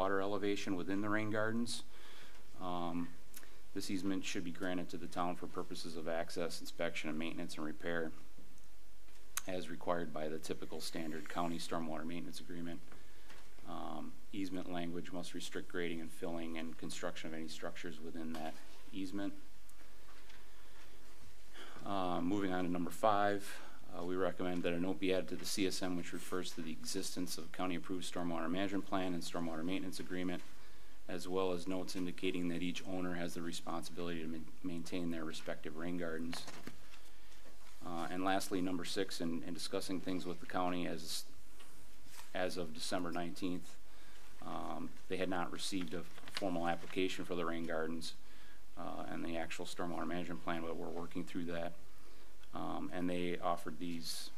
water elevation within the rain gardens. This easement should be granted to the town for purposes of access, inspection, and maintenance and repair as required by the typical standard county stormwater maintenance agreement. Easement language must restrict grading and filling and construction of any structures within that easement. Moving on to number 5, we recommend that a note be added to the CSM which refers to the existence of county-approved stormwater management plan and stormwater maintenance agreement, as well as notes indicating that each owner has the responsibility to maintain their respective rain gardens. And lastly, number 6, in discussing things with the county as of December 19th, they had not received a formal application for the rain gardens and the actual stormwater management plan, but we're working through that. And they offered these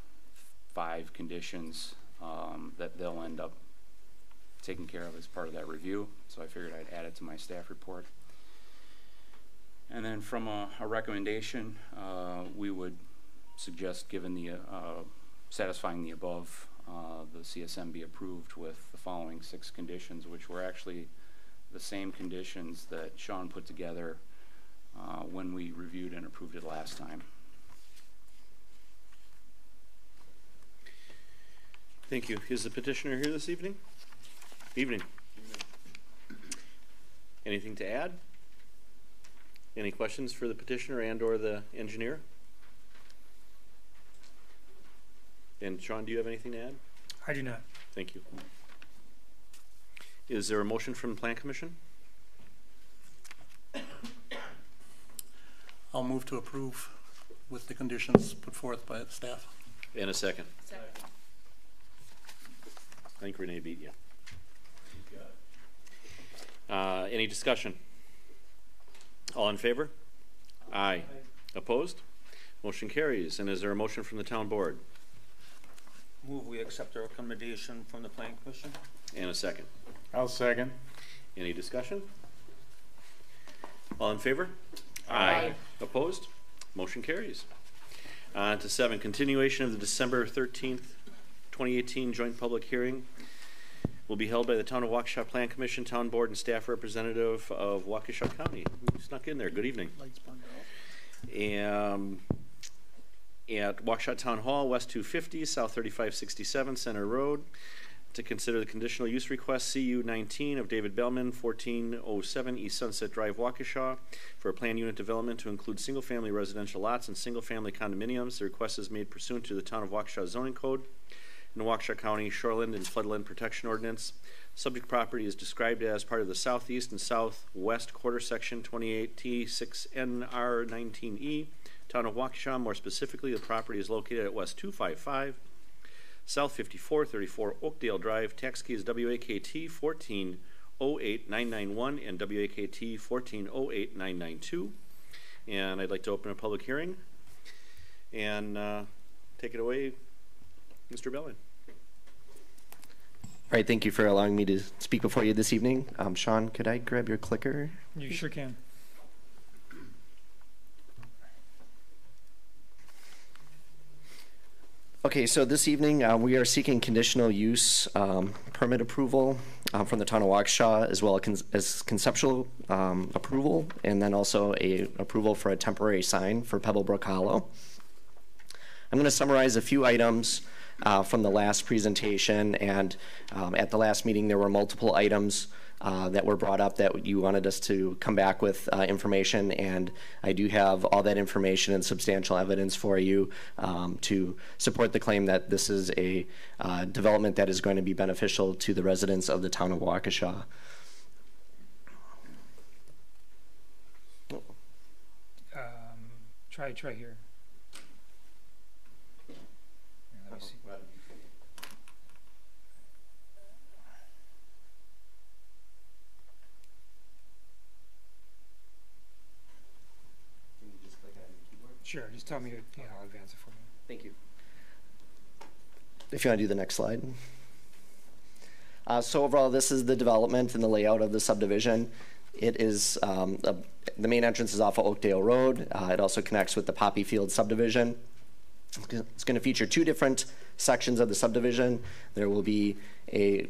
5 conditions that they'll end up taking care of as part of that review. So I figured I'd add it to my staff report. And then from a recommendation, we would suggest, given the satisfying the above, the CSM be approved with the following 6 conditions, which were actually the same conditions that Sean put together when we reviewed and approved it last time. Thank you. Is the petitioner here this evening? Evening. Anything to add? Any questions for the petitioner and or the engineer? And Sean, do you have anything to add? I do not. Thank you. Is there a motion from the Plan Commission? I'll move to approve with the conditions put forth by the staff. And a second. Second. I think Renee beat you. Any discussion? All in favor? Aye. Opposed? Motion carries. And is there a motion from the town board? Move we accept the recommendation from the Planning Commission. And a second. I'll second. Any discussion? All in favor? Aye. Opposed? Motion carries. On to 7, continuation of the December 13th, 2018 joint public hearing will be held by the Town of Waukesha Plan Commission, Town Board, and staff representative of Waukesha County. We snuck in there. Good evening. Lights burned At Waukesha Town Hall, West 250, South 3567, Center Road, to consider the conditional use request CU 19 of David Bellman, 1407 East Sunset Drive, Waukesha, for a planned unit development to include single-family residential lots and single-family condominiums. The request is made pursuant to the Town of Waukesha zoning code and the Waukesha County Shoreland and Floodland Protection Ordinance. Subject property is described as part of the southeast and southwest quarter section 28T6NR 19E. Town of Waukesha. More specifically, the property is located at West 255, South 5434 Oakdale Drive. Tax key is WAKT 1408991 and WAKT 1408992. And I'd like to open a public hearing and take it away, Mr. Bellin. All right, thank you for allowing me to speak before you this evening. Sean, could I grab your clicker? You sure can. Okay, so this evening we are seeking conditional use permit approval from the Town of Waukesha, as well as conceptual approval, and then also a approval for a temporary sign for Pebblebrook Hollow. I'm going to summarize a few items from the last presentation, and at the last meeting there were multiple items that were brought up that you wanted us to come back with information, and I do have all that information and substantial evidence for you to support the claim that this is a development that is going to be beneficial to the residents of the Town of Waukesha. Try here. Yeah, let me see. Sure, just tell me, yeah, I'll advance it for you. Thank you. If you want to do the next slide. So overall, this is the development and the layout of the subdivision. It is, the main entrance is off of Oakdale Road. It also connects with the Poppy Field subdivision. It's going to feature two different sections of the subdivision. There will be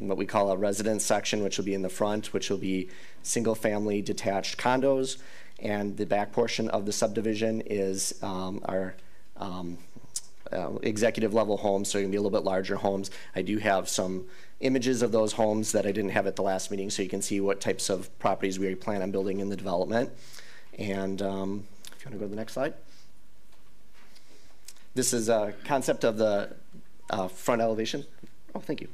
what we call a residence section, which will be in the front, which will be single-family detached condos, and the back portion of the subdivision is our executive level homes, so it can be a little bit larger homes. I do have some images of those homes that I didn't have at the last meeting, so you can see what types of properties we plan on building in the development. And if you want to go to the next slide. This is a concept of the front elevation. Oh, thank you.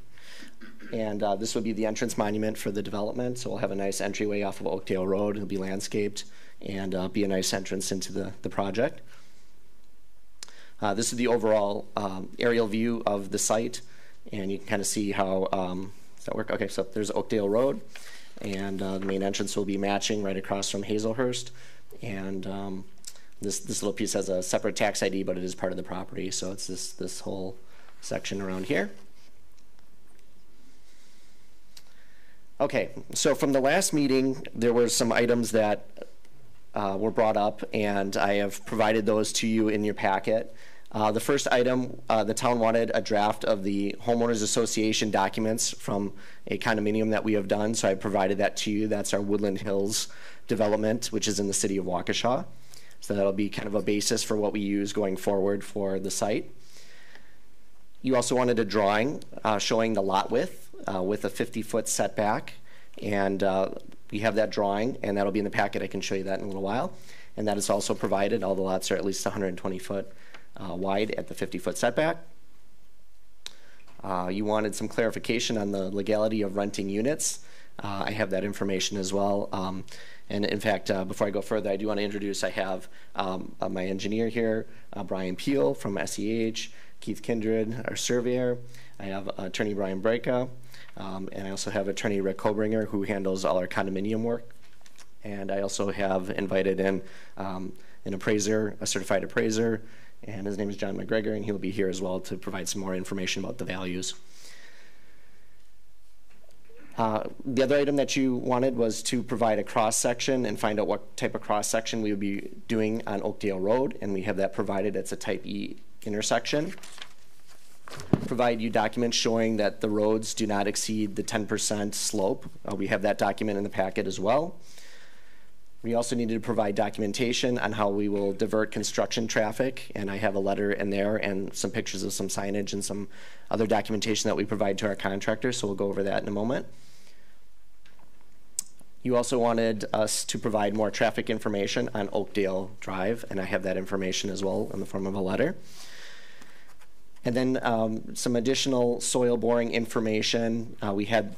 And this will be the entrance monument for the development. So we'll have a nice entryway off of Oakdale Road. It'll be landscaped and be a nice entrance into the project. This is the overall aerial view of the site. And you can kind of see how, does that work? Okay, so there's Oakdale Road. And the main entrance will be matching right across from Hazelhurst. And this little piece has a separate tax ID, but it is part of the property. So it's this whole section around here. Okay, so from the last meeting, there were some items that were brought up, and I have provided those to you in your packet. The first item, the town wanted a draft of the Homeowners Association documents from a condominium that we have done, so I provided that to you. That's our Woodland Hills development, which is in the city of Waukesha. So that'll be kind of a basis for what we use going forward for the site. You also wanted a drawing showing the lot width with a 50-foot setback, and we have that drawing, and that'll be in the packet. I can show you that in a little while. And that is also provided. All the lots are at least 120 foot wide at the 50-foot setback. You wanted some clarification on the legality of renting units. I have that information as well. And in fact, before I go further, I do want to introduce, I have my engineer here, Brian Peel from SEH, Keith Kindred, our surveyor. I have attorney Brian Breika, and I also have attorney Rick Kobringer, who handles all our condominium work. And I also have invited in an appraiser, a certified appraiser, and his name is John McGregor, and he'll be here as well to provide some more information about the values. The other item that you wanted was to provide a cross-section and find out what type of cross-section we would be doing on Oakdale Road, and we have that provided. It's a type E intersection. Provide you documents showing that the roads do not exceed the 10% slope. We have that document in the packet as well. We also needed to provide documentation on how we will divert construction traffic, and I have a letter in there and some pictures of some signage and some other documentation that we provide to our contractors, so we'll go over that in a moment. You also wanted us to provide more traffic information on Oakdale Drive, and I have that information as well in the form of a letter. And then some additional soil boring information. We had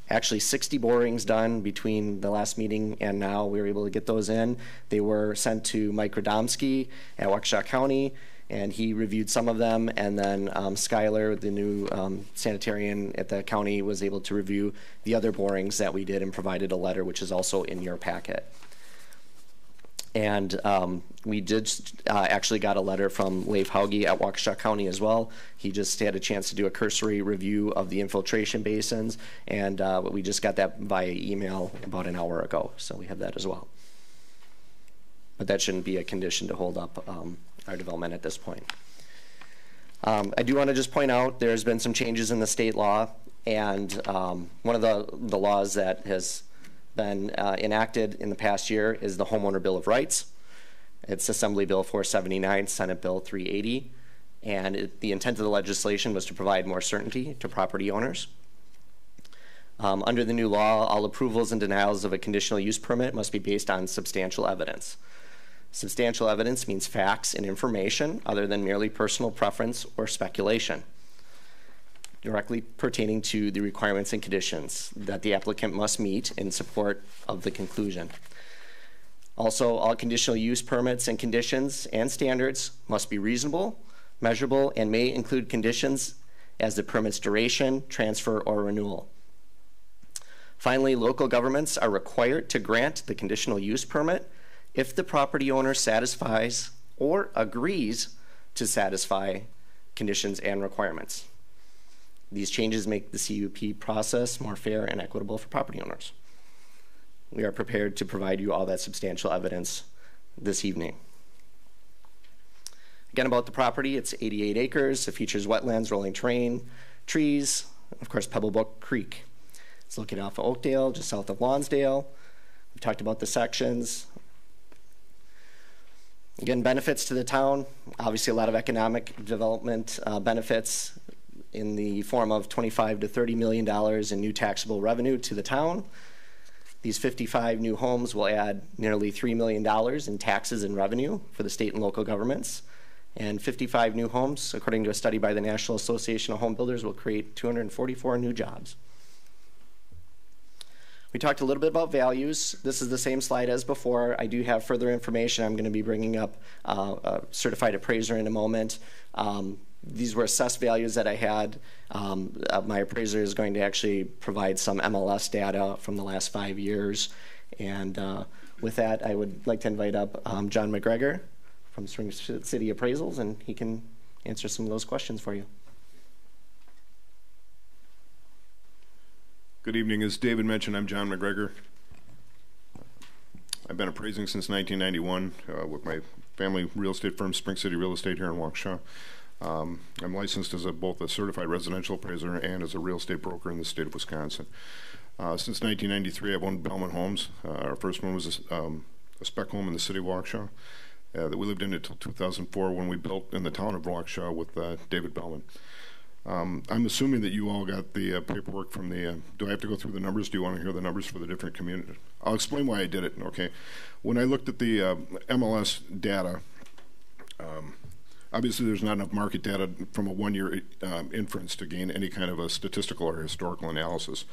actually 60 borings done between the last meeting and now. We were able to get those in. They were sent to Mike Radomski at Waukesha County, and he reviewed some of them. And then Skylar, the new sanitarian at the county, was able to review the other borings that we did and provided a letter, which is also in your packet. And we did actually got a letter from Leif Hauge at Waukesha County as well. He just had a chance to do a cursory review of the infiltration basins, and we just got that via email about an hour ago, so we have that as well. But that shouldn't be a condition to hold up our development at this point. I do want to just point out there's been some changes in the state law, and one of the laws that has been enacted in the past year is the Homeowner Bill of Rights. It's Assembly Bill 479, Senate Bill 380, and the intent of the legislation was to provide more certainty to property owners. Under the new law, all approvals and denials of a conditional use permit must be based on substantial evidence. Substantial evidence means facts and information other than merely personal preference or speculation, directly pertaining to the requirements and conditions that the applicant must meet in support of the conclusion. Also, all conditional use permits and conditions and standards must be reasonable, measurable, and may include conditions as the permit's duration, transfer, or renewal. Finally, local governments are required to grant the conditional use permit if the property owner satisfies or agrees to satisfy conditions and requirements. These changes make the CUP process more fair and equitable for property owners. We are prepared to provide you all that substantial evidence this evening. Again, about the property, it's 88 acres. It features wetlands, rolling terrain, trees, and of course, Pebblebrook Creek. It's located off of Oakdale, just south of Lonsdale. We talked about the sections. Again, benefits to the town, obviously a lot of economic development benefits in the form of $25 to $30 million in new taxable revenue to the town. These 55 new homes will add nearly $3 million in taxes and revenue for the state and local governments. And 55 new homes, according to a study by the National Association of Home Builders, will create 244 new jobs. We talked a little bit about values. This is the same slide as before. I do have further information. I'm going to be bringing up a certified appraiser in a moment. These were assessed values that I had. My appraiser is going to actually provide some MLS data from the last 5 years. And with that, I would like to invite up John McGregor from Spring City Appraisals, and he can answer some of those questions for you. Good evening. As David mentioned, I'm John McGregor. I've been appraising since 1991 with my family real estate firm, Spring City Real Estate here in Waukesha. I'm licensed as both a certified residential appraiser and as a real estate broker in the state of Wisconsin. Since 1993, I've owned Bellman homes. Our first one was a spec home in the city of Waukesha that we lived in until 2004 when we built in the town of Waukesha with David Bellman. I'm assuming that you all got the paperwork from the, do I have to go through the numbers? Do you want to hear the numbers for the different communities? I'll explain why I did it, okay? When I looked at the MLS data, obviously there's not enough market data from a one-year inference to gain any kind of a statistical or historical analysis.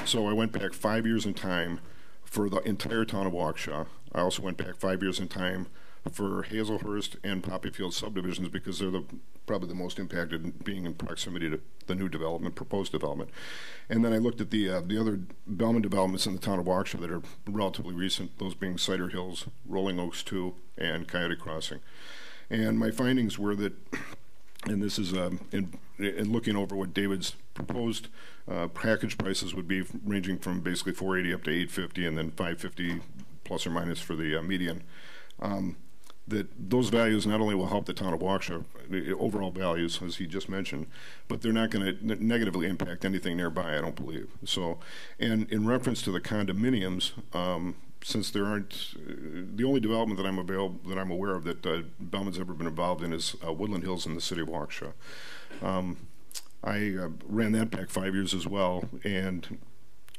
So I went back 5 years in time for the entire town of Waukesha. I also went back 5 years in time for Hazelhurst and Poppyfield subdivisions because they're probably the most impacted, being in proximity to the new development, proposed development. And then I looked at the other Bellman developments in the town of Waukesha that are relatively recent, those being Cider Hills, Rolling Oaks 2, and Coyote Crossing. And my findings were that, and this is in looking over what David's proposed package prices would be, ranging from basically $480 up to $850, and then $550 plus or minus for the median. That those values not only will help the town of Waukesha, the overall values, as he just mentioned, but they're not going to negatively impact anything nearby, I don't believe. So, and in reference to the condominiums, since there aren't, the only development that I'm aware of that Bellman's ever been involved in is Woodland Hills in the city of Waukesha. I ran that back 5 years as well, and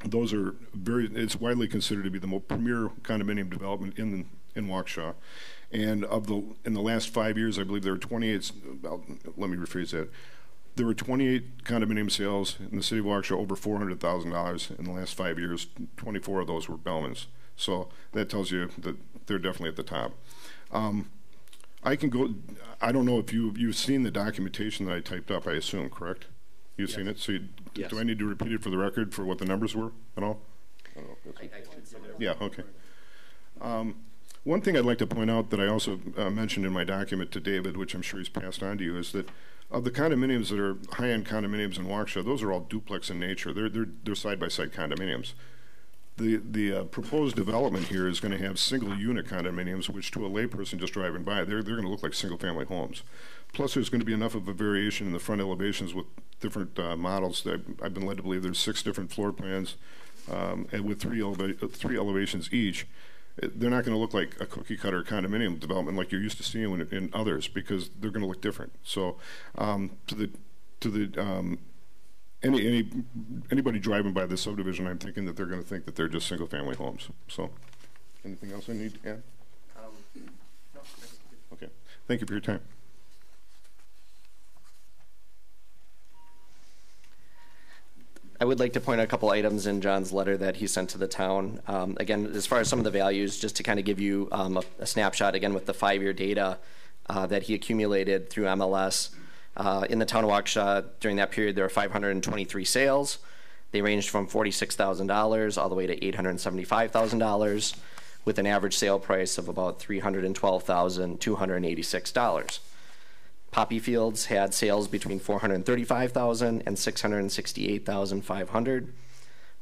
those are it's widely considered to be the most premier condominium development in Waukesha. And in the last 5 years, I believe there were 28, let me rephrase that. There were 28 condominium sales in the city of Waukesha over $400,000 in the last 5 years. 24 of those were Bellman's. So that tells you that they're definitely at the top. I can go, I don't know if you've seen the documentation that I typed up, I assume, correct? You've seen it? So Yes. Do I need to repeat it for the record for what the numbers were at all? Yeah, okay. One thing I'd like to point out that I also mentioned in my document to David, which I'm sure he's passed on to you, is that of the condominiums that are high-end condominiums in Waukesha, those are all duplex in nature. They're side-by-side condominiums. The proposed development here is going to have single-unit condominiums, which to a layperson just driving by, they're going to look like single-family homes. Plus, there's going to be enough of a variation in the front elevations with different models. That I've been led to believe there's 6 different floor plans, and with three elevations each. They're not going to look like a cookie-cutter condominium development like you're used to seeing in others, because they're going to look different. So, anybody driving by this subdivision, I'm thinking that they're going to think that they're just single-family homes. So, anything else I need to add? No. Okay. Thank you for your time. I would like to point out a couple items in John's letter that he sent to the town. Again, as far as some of the values, just to kind of give you a snapshot, again, with the 5-year data that he accumulated through MLS. In the town of Waukesha, during that period, there were 523 sales. They ranged from $46,000 all the way to $875,000, with an average sale price of about $312,286. Poppyfields had sales between $435,000 and $668,500,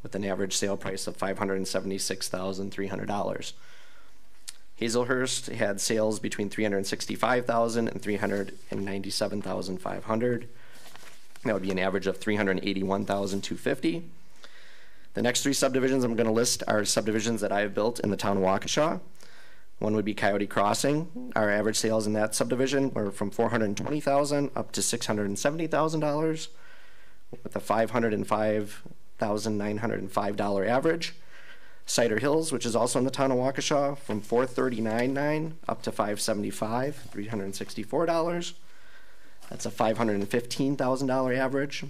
with an average sale price of $576,300. Hazelhurst had sales between $365,000 and $397,500. That would be an average of $381,250. The next three subdivisions I'm going to list are subdivisions that I have built in the town of Waukesha. One would be Coyote Crossing. Our average sales in that subdivision were from $420,000 up to $670,000, with a $505,905 average. Cider Hills, which is also in the town of Waukesha, from $439,900 up to $575,000, $364. That's a $515,000 average.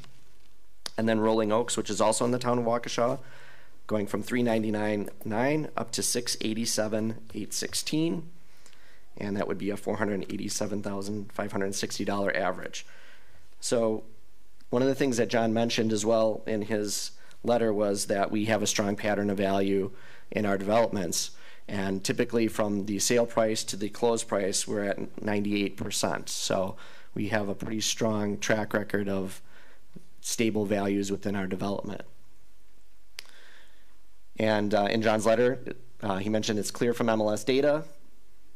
And then Rolling Oaks, which is also in the town of Waukesha, going from $399,900 up to $687,816, and that would be a $487,560 average. So one of the things that John mentioned as well in his letter was that we have a strong pattern of value in our developments, and typically from the sale price to the close price, we're at 98%. So we have a pretty strong track record of stable values within our development. And in John's letter, he mentioned it's clear from MLS data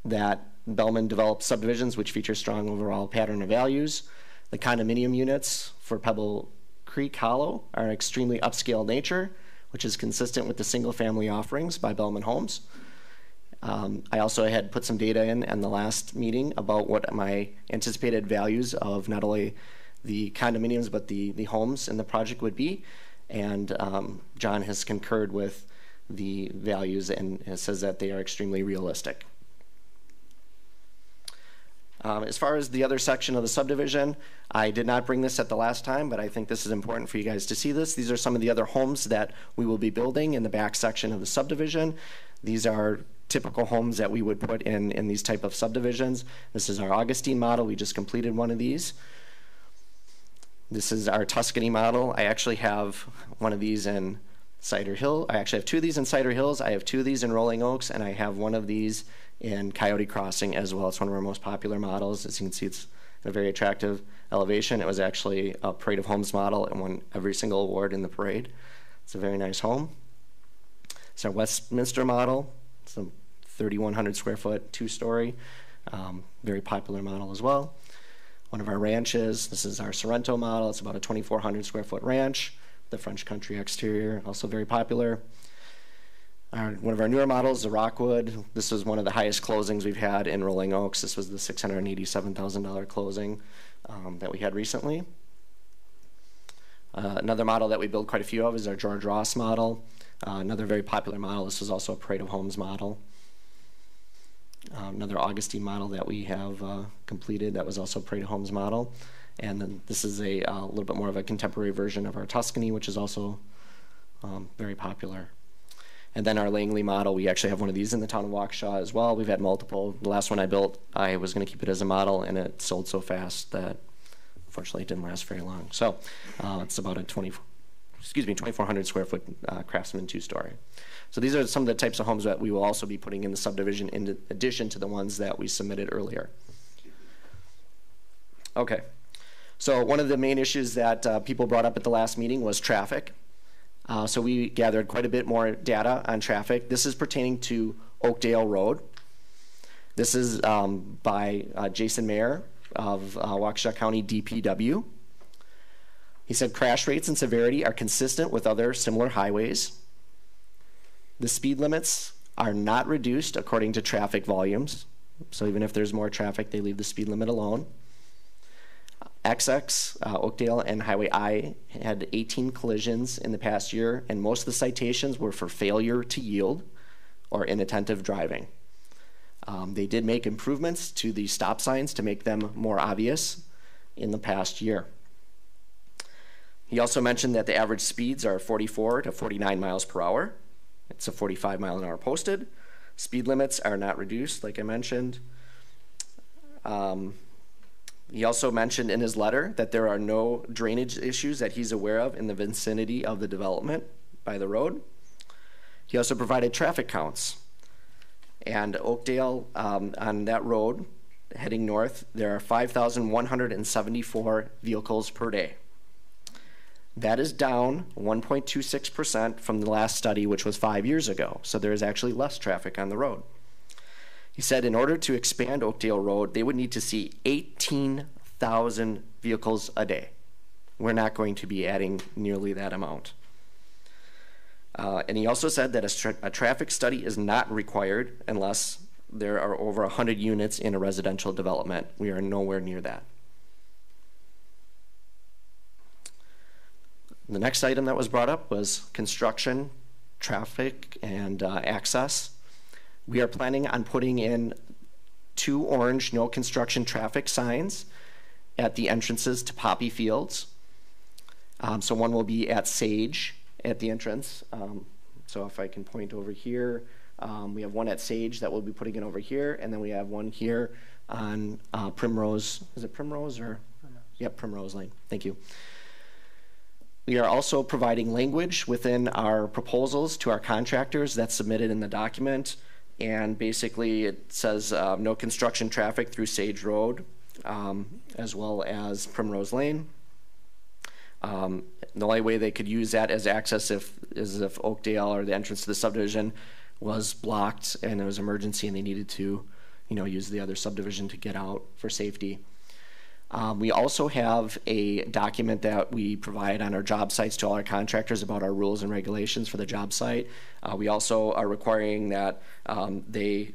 that Bellman developed subdivisions which feature strong overall pattern of values. The condominium units for Pebble Creek Hollow are extremely upscale nature, which is consistent with the single-family offerings by Bellman Homes. I also had put some data in the last meeting about what my anticipated values of not only the condominiums but the homes in the project would be, and John has concurred with the values and says that they are extremely realistic. As far as the other section of the subdivision, I did not bring this at the last time, but I think this is important for you guys to see this. These are some of the other homes that we will be building in the back section of the subdivision. These are typical homes that we would put in these type of subdivisions. This is our Augustine model. We just completed one of these. This is our Tuscany model. I actually have one of these in Cider Hill. I actually have two of these in Cider Hills. I have two of these in Rolling Oaks, and I have one of these in Coyote Crossing as well. It's one of our most popular models. As you can see, it's a very attractive elevation. It was actually a Parade of Homes model and won every single award in the parade. It's a very nice home. It's our Westminster model. It's a 3,100 square foot, two-story, very popular model as well. One of our ranches, this is our Sorrento model. It's about a 2,400 square foot ranch. The French country exterior, also very popular. One of our newer models, the Rockwood. This was one of the highest closings we've had in Rolling Oaks. This was the $687,000 closing that we had recently. Another model that we build quite a few of is our George Ross model. Another very popular model. This is also a Parade of Homes model. Another Augustine model that we have completed that was also a Parade of Homes model. And then this is a little bit more of a contemporary version of our Tuscany, which is also very popular. And then our Langley model, we actually have one of these in the town of Waukesha as well. We've had multiple. The last one I built, I was going to keep it as a model, and it sold so fast that unfortunately it didn't last very long. So it's about a 2,400 square foot Craftsman two-story. So these are some of the types of homes that we will also be putting in the subdivision in addition to the ones that we submitted earlier. Okay. So one of the main issues that people brought up at the last meeting was traffic. So we gathered quite a bit more data on traffic. This is pertaining to Oakdale Road. This is by Jason Mayer of Waukesha County DPW. He said crash rates and severity are consistent with other similar highways. The speed limits are not reduced according to traffic volumes. So even if there's more traffic, they leave the speed limit alone. XX, Oakdale, and Highway I had 18 collisions in the past year, and most of the citations were for failure to yield or inattentive driving. They did make improvements to the stop signs to make them more obvious in the past year. He also mentioned that the average speeds are 44 to 49 miles per hour. It's a 45 mile an hour posted. Speed limits are not reduced, like I mentioned. He also mentioned in his letter that there are no drainage issues that he's aware of in the vicinity of the development by the road. He also provided traffic counts. And Oakdale, on that road, heading north, there are 5,174 vehicles per day. That is down 1.26% from the last study, which was 5 years ago. So there is actually less traffic on the road. He said in order to expand Oakdale Road, they would need to see 18,000 vehicles a day. We're not going to be adding nearly that amount. And he also said that a traffic study is not required unless there are over 100 units in a residential development. We are nowhere near that. The next item that was brought up was construction, traffic, and access. We are planning on putting in 2 orange no construction traffic signs at the entrances to Poppy Fields. So one will be at Sage at the entrance. So if I can point over here, we have one at Sage that we'll be putting in over here, and then we have one here on Primrose. Is it Primrose or? Primrose. Yep, Primrose Lane. Thank you. We are also providing language within our proposals to our contractors that's submitted in the document. And basically it says no construction traffic through Sage Road, as well as Primrose Lane. The only way they could use that as access is if Oakdale or the entrance to the subdivision was blocked and there was emergency and they needed to, use the other subdivision to get out for safety. We also have a document that we provide on our job sites to all our contractors about our rules and regulations for the job site. We also are requiring that they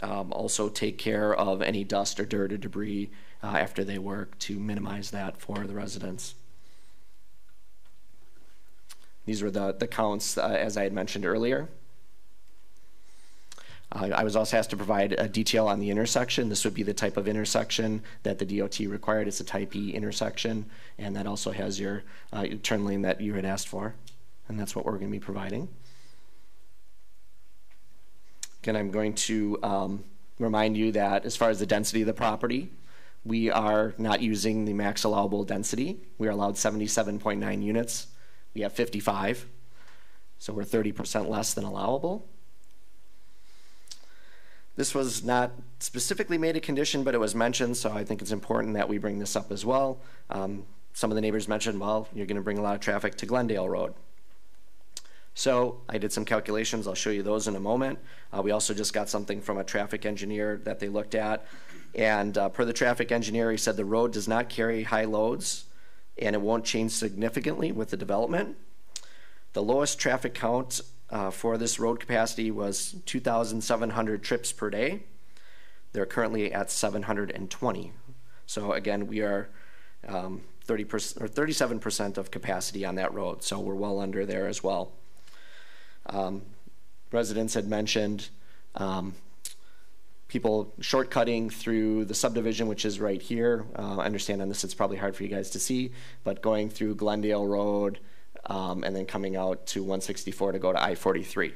also take care of any dust or dirt or debris after they work to minimize that for the residents. These were the counts as I had mentioned earlier. I was also asked to provide a detail on the intersection. This would be the type of intersection that the DOT required. It's a type E intersection, and that also has your turn lane that you had asked for, and that's what we're going to be providing. Again, I'm going to remind you that as far as the density of the property, we are not using the max allowable density. We are allowed 77.9 units. We have 55, so we're 30% less than allowable. This was not specifically made a condition, but it was mentioned, so I think it's important that we bring this up as well. Some of the neighbors mentioned, well, you're going to bring a lot of traffic to Glendale Road. So I did some calculations. I'll show you those in a moment. We also just got something from a traffic engineer that they looked at. And per the traffic engineer, he said the road does not carry high loads, and it won't change significantly with the development. The lowest traffic count for this road capacity was 2,700 trips per day. They're currently at 720. So again, we are 30% or 37% of capacity on that road. So we're well under there as well. Residents had mentioned people shortcutting through the subdivision, which is right here. I understand on this it's probably hard for you guys to see, but going through Glendale Road, and then coming out to 164 to go to I-43.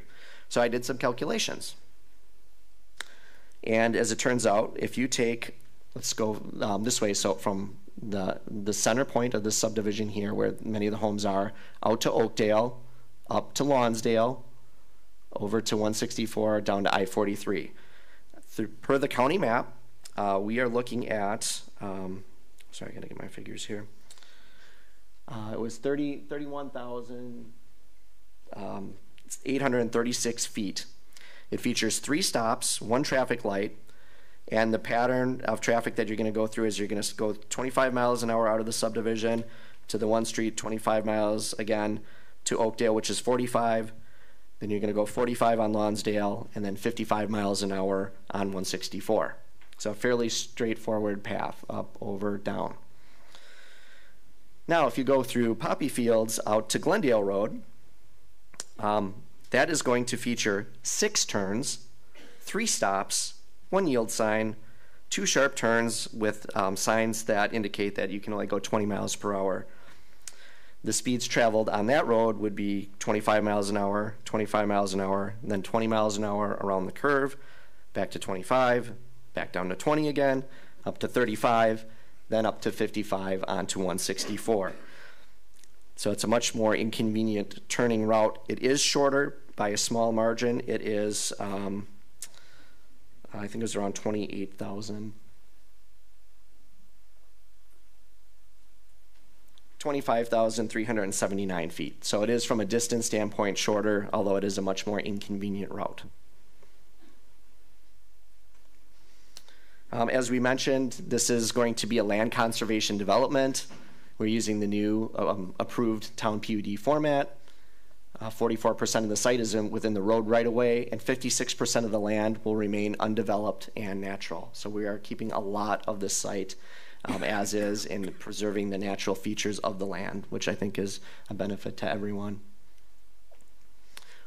So I did some calculations. And as it turns out, if you take, let's go this way, so from the center point of this subdivision here, where many of the homes are, out to Oakdale, up to Lonsdale, over to 164, down to I-43. Per the county map, we are looking at, sorry, I gotta get my figures here. It was 31,836 feet. It features 3 stops, 1 traffic light, and the pattern of traffic that you're going to go through is you're going to go 25 miles an hour out of the subdivision to the one street, 25 miles again to Oakdale, which is 45. Then you're going to go 45 on Lonsdale, and then 55 miles an hour on 164. So a fairly straightforward path, up, over, down. Now, if you go through Poppy Fields out to Glendale Road, that is going to feature 6 turns, 3 stops, 1 yield sign, 2 sharp turns with signs that indicate that you can only go 20 miles per hour. The speeds traveled on that road would be 25 miles an hour, 25 miles an hour, and then 20 miles an hour around the curve, back to 25, back down to 20 again, up to 35, then up to 55 onto 164. So it's a much more inconvenient turning route. It is shorter by a small margin. It is, I think it was around 28,000. 25,379 feet. So it is from a distance standpoint shorter, although it is a much more inconvenient route. As we mentioned, this is going to be a land conservation development. We're using the new approved town PUD format. 44% of the site is within the road right-of-way, and 56% of the land will remain undeveloped and natural. So we are keeping a lot of this site as is and preserving the natural features of the land, which I think is a benefit to everyone.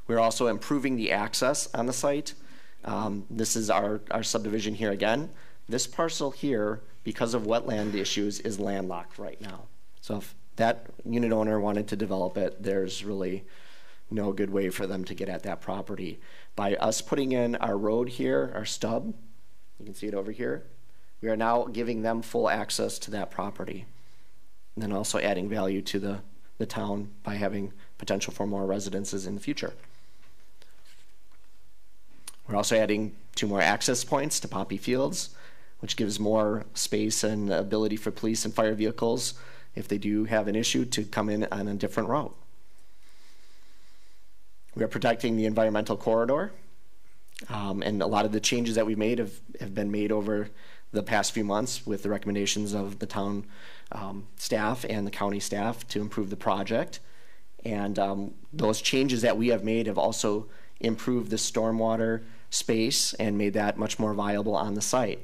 We're also improving the access on the site. This is our subdivision here again. This parcel here, because of wetland issues, is landlocked right now. So if that unit owner wanted to develop it, there's really no good way for them to get at that property. By us putting in our road here, our stub, you can see it over here, we are now giving them full access to that property. And then also adding value to the town by having potential for more residences in the future. We're also adding 2 more access points to Poppy Fields, which gives more space and ability for police and fire vehicles, if they do have an issue, to come in on a different route. We are protecting the environmental corridor, and a lot of the changes that we've made have been made over the past few months with the recommendations of the town staff and the county staff to improve the project. And those changes that we have made have also improved the stormwater space and made that much more viable on the site.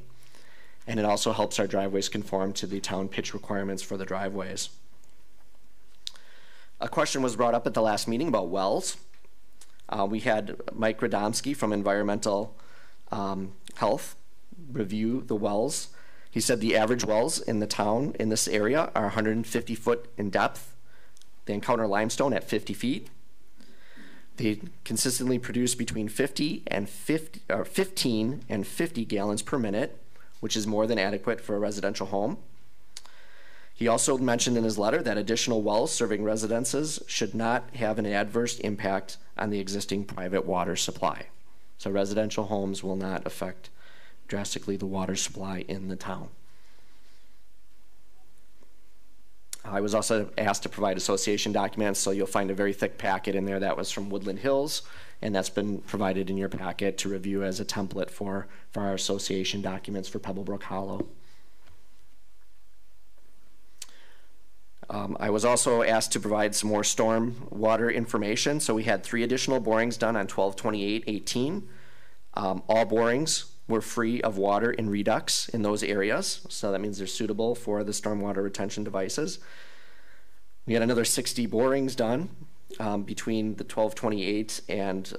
And it also helps our driveways conform to the town pitch requirements for the driveways. A question was brought up at the last meeting about wells. We had Mike Radomski from Environmental Health review the wells. He said the average wells in the town in this area are 150 foot in depth. They encounter limestone at 50 feet. They consistently produce between 15 and 50 gallons per minute, which is more than adequate for a residential home. He also mentioned in his letter that additional wells serving residences should not have an adverse impact on the existing private water supply. So residential homes will not affect drastically the water supply in the town. I was also asked to provide association documents, so you'll find a very thick packet in there that was from Woodland Hills, and that's been provided in your packet to review as a template for our association documents for Pebblebrook Hollow. I was also asked to provide some more storm water information. So we had 3 additional borings done on 12/28/18. All borings were free of water and reducts in those areas. So that means they're suitable for the stormwater retention devices. We had another 60 borings done between the 12/28 and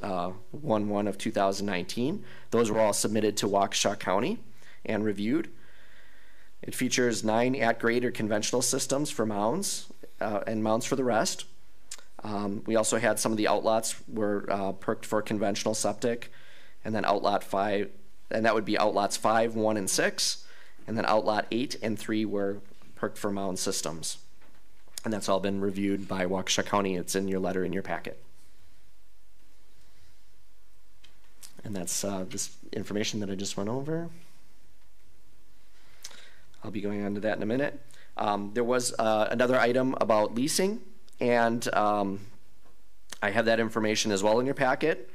1/1 of 2019. Those were all submitted to Waukesha County and reviewed. It features 9 at-grade or conventional systems for mounds and mounds for the rest. We also had some of the outlots were perked for conventional septic, and then outlot 5, and that would be outlots 5, 1, and 6, and then outlot 8 and 3 were perked for mound systems. And that's all been reviewed by Waukesha County. It's in your letter in your packet. And that's this information that I just went over. I'll be going on to that in a minute. There was another item about leasing, and I have that information as well in your packet.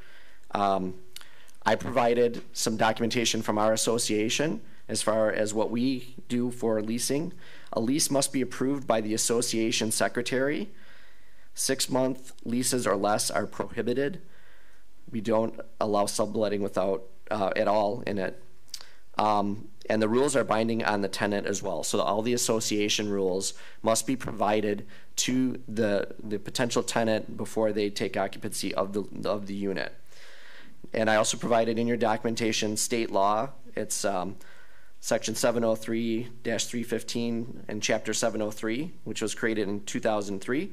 I provided some documentation from our association as far as what we do for leasing. A lease must be approved by the association secretary. 6-month leases or less are prohibited. We don't allow subletting without at all in it. And the rules are binding on the tenant as well. So all the association rules must be provided to the potential tenant before they take occupancy of the unit. And I also provided in your documentation state law. It's section 703-315 and chapter 703, which was created in 2003. It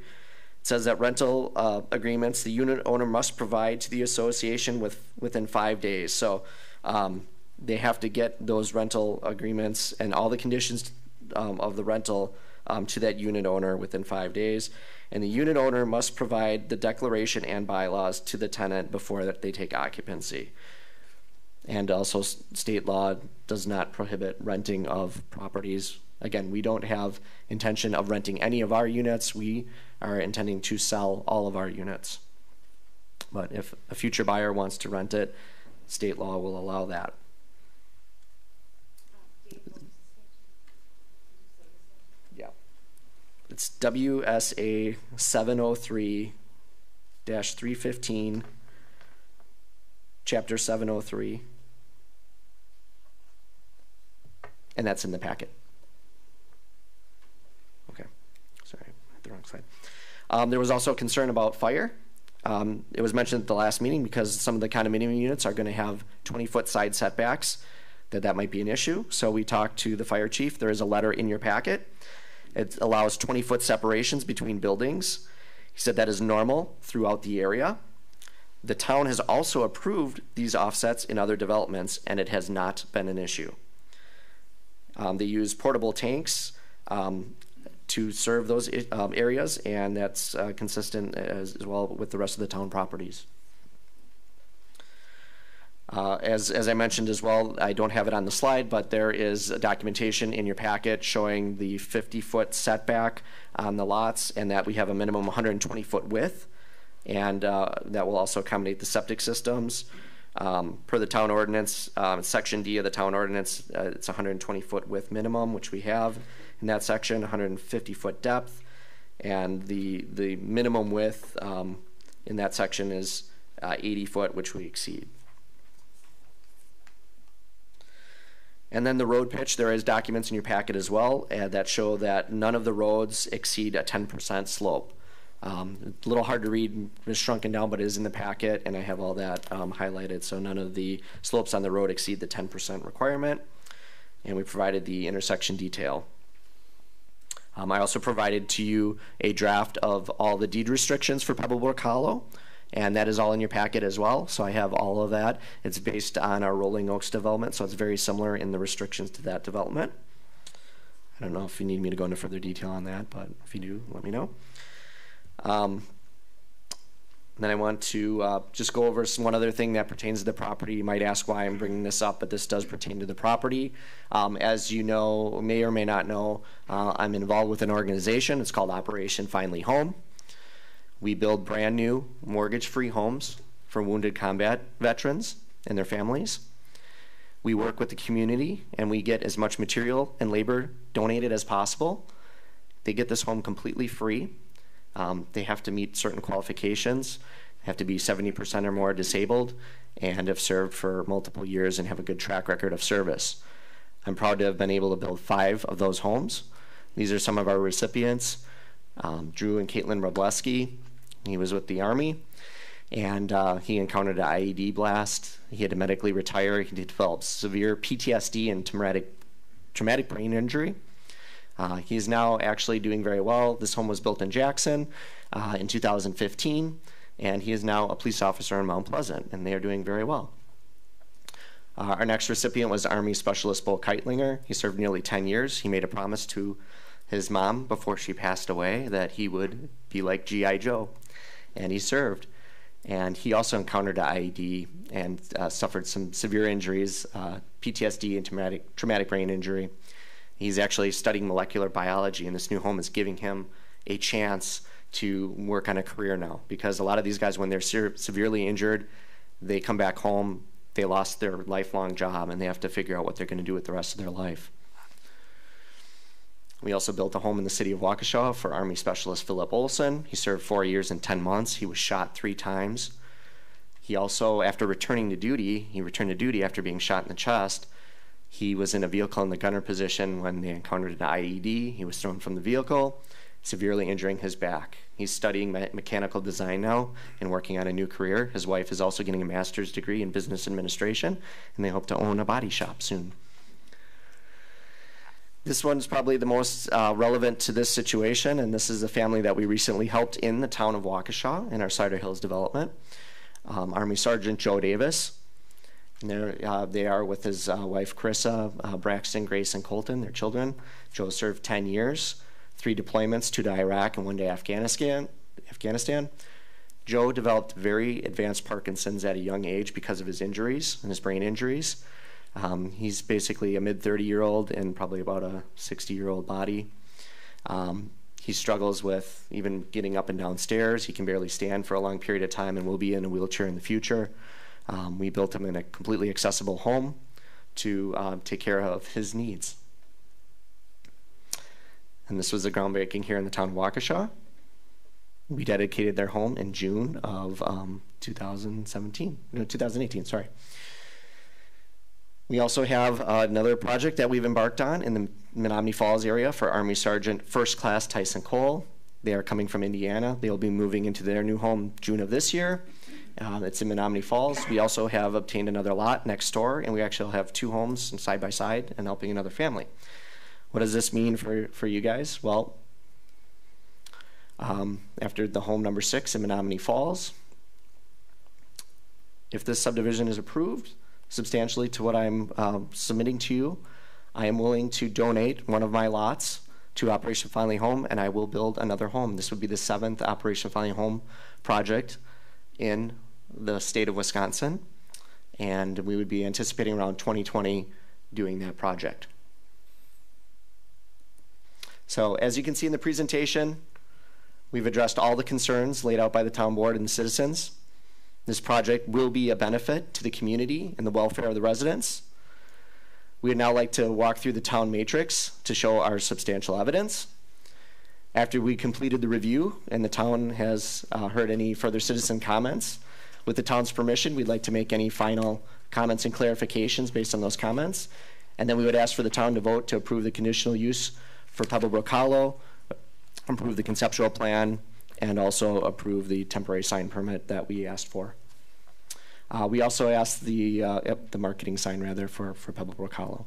says that rental agreements the unit owner must provide to the association within 5 days. So they have to get those rental agreements and all the conditions of the rental to that unit owner within 5 days. And the unit owner must provide the declaration and bylaws to the tenant before that they take occupancy. And also state law does not prohibit renting of properties. Again, we don't have intention of renting any of our units. We are intending to sell all of our units. But if a future buyer wants to rent it, state law will allow that. It's WSA 703-315, Chapter 703, and that's in the packet. Okay, sorry, I hit the wrong slide. There was also concern about fire. It was mentioned at the last meeting because some of the condominium units are going to have 20-foot side setbacks, that might be an issue. So we talked to the fire chief. There is a letter in your packet. It allows 20-foot separations between buildings. He said that is normal throughout the area. The town has also approved these offsets in other developments, and it has not been an issue. They use portable tanks to serve those areas, and that's consistent as well with the rest of the town properties. As I mentioned as well, I don't have it on the slide, but there is a documentation in your packet showing the 50-foot setback on the lots, and that we have a minimum 120-foot width, and that will also accommodate the septic systems. Per the town ordinance, section D of the town ordinance, it's 120-foot width minimum, which we have in that section, 150-foot depth, and the minimum width in that section is 80 foot, which we exceed. And then the road pitch, there is documents in your packet as well that show that none of the roads exceed a 10% slope. A little hard to read, it's shrunken down, but it is in the packet, and I have all that highlighted. So none of the slopes on the road exceed the 10% requirement, and we provided the intersection detail. I also provided to you a draft of all the deed restrictions for Pebblebrook Hollow, and that is all in your packet as well. So I have all of that. It's based on our Rolling Oaks development, so it's very similar in the restrictions to that development. I don't know if you need me to go into further detail on that, but if you do, let me know. Then I want to just go over one other thing that pertains to the property. You might ask why I'm bringing this up, but this does pertain to the property. As you know, may or may not know, I'm involved with an organization. It's called Operation Finally Home. We build brand new mortgage-free homes for wounded combat veterans and their families. We work with the community, and we get as much material and labor donated as possible. They get this home completely free. They have to meet certain qualifications, have to be 70% or more disabled, and have served for multiple years and have a good track record of service. I'm proud to have been able to build 5 of those homes. These are some of our recipients. Drew and Caitlin Robleski. He was with the Army, and he encountered an IED blast. He had to medically retire. He developed severe PTSD and traumatic brain injury. He's now actually doing very well. This home was built in Jackson in 2015, and he is now a police officer in Mount Pleasant, and they are doing very well. Our next recipient was Army Specialist Bo Keitlinger. He served nearly 10 years. He made a promise to his mom before she passed away that he would be like G.I. Joe, and he served. And he also encountered an IED and suffered some severe injuries, PTSD and traumatic brain injury. He's actually studying molecular biology, and this new home is giving him a chance to work on a career now, because a lot of these guys, when they're severely injured, they come back home, they lost their lifelong job, and they have to figure out what they're going to do with the rest of their life. We also built a home in the city of Waukesha for Army Specialist Philip Olson. He served 4 years and 10 months. He was shot 3 times. He also, after returning to duty, he returned to duty after being shot in the chest. He was in a vehicle in the gunner position when they encountered an IED. He was thrown from the vehicle, severely injuring his back. He's studying mechanical design now and working on a new career. His wife is also getting a master's degree in business administration, and they hope to own a body shop soon. This one's probably the most relevant to this situation, and this is a family that we recently helped in the town of Waukesha in our Cider Hills development. Army Sergeant Joe Davis. And they are with his wife Carissa, Braxton, Grace, and Colton, their children. Joe served 10 years, 3 deployments, 2 to Iraq and 1 to Afghanistan. Joe developed very advanced Parkinson's at a young age because of his injuries and his brain injuries. He's basically a mid-30-year-old and probably about a 60-year-old body. He struggles with even getting up and down stairs. He can barely stand for a long period of time and will be in a wheelchair in the future. We built him in a completely accessible home to take care of his needs. and this was a groundbreaking here in the town of Waukesha. We dedicated their home in June of 2018, sorry. We also have another project that we've embarked on in the Menominee Falls area for Army Sergeant First Class Tyson Cole. They are coming from Indiana. They'll be moving into their new home June of this year. It's in Menominee Falls. We also have obtained another lot next door, and we actually have 2 homes side by side and helping another family. What does this mean for you guys? Well, after the home number 6 in Menominee Falls, if this subdivision is approved substantially to what I'm submitting to you, I am willing to donate one of my lots to Operation Finally Home, and I will build another home. This would be the 7th Operation Finally Home project in the state of Wisconsin, and we would be anticipating around 2020 doing that project. So as you can see in the presentation, we've addressed all the concerns laid out by the town board and the citizens. This project will be a benefit to the community and the welfare of the residents. We'd now like to walk through the town matrix to show our substantial evidence. After we completed the review and the town has heard any further citizen comments, with the town's permission, we'd like to make any final comments and clarifications based on those comments. And then we would ask for the town to vote to approve the conditional use for Pebblebrook Hollow, approve the conceptual plan, and also approve the temporary sign permit that we asked for. We also asked the marketing sign rather for Pebblebrook Hollow.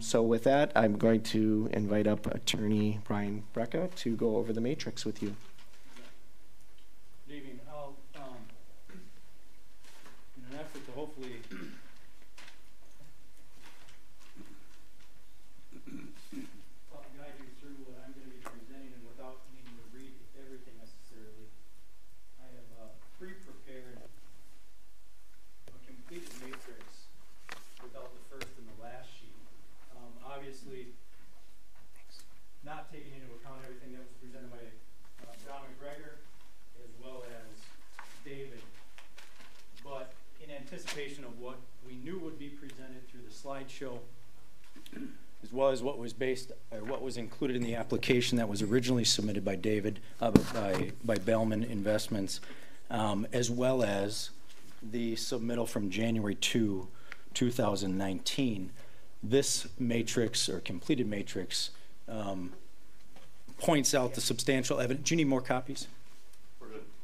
So with that, I'm going to invite up Attorney Brian Brecka to go over the matrix with you. Good evening. I'll, in an effort to hopefully guide you through what I'm going to be presenting and without needing to read everything necessarily, I have pre-prepared a completed matrix without the first and the last sheet. Obviously, not taking into account everything that was presented by John McGregor as well as David, but in anticipation of what we knew would be presented through the slideshow, as well as what was what was included in the application that was originally submitted by David, by Bellman Investments, as well as the submittal from January 2, 2019. This matrix, or completed matrix, points out the substantial evidence. Do you need more copies?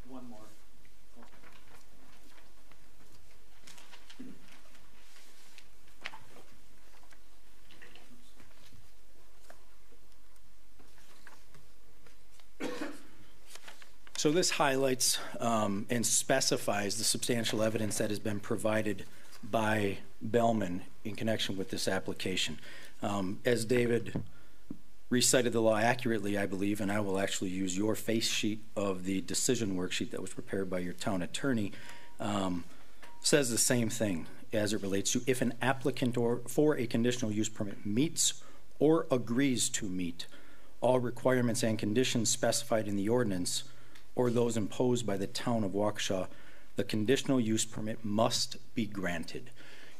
One more. So this highlights and specifies the substantial evidence that has been provided by Bellman in connection with this application. As David recited the law accurately, I believe, and I will actually use your face sheet of the decision worksheet that was prepared by your town attorney, says the same thing as it relates to if an applicant for a conditional use permit meets or agrees to meet all requirements and conditions specified in the ordinance or those imposed by the town of Waukesha, the conditional use permit must be granted.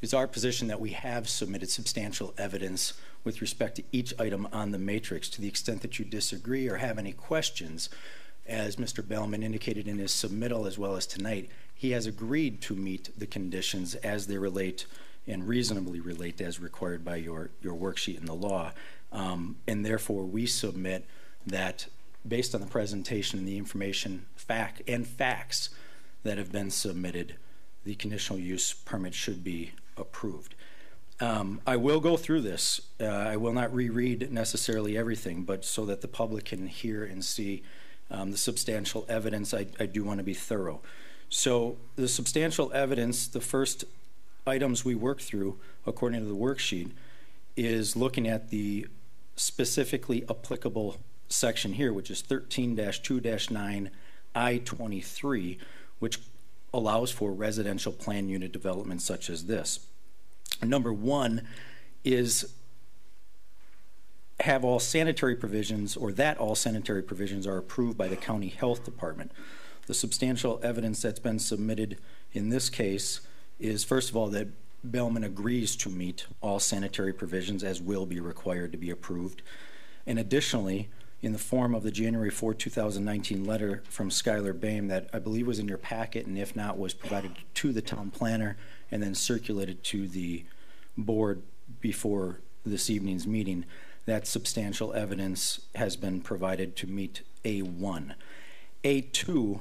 It's our position that we have submitted substantial evidence with respect to each item on the matrix. To the extent that you disagree or have any questions, as Mr. Bellman indicated in his submittal as well as tonight, he has agreed to meet the conditions as they relate and reasonably relate as required by your worksheet in the law. And therefore we submit that based on the presentation and the information facts that have been submitted, the conditional use permit should be approved. I will go through this. I will not reread necessarily everything, but so that the public can hear and see the substantial evidence, I do want to be thorough. So the substantial evidence, the first items we work through, according to the worksheet, is looking at the specifically applicable section here, which is 13-2-9 I-23, which allows for residential plan unit development such as this. Number one is have all sanitary provisions, or that all sanitary provisions are approved by the county health department. The substantial evidence that's been submitted in this case is, first of all, that Bellman agrees to meet all sanitary provisions as will be required to be approved. And additionally, in the form of the January 4, 2019 letter from Skylar Boehm that I believe was in your packet, and if not, was provided to the town planner and then circulated to the board before this evening's meeting, that substantial evidence has been provided to meet A1. A2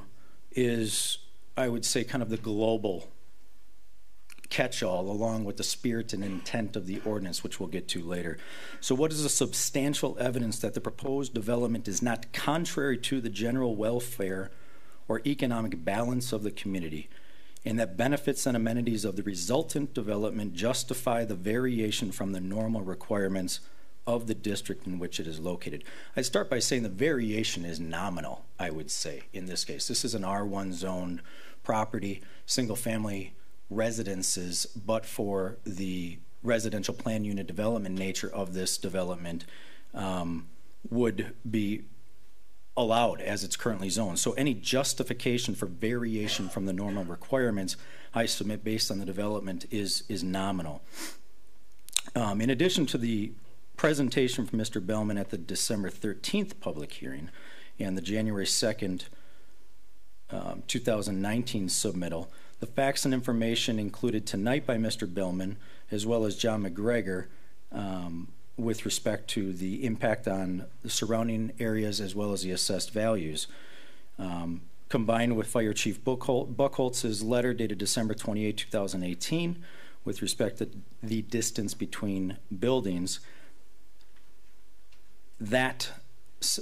is, I would say, kind of the global catch-all along with the spirit and intent of the ordinance, which we'll get to later. So what is the substantial evidence that the proposed development is not contrary to the general welfare or economic balance of the community, and that benefits and amenities of the resultant development justify the variation from the normal requirements of the district in which it is located? I'd start by saying the variation is nominal, I would say, in this case. This is an R1 zoned property, single-family residences, but for the residential plan unit development nature of this development would be allowed as it's currently zoned. So any justification for variation from the normal requirements, I submit, based on the development is nominal. In addition to the presentation from Mr. Bellman at the December 13th public hearing and the January 2nd 2019 submittal, the facts and information included tonight by Mr. Bellman, as well as John McGregor, with respect to the impact on the surrounding areas as well as the assessed values, combined with Fire Chief Buchholz's letter dated December 28, 2018, with respect to the distance between buildings, that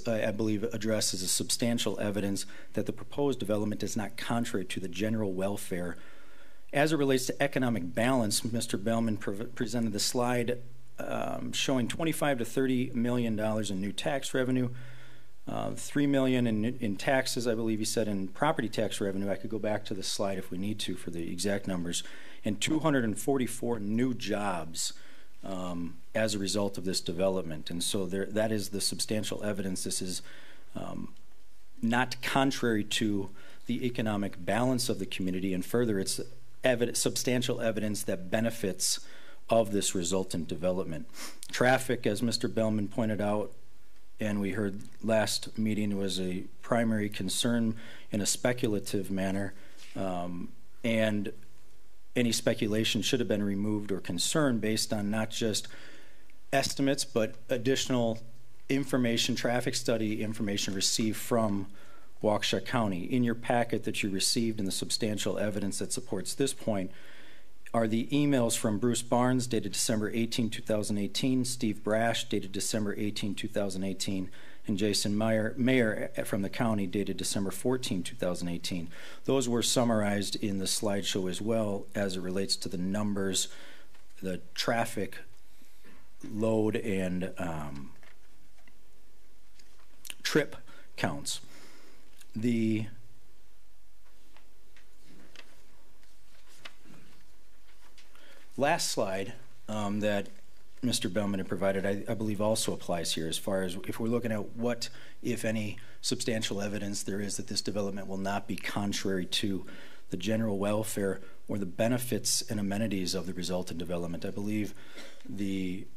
I believe addresses a substantial evidence that the proposed development is not contrary to the general welfare. As it relates to economic balance, Mr. Bellman presented the slide showing $25 to $30 million in new tax revenue, $3 million in taxes, I believe he said, in property tax revenue. I could go back to the slide if we need to for the exact numbers, and 244 new jobs as a result of this development. And so that is the substantial evidence. This is not contrary to the economic balance of the community, and further, it's substantial evidence that benefits of this resultant development. Traffic, as Mr. Bellman pointed out, and we heard last meeting, was a primary concern in a speculative manner, and any speculation should have been removed or concerned based on not just estimates, but additional information, traffic study information received from Waukesha County. In your packet that you received and the substantial evidence that supports this point are the emails from Bruce Barnes dated December 18, 2018, Steve Brash dated December 18, 2018, and Jason Mayer from the county dated December 14, 2018. Those were summarized in the slideshow as well as it relates to the numbers, the traffic load, and trip counts. The last slide that Mr. Bellman had provided, I believe also applies here as far as if we're looking at what, if any, substantial evidence there is that this development will not be contrary to the general welfare or the benefits and amenities of the resultant development. I believe the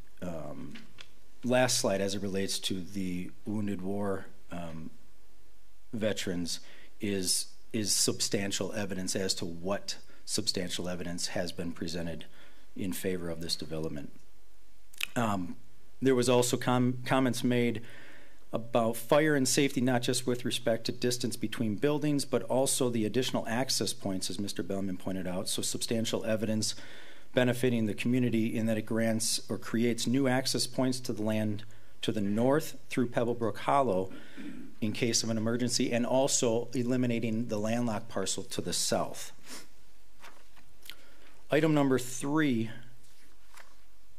last slide as it relates to the Wounded War veterans is substantial evidence as to what substantial evidence has been presented in favor of this development. There was also comments made about fire and safety, not just with respect to distance between buildings, but also the additional access points, as Mr. Bellman pointed out. So substantial evidence benefiting the community in that it grants or creates new access points to the land to the north through Pebblebrook Hollow in case of an emergency, and also eliminating the landlocked parcel to the south. Item number 3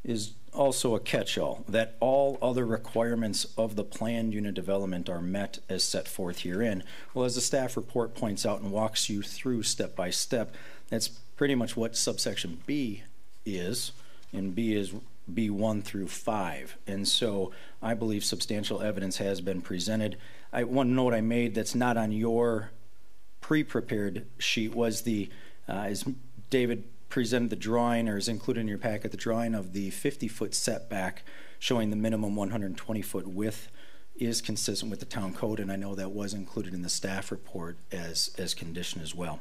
is also a catch-all, that all other requirements of the planned unit development are met as set forth herein. Well, as the staff report points out and walks you through step by step, that's pretty much what subsection B is, and B is B1 through 5. And so I believe substantial evidence has been presented. One note I made that's not on your pre-prepared sheet was the, as David presented the drawing, or is included in your packet, the drawing of the 50-foot setback showing the minimum 120-foot width is consistent with the town code, and I know that was included in the staff report as condition as well.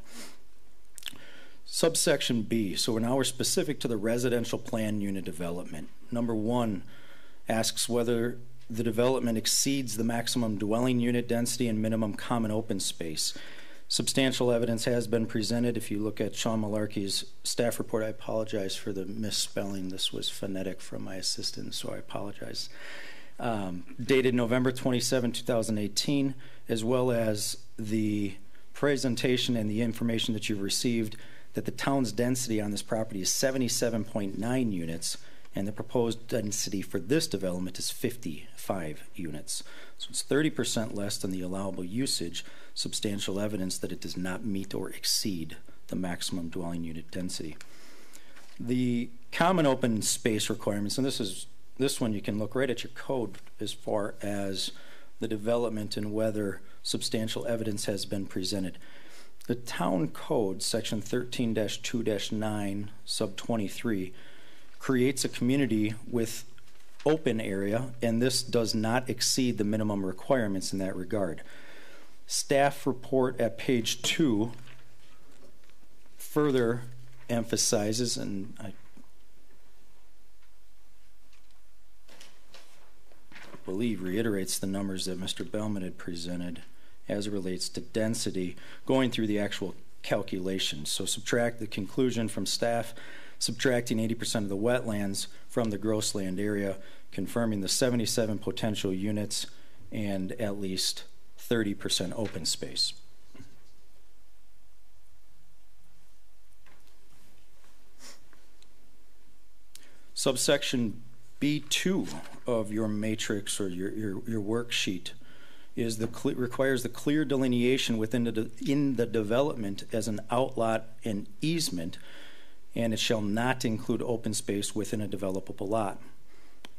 Subsection B, so now we're specific to the residential plan unit development. Number 1 asks whether the development exceeds the maximum dwelling unit density and minimum common open space. Substantial evidence has been presented. If you look at Sean Malarkey's staff report, I apologize for the misspelling. This was phonetic from my assistant, so I apologize. Dated November 27, 2018, as well as the presentation and the information that you've received that the town's density on this property is 77.9 units, and the proposed density for this development is 55 units. So it's 30% less than the allowable usage, substantial evidence that it does not meet or exceed the maximum dwelling unit density. The common open space requirements, and this one you can look right at your code as far as the development and whether substantial evidence has been presented. The town code, section 13-2-9, sub 23, creates a community with open area, and this does not exceed the minimum requirements in that regard. Staff report at page 2 further emphasizes, and I believe reiterates the numbers that Mr. Bellman had presented as it relates to density, going through the actual calculations. So subtract the conclusion from staff, subtracting 80% of the wetlands from the gross land area, confirming the 77 potential units and at least 30% open space. Subsection B2 of your matrix or your worksheet is requires the clear delineation within in the development as an outlot and easement, and it shall not include open space within a developable lot.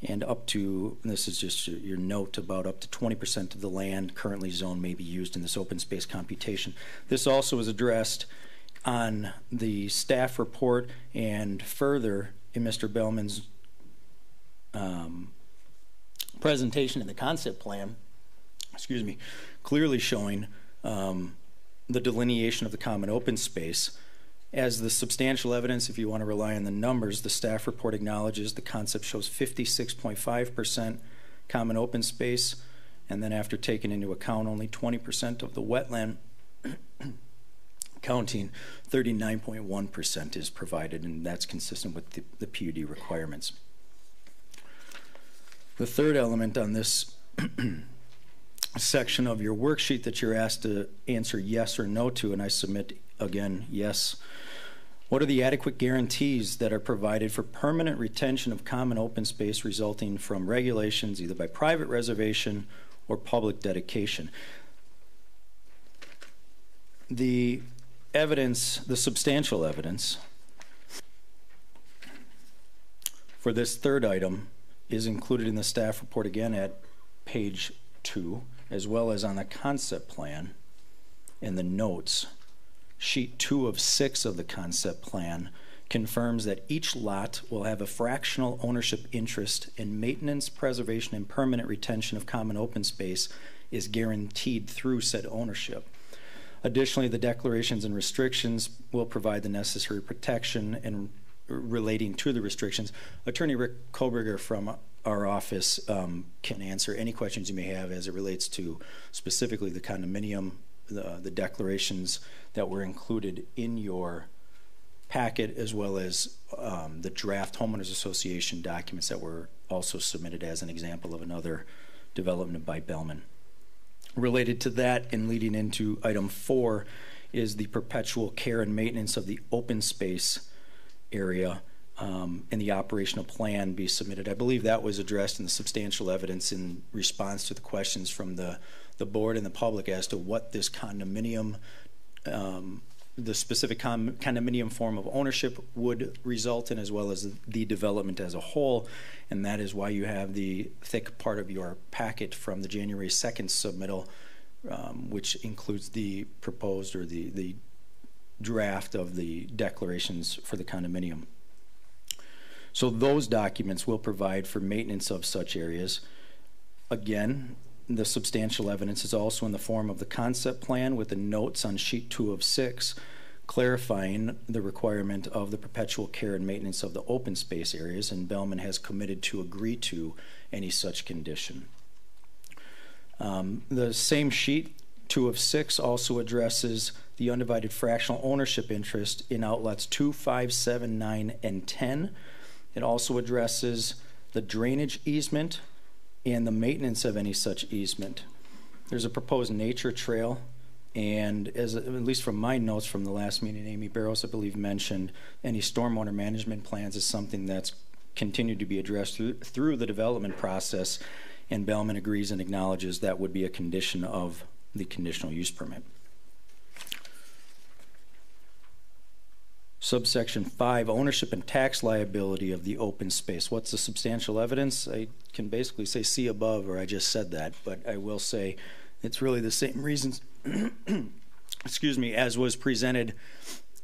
And up to, and this is just your note about up to 20% of the land currently zoned may be used in this open space computation. This also is addressed on the staff report and further in Mr. Bellman's presentation in the concept plan, clearly showing the delineation of the common open space. As the substantial evidence, if you want to rely on the numbers, the staff report acknowledges the concept shows 56.5% common open space, and then after taking into account only 20% of the wetland, counting 39.1% is provided, and that's consistent with the PUD requirements. The third element on this section of your worksheet that you're asked to answer yes or no to, and I submit again yes. What are the adequate guarantees that are provided for permanent retention of common open space resulting from regulations either by private reservation or public dedication? The evidence, the substantial evidence for this third item is included in the staff report again at page 2, as well as on the concept plan in the notes. Sheet 2 of 6 of the concept plan confirms that each lot will have a fractional ownership interest in maintenance, preservation, and permanent retention of common open space is guaranteed through said ownership. Additionally, the declarations and restrictions will provide the necessary protection and relating to the restrictions. Attorney Rick Koberger from our office can answer any questions you may have as it relates to specifically the condominium, the declarations that were included in your packet, as well as the draft homeowners association documents that were also submitted as an example of another development by Bellman. Related to that and leading into item 4 is the perpetual care and maintenance of the open space area and the operational plan be submitted. I believe that was addressed in the substantial evidence in response to the questions from the board and the public as to what this condominium, the specific condominium form of ownership would result in, as well as the development as a whole. And that is why you have the thick part of your packet from the January 2nd submittal, which includes the proposed or the draft of the declarations for the condominium. So those documents will provide for maintenance of such areas. Again, the substantial evidence is also in the form of the concept plan with the notes on sheet 2 of 6, clarifying the requirement of the perpetual care and maintenance of the open space areas, and Bellman has committed to agree to any such condition. The same sheet, 2 of 6, also addresses the undivided fractional ownership interest in outlets 2, 5, 7, 9, and 10. It also addresses the drainage easement and the maintenance of any such easement. There's a proposed nature trail, and at least from my notes from the last meeting, Amy Barrows, I believe, mentioned any stormwater management plans is something that's continued to be addressed through the development process, and Bellman agrees and acknowledges that would be a condition of the conditional use permit. Subsection 5, ownership and tax liability of the open space. What's the substantial evidence? I can basically say see above, or I just said that, but I will say it's really the same reasons, excuse me, as was presented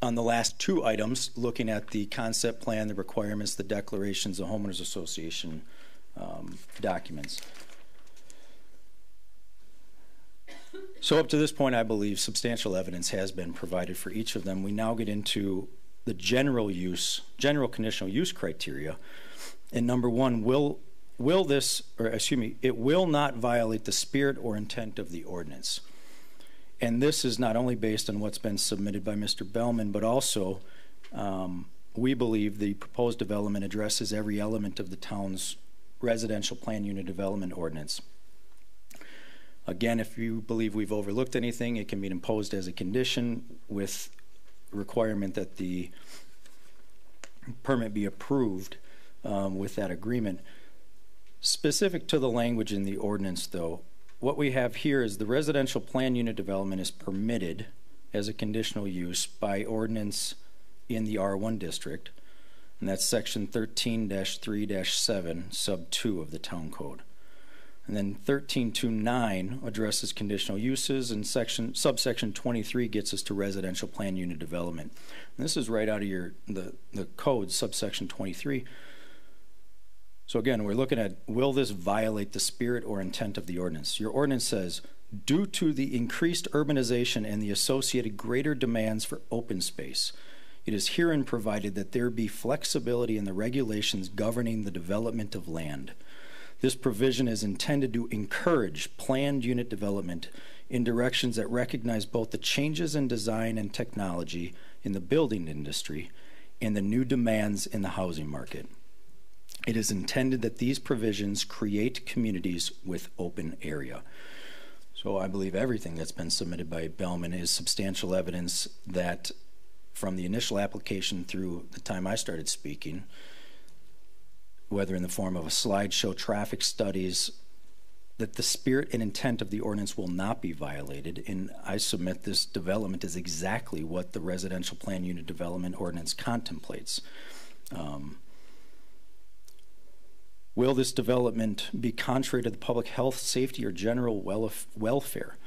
on the last 2 items, looking at the concept plan, the requirements, the declarations, the homeowners association documents. So up to this point, I believe substantial evidence has been provided for each of them. We now get into the general conditional use criteria. And number 1, it will not violate the spirit or intent of the ordinance. And this is not only based on what's been submitted by Mr. Bellman, but also we believe the proposed development addresses every element of the town's residential plan unit development ordinance. Again, if you believe we've overlooked anything, it can be imposed as a condition with requirement that the permit be approved with that agreement. Specific to the language in the ordinance, though, what we have here is the residential plan unit development is permitted as a conditional use by ordinance in the R1 district, and that's section 13-3-7 sub 2 of the town code. And then 13.2.9 addresses conditional uses, and subsection 23 gets us to residential plan unit development. And this is right out of the code, subsection 23. So again, we're looking at, will this violate the spirit or intent of the ordinance? Your ordinance says, due to the increased urbanization and the associated greater demands for open space, it is herein provided that there be flexibility in the regulations governing the development of land. This provision is intended to encourage planned unit development in directions that recognize both the changes in design and technology in the building industry and the new demands in the housing market. It is intended that these provisions create communities with open area. So I believe everything that's been submitted by Bellman is substantial evidence that from the initial application through the time I started speaking, whether in the form of a slideshow, traffic studies, that the spirit and intent of the ordinance will not be violated. And I submit this development is exactly what the residential plan unit development ordinance contemplates. Will this development be contrary to the public health, safety, or general welfare?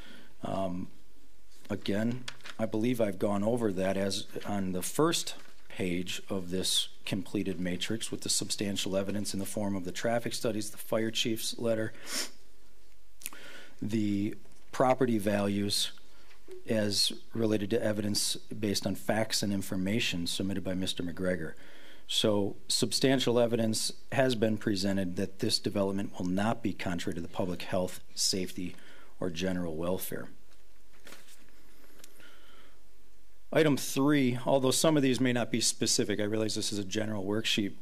Again, I believe I've gone over that as on the first page of this completed matrix with the substantial evidence in the form of the traffic studies, the fire chief's letter, the property values as related to evidence based on facts and information submitted by Mr. McGregor. So substantial evidence has been presented that this development will not be contrary to the public health, safety, or general welfare. Item 3, although some of these may not be specific, I realize this is a general worksheet.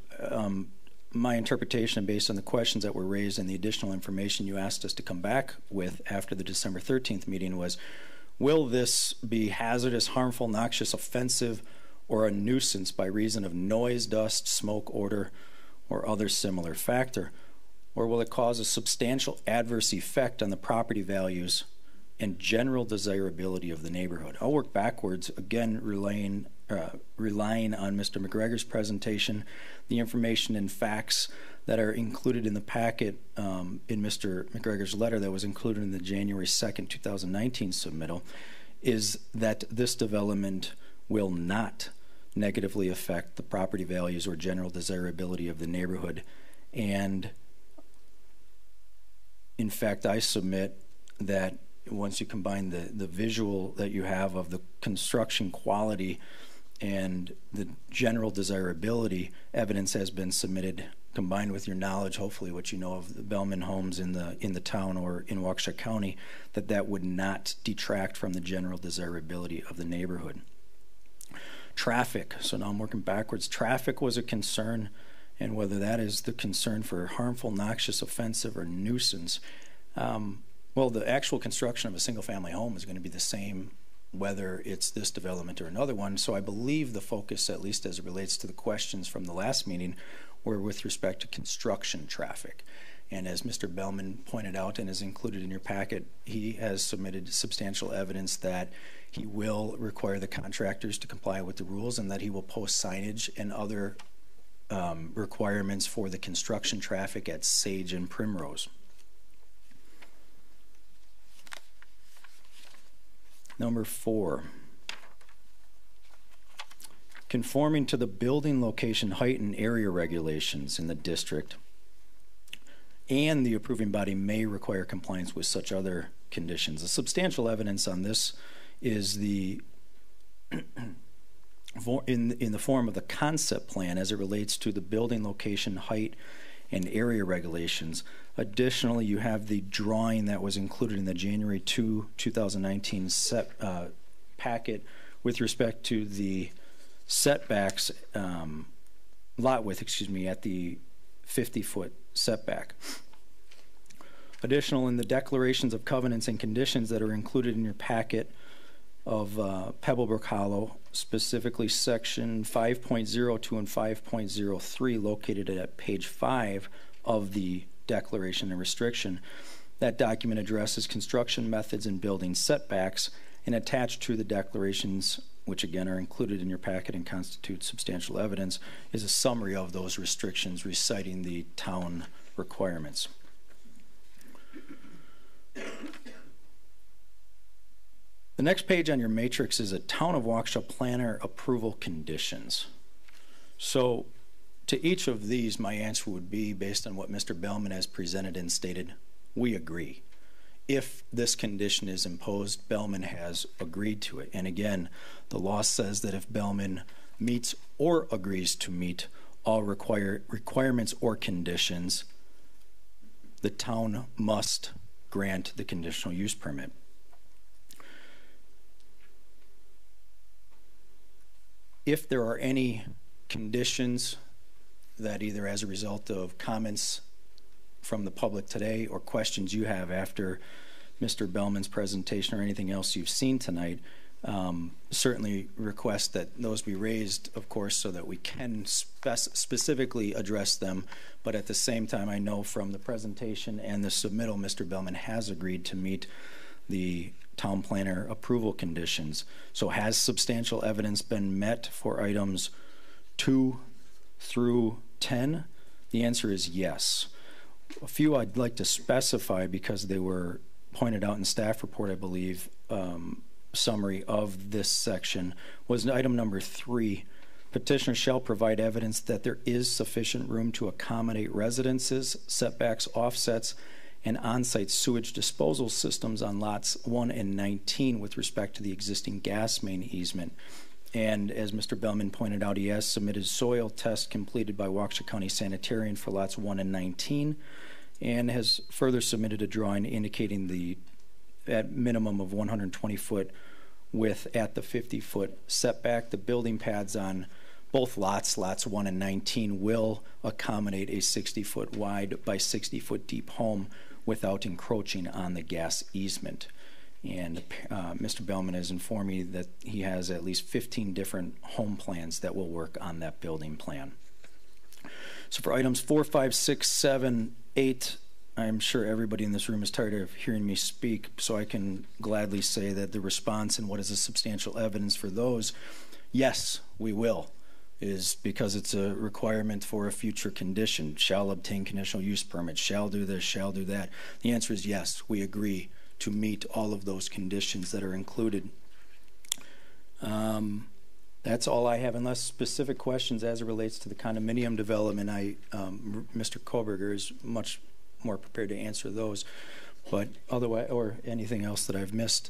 My interpretation based on the questions that were raised and the additional information you asked us to come back with after the December 13th meeting was, will this be hazardous, harmful, noxious, offensive, or a nuisance by reason of noise, dust, smoke, odor, or other similar factor? Or will it cause a substantial adverse effect on the property values and general desirability of the neighborhood? I'll work backwards, again relying on Mr. McGregor's presentation, the information and facts that are included in the packet in Mr. McGregor's letter that was included in the January 2nd, 2019 submittal, is that this development will not negatively affect the property values or general desirability of the neighborhood. And in fact, I submit that once you combine the visual that you have of the construction quality and the general desirability, evidence has been submitted, combined with your knowledge, hopefully what you know of the Bellman homes in the town or in Waukesha County, that would not detract from the general desirability of the neighborhood. Traffic, so now I'm working backwards. Traffic was a concern, and whether that is the concern for harmful, noxious, offensive, or nuisance, well, the actual construction of a single-family home is going to be the same whether it's this development or another one. So I believe the focus, at least as it relates to the questions from the last meeting, were with respect to construction traffic. And as Mr. Bellman pointed out and is included in your packet, he has submitted substantial evidence that he will require the contractors to comply with the rules and that he will post signage and other requirements for the construction traffic at Sage and Primrose. Number 4, conforming to the building location, height, and area regulations in the district, and the approving body may require compliance with such other conditions. The substantial evidence on this is the in the form of the concept plan as it relates to the building location, height, and area regulations. Additionally, you have the drawing that was included in the January 2, 2019 packet with respect to the setbacks, lot width, at the 50-foot setback. Additional, in the declarations of covenants and conditions that are included in your packet of Pebblebrook Hollow, specifically section 5.02 and 5.03, located at page 5 of the declaration and restriction. That document addresses construction methods and building setbacks, and attached to the declarations, which again are included in your packet and constitute substantial evidence, is a summary of those restrictions reciting the town requirements. The next page on your matrix is a Town of Waukesha planner approval conditions. So to each of these, my answer would be, based on what Mr. Bellman has presented and stated, we agree. If this condition is imposed, Bellman has agreed to it. And again, the law says that if Bellman meets or agrees to meet all requirements or conditions, the town must grant the conditional use permit. If there are any conditions that either as a result of comments from the public today or questions you have after Mr. Bellman's presentation or anything else you've seen tonight, certainly request that those be raised, of course, so that we can specifically address them. But at the same time, I know from the presentation and the submittal, Mr. Bellman has agreed to meet the town planner approval conditions. So has substantial evidence been met for items 2 through 10? The answer is yes. A few I'd like to specify because they were pointed out in staff report, I believe, summary of this section, was item number 3. Petitioner shall provide evidence that there is sufficient room to accommodate residences, setbacks, offsets, and on-site sewage disposal systems on lots 1 and 19 with respect to the existing gas main easement. And as Mr. Bellman pointed out, he has submitted soil tests completed by Waukesha County Sanitarian for lots 1 and 19, and has further submitted a drawing indicating the at minimum of 120-foot width at the 50-foot setback. The building pads on both lots 1 and 19, will accommodate a 60-foot wide by 60-foot deep home without encroaching on the gas easement. And Mr. Bellman has informed me that he has at least 15 different home plans that will work on that building plan. So for items 4, 5, 6, 7, 8, I'm sure everybody in this room is tired of hearing me speak, so I can gladly say that the response and what is the substantial evidence for those, yes, we will, is because it's a requirement for a future condition. Shall obtain conditional use permit, shall do this, shall do that. The answer is yes, we agree to meet all of those conditions that are included. That's all I have, unless specific questions as it relates to the condominium development. Mr. Koberger is much more prepared to answer those. But otherwise, or anything else that I've missed,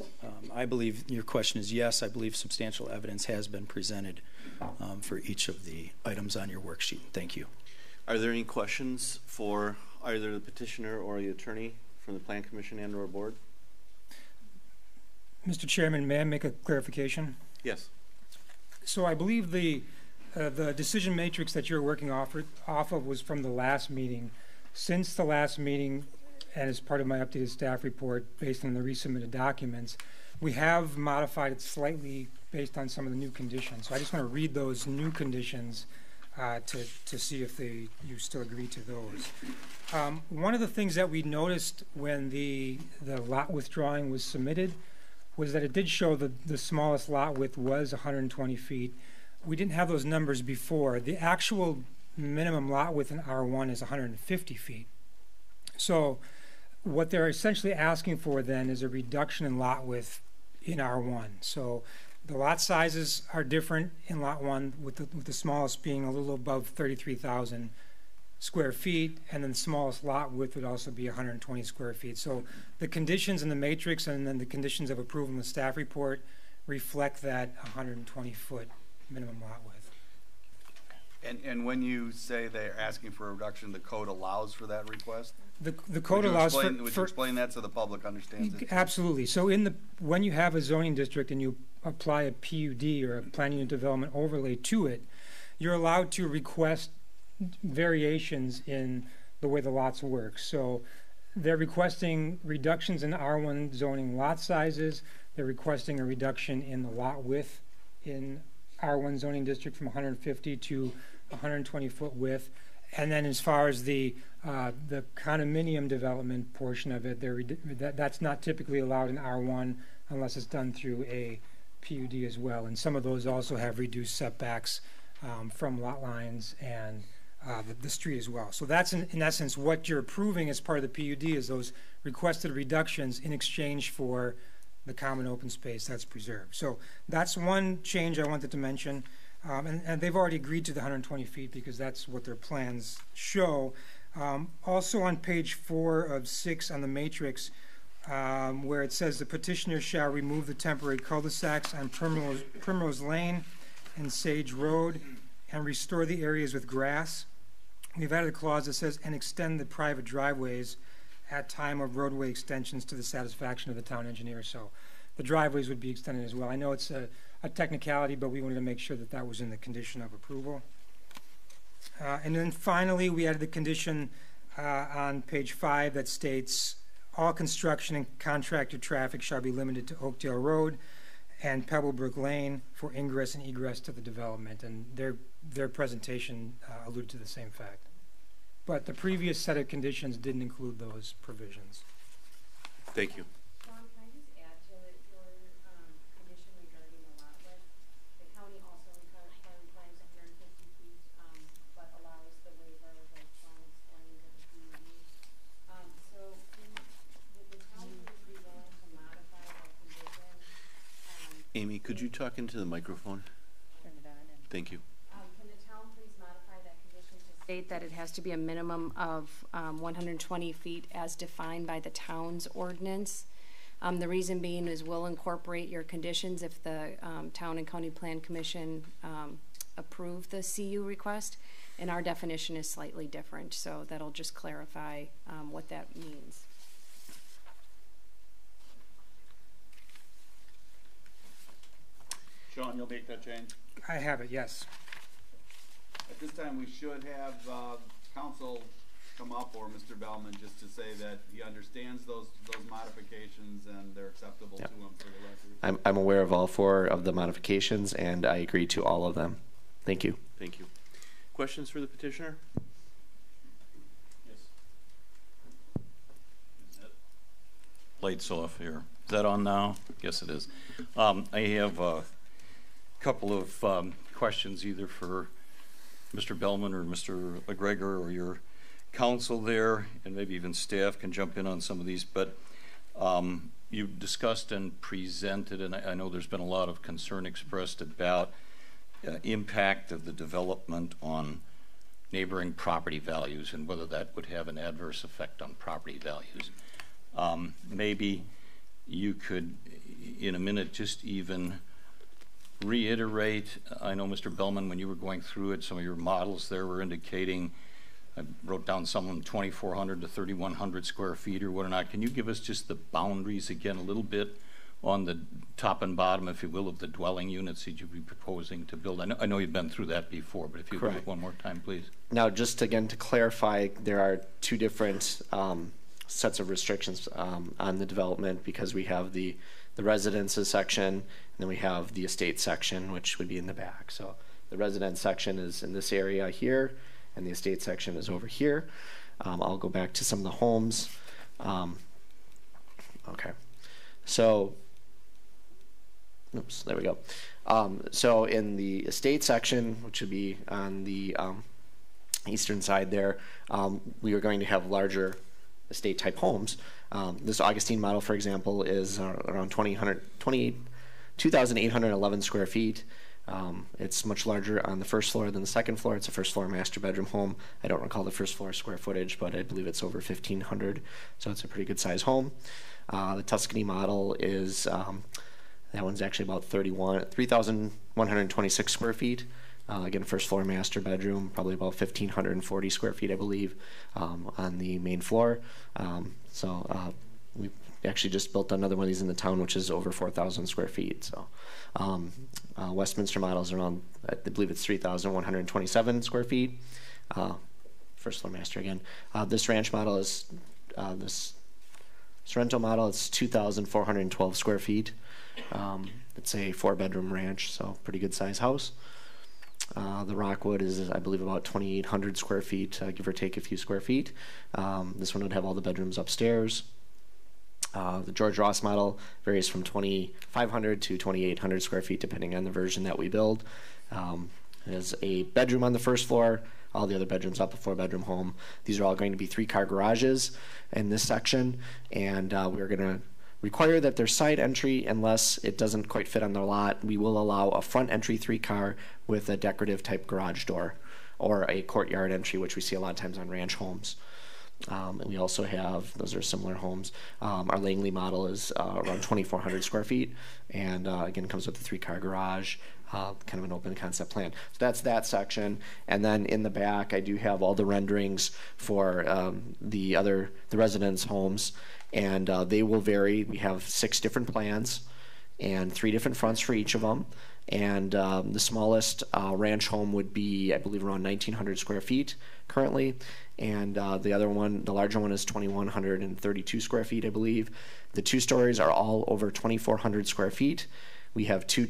I believe your question is yes. I believe substantial evidence has been presented for each of the items on your worksheet. Thank you. Are there any questions for either the petitioner or the attorney from the Plan Commission and/or board? Mr. Chairman, may I make a clarification? Yes. So I believe the decision matrix that you're working off of was from the last meeting. Since the last meeting, and as part of my updated staff report based on the resubmitted documents, we have modified it slightly based on some of the new conditions. So I just want to read those new conditions to see if you still agree to those. One of the things that we noticed when the lot withdrawing was submitted was that it did show the smallest lot width was 120 feet. We didn't have those numbers before. The actual minimum lot width in R1 is 150 feet. So what they're essentially asking for then is a reduction in lot width in R1. So the lot sizes are different in lot 1, with the smallest being a little above 33,000 square feet, and then the smallest lot width would also be 120 square feet. So the conditions in the matrix and then the conditions of approval in the staff report reflect that 120-foot minimum lot width. And when you say they're asking for a reduction, the code allows for that request? The code allows for... Would you explain that so the public understands it? Absolutely. So when you have a zoning district and you apply a PUD or a planning and development overlay to it, you're allowed to request variations in the way the lots work. So they're requesting reductions in R1 zoning lot sizes. They're requesting a reduction in the lot width in R1 zoning district from 150 to 120-foot width. And then as far as the condominium development portion of it, that's not typically allowed in R1 unless it's done through a PUD as well. And some of those also have reduced setbacks from lot lines and the street as well. So that's in essence what you're approving as part of the PUD is those requested reductions in exchange for the common open space that's preserved. So that's one change I wanted to mention. And they've already agreed to the 120 feet because that's what their plans show. Also on page 4 of 6 on the matrix, where it says the petitioner shall remove the temporary cul-de-sacs on Primrose Lane and Sage Road and restore the areas with grass. We've added a clause that says, and extend the private driveways at time of roadway extensions to the satisfaction of the town engineer. So the driveways would be extended as well. I know it's a technicality, but we wanted to make sure that that was in the condition of approval. And then finally, we added the condition on page 5 that states all construction and contractor traffic shall be limited to Oakdale Road and Pebblebrook Lane for ingress and egress to the development. And their presentation alluded to the same fact. But the previous set of conditions didn't include those provisions. Thank you. John, can I just add to your condition regarding the lot width? The county also requires 150 feet, but allows the waiver like John explained to the community. So would the town please be willing to modify that condition? Amy, could you talk into the microphone? Turn it on. Thank you. Can the town please modify that condition to state that it has to be a minimum of 120 feet as defined by the town's ordinance? The reason being is we'll incorporate your conditions if the Town and County Plan Commission approve the CU request, and our definition is slightly different, so that'll just clarify what that means. Sean, you'll make that change? I have it, yes. At this time, we should have council come up, or Mr. Bellman, just to say that he understands those modifications and they're acceptable to him for the record. I'm aware of all 4 of the modifications, and I agree to all of them. Thank you. Thank you. Questions for the petitioner? Yes. Lights off here. Is that on now? Yes, it is. I have a couple of questions either for Mr. Bellman or Mr. McGregor or your counsel there, and maybe even staff can jump in on some of these, but you discussed and presented, and I know there's been a lot of concern expressed about impact of the development on neighboring property values and whether that would have an adverse effect on property values. Maybe you could, in a minute, just even reiterate. I know, Mr. Bellman, when you were going through it, some of your models there were indicating, I wrote down some of them 2,400 to 3,100 square feet or whatnot. Can you give us just the boundaries again a little bit on the top and bottom, if you will, of the dwelling units that you'd be proposing to build? I know you've been through that before, but if you could do it one more time, please. Now, just again to clarify, there are two different sets of restrictions on the development, because we have the residences section, and then we have the estate section, which would be in the back. So the residence section is in this area here, and the estate section is over here. I'll go back to some of the homes. Okay, so, oops, there we go. So in the estate section, which would be on the eastern side there, we are going to have larger estate type homes. This Augustine model, for example, is around 2,811 square feet. It's much larger on the first floor than the second floor. It's a first floor master bedroom home. I don't recall the first floor square footage, but I believe it's over 1,500, so it's a pretty good size home. The Tuscany model is, that one's actually about 3,126 square feet. Again, first floor master bedroom, probably about 1,540 square feet, I believe, on the main floor. We actually just built another one of these in the town, which is over 4,000 square feet. So Westminster model is around, I believe it's 3,127 square feet. First floor master again. This ranch model is, this Sorrento model, it's 2,412 square feet. It's a 4-bedroom ranch, so pretty good size house. The Rockwood is, I believe, about 2,800 square feet, give or take a few square feet. This one would have all the bedrooms upstairs. The George Ross model varies from 2,500 to 2,800 square feet, depending on the version that we build. It has a bedroom on the first floor, all the other bedrooms up, a 4-bedroom home. These are all going to be 3-car garages in this section, and we're going to require that there's side entry unless it doesn't quite fit on the lot. We will allow a front entry 3-car with a decorative type garage door, or a courtyard entry, which we see a lot of times on ranch homes. And we also have, those are similar homes. Our Langley model is around 2,400 square feet, and again comes with a 3-car garage, kind of an open concept plan. So that's that section. And then in the back, I do have all the renderings for the residence homes, and they will vary. We have 6 different plans and 3 different fronts for each of them. And the smallest ranch home would be, I believe, around 1,900 square feet currently. And the other one, the larger one, is 2,132 square feet, I believe. The 2 stories are all over 2,400 square feet. We have two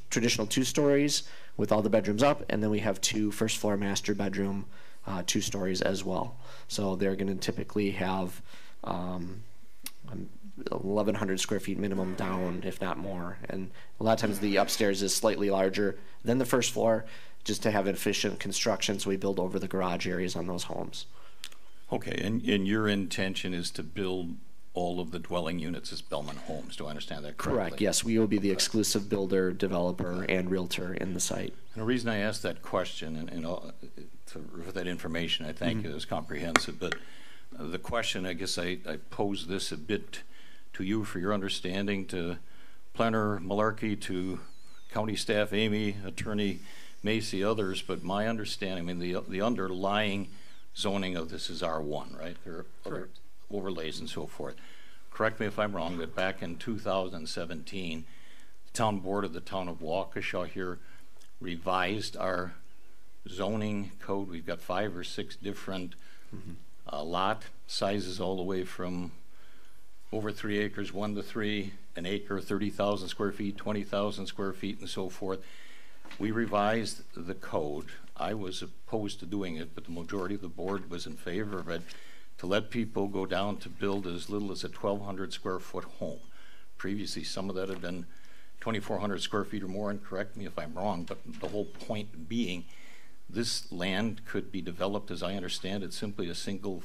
traditional 2 stories with all the bedrooms up, and then we have 2 first floor master bedroom 2 stories as well. So they're going to typically have 1,100 square feet minimum down, if not more. And a lot of times the upstairs is slightly larger than the first floor, just to have efficient construction, so we build over the garage areas on those homes. Okay, and your intention is to build all of the dwelling units as Bellman Homes. Do I understand that correctly? Correct, yes. We will be the exclusive builder, developer, and realtor in the site. And the reason I asked that question, and for that information, I thank you, it was comprehensive, but the question, I guess I pose this a bit to you for your understanding, to Planner Malarkey, to county staff, Amy, Attorney Macy, others, but my understanding, I mean, the underlying zoning of this is R1, right? There are other overlays and so forth. Correct me if I'm wrong, but back in 2017, the town board of the town of Waukesha here revised our zoning code. We've got 5 or 6 different lot sizes, all the way from over 3 acres, 1 to 3, an acre, 30,000 square feet, 20,000 square feet, and so forth. We revised the code. I was opposed to doing it, but the majority of the board was in favor of it, to let people go down to build as little as a 1,200 square foot home. Previously, some of that had been 2,400 square feet or more, and correct me if I'm wrong, but the whole point being, this land could be developed, as I understand it, simply a single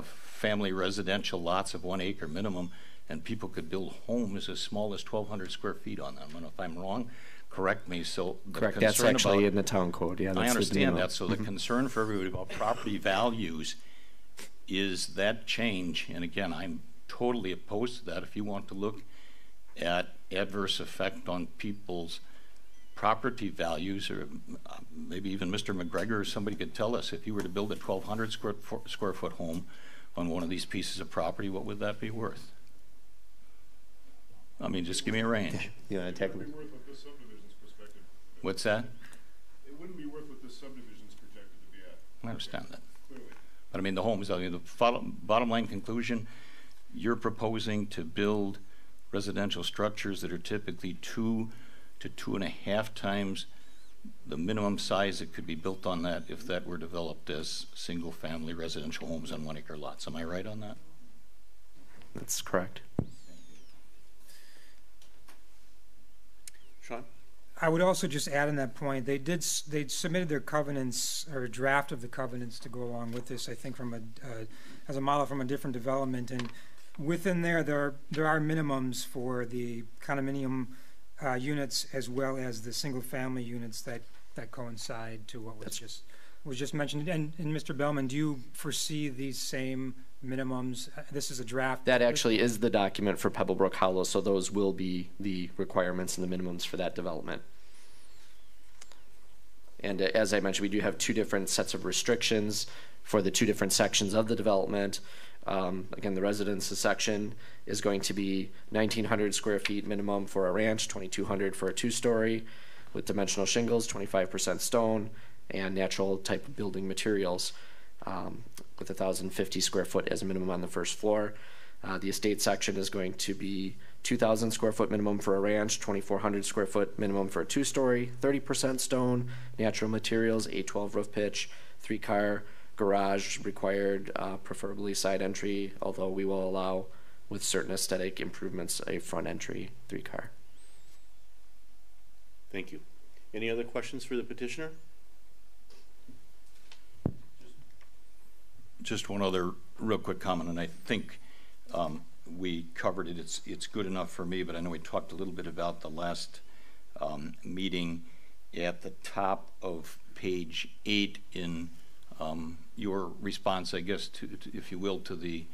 family residential lots of 1 acre minimum, and people could build homes as small as 1,200 square feet on them. And if I'm wrong, correct me, so the Correct, that's concern actually about- in the town code, yeah. I that's the understand minimum. that, so the concern for everybody about property values is that change, and again, I'm totally opposed to that. If you want to look at adverse effect on people's property values, or maybe even Mr. McGregor or somebody could tell us, if you were to build a 1,200 square foot home on one of these pieces of property, what would that be worth? I mean, just give me a range. You want to take It wouldn't be worth what this subdivision's projected. What's that? It wouldn't be worth what this subdivision's projected to be at. I understand that. Clearly. But I mean, the homes, I mean, the bottom line conclusion, you're proposing to build residential structures that are typically 2 to 2.5 times the minimum size that could be built on that if that were developed as single-family residential homes on 1 acre lots. Am I right on that? That's correct. Sean? I would also just add on that point, they submitted their covenants, or a draft of the covenants to go along with this, I think from as a model from a different development, and within there are minimums for the condominium units as well as the single family units that coincide to what was just mentioned. And Mr. Bellman, do you foresee these same minimums? This is a draft. That actually is the document for Pebblebrook Hollow, so those will be the requirements and the minimums for that development. And as I mentioned, we do have 2 different sets of restrictions for the 2 different sections of the development. Again, the residences section is going to be 1,900 square feet minimum for a ranch, 2,200 for a 2-story, with dimensional shingles, 25% stone, and natural type of building materials, with 1,050 square foot as a minimum on the first floor. The estate section is going to be 2,000 square foot minimum for a ranch, 2,400 square foot minimum for a 2-story, 30% stone, natural materials, A12 roof pitch, 3-car garage required, preferably side entry, although we will allow, with certain aesthetic improvements, a front entry 3-car. Thank you. Any other questions for the petitioner? Just one other real quick comment, and I think we covered it. It's good enough for me, but I know we talked a little bit about the last meeting. At the top of page 8 in your response, I guess, to if you will, to the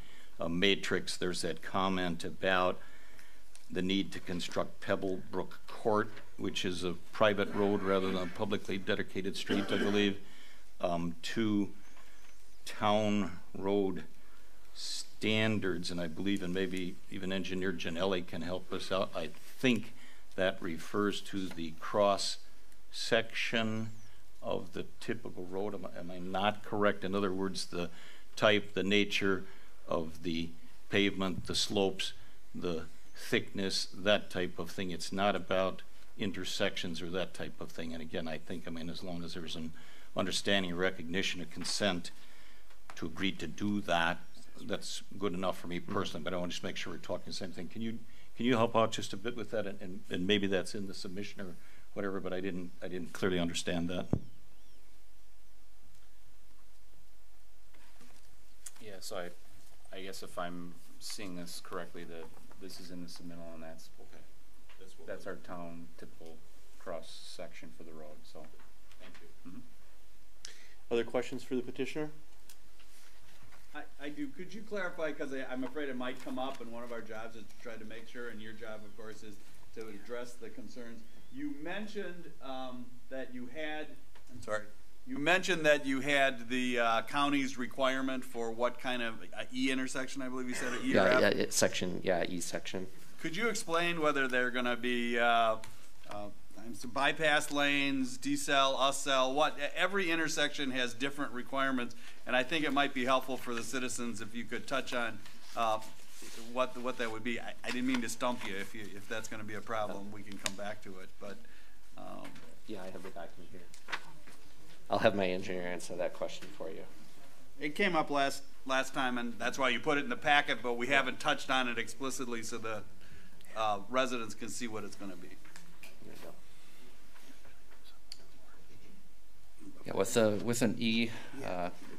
matrix, there's that comment about the need to construct Pebblebrook Court, which is a private road rather than a publicly dedicated street, I believe, to town road standards, and I believe, and maybe even Engineer Janelli can help us out, I think that refers to the cross section of the typical road. Am I not correct? In other words, the type, the nature of the pavement, the slopes, the thickness, that type of thing. It's not about intersections or that type of thing. And again, I think, I mean, as long as there's an understanding, recognition, a consent to agree to do that, that's good enough for me personally, but I want to just make sure we're talking the same thing. Can you help out just a bit with that, and maybe that's in the submission or whatever, but I didn't clearly understand that. Yeah, so I guess if I'm seeing this correctly, that this is in the submittal, and that's okay. That's our town typical cross section for the road. So, thank you. Other questions for the petitioner? I do. Could you clarify, because I'm afraid it might come up, and one of our jobs is to try to make sure, and your job, of course, is to address the concerns. You mentioned that you had, you mentioned that you had the county's requirement for what kind of E intersection, I believe you said, E or F? Section, E section. Could you explain whether they're going to be some bypass lanes, decel, uscel, what? Every intersection has different requirements, and I think it might be helpful for the citizens if you could touch on what that would be. I didn't mean to stump you. If that's going to be a problem, we can come back to it. But yeah, I have the document here. I'll have my engineer answer that question for you. It came up last time, and that's why you put it in the packet, but we haven't touched on it explicitly so the residents can see what it's going to be. Yeah, with an E,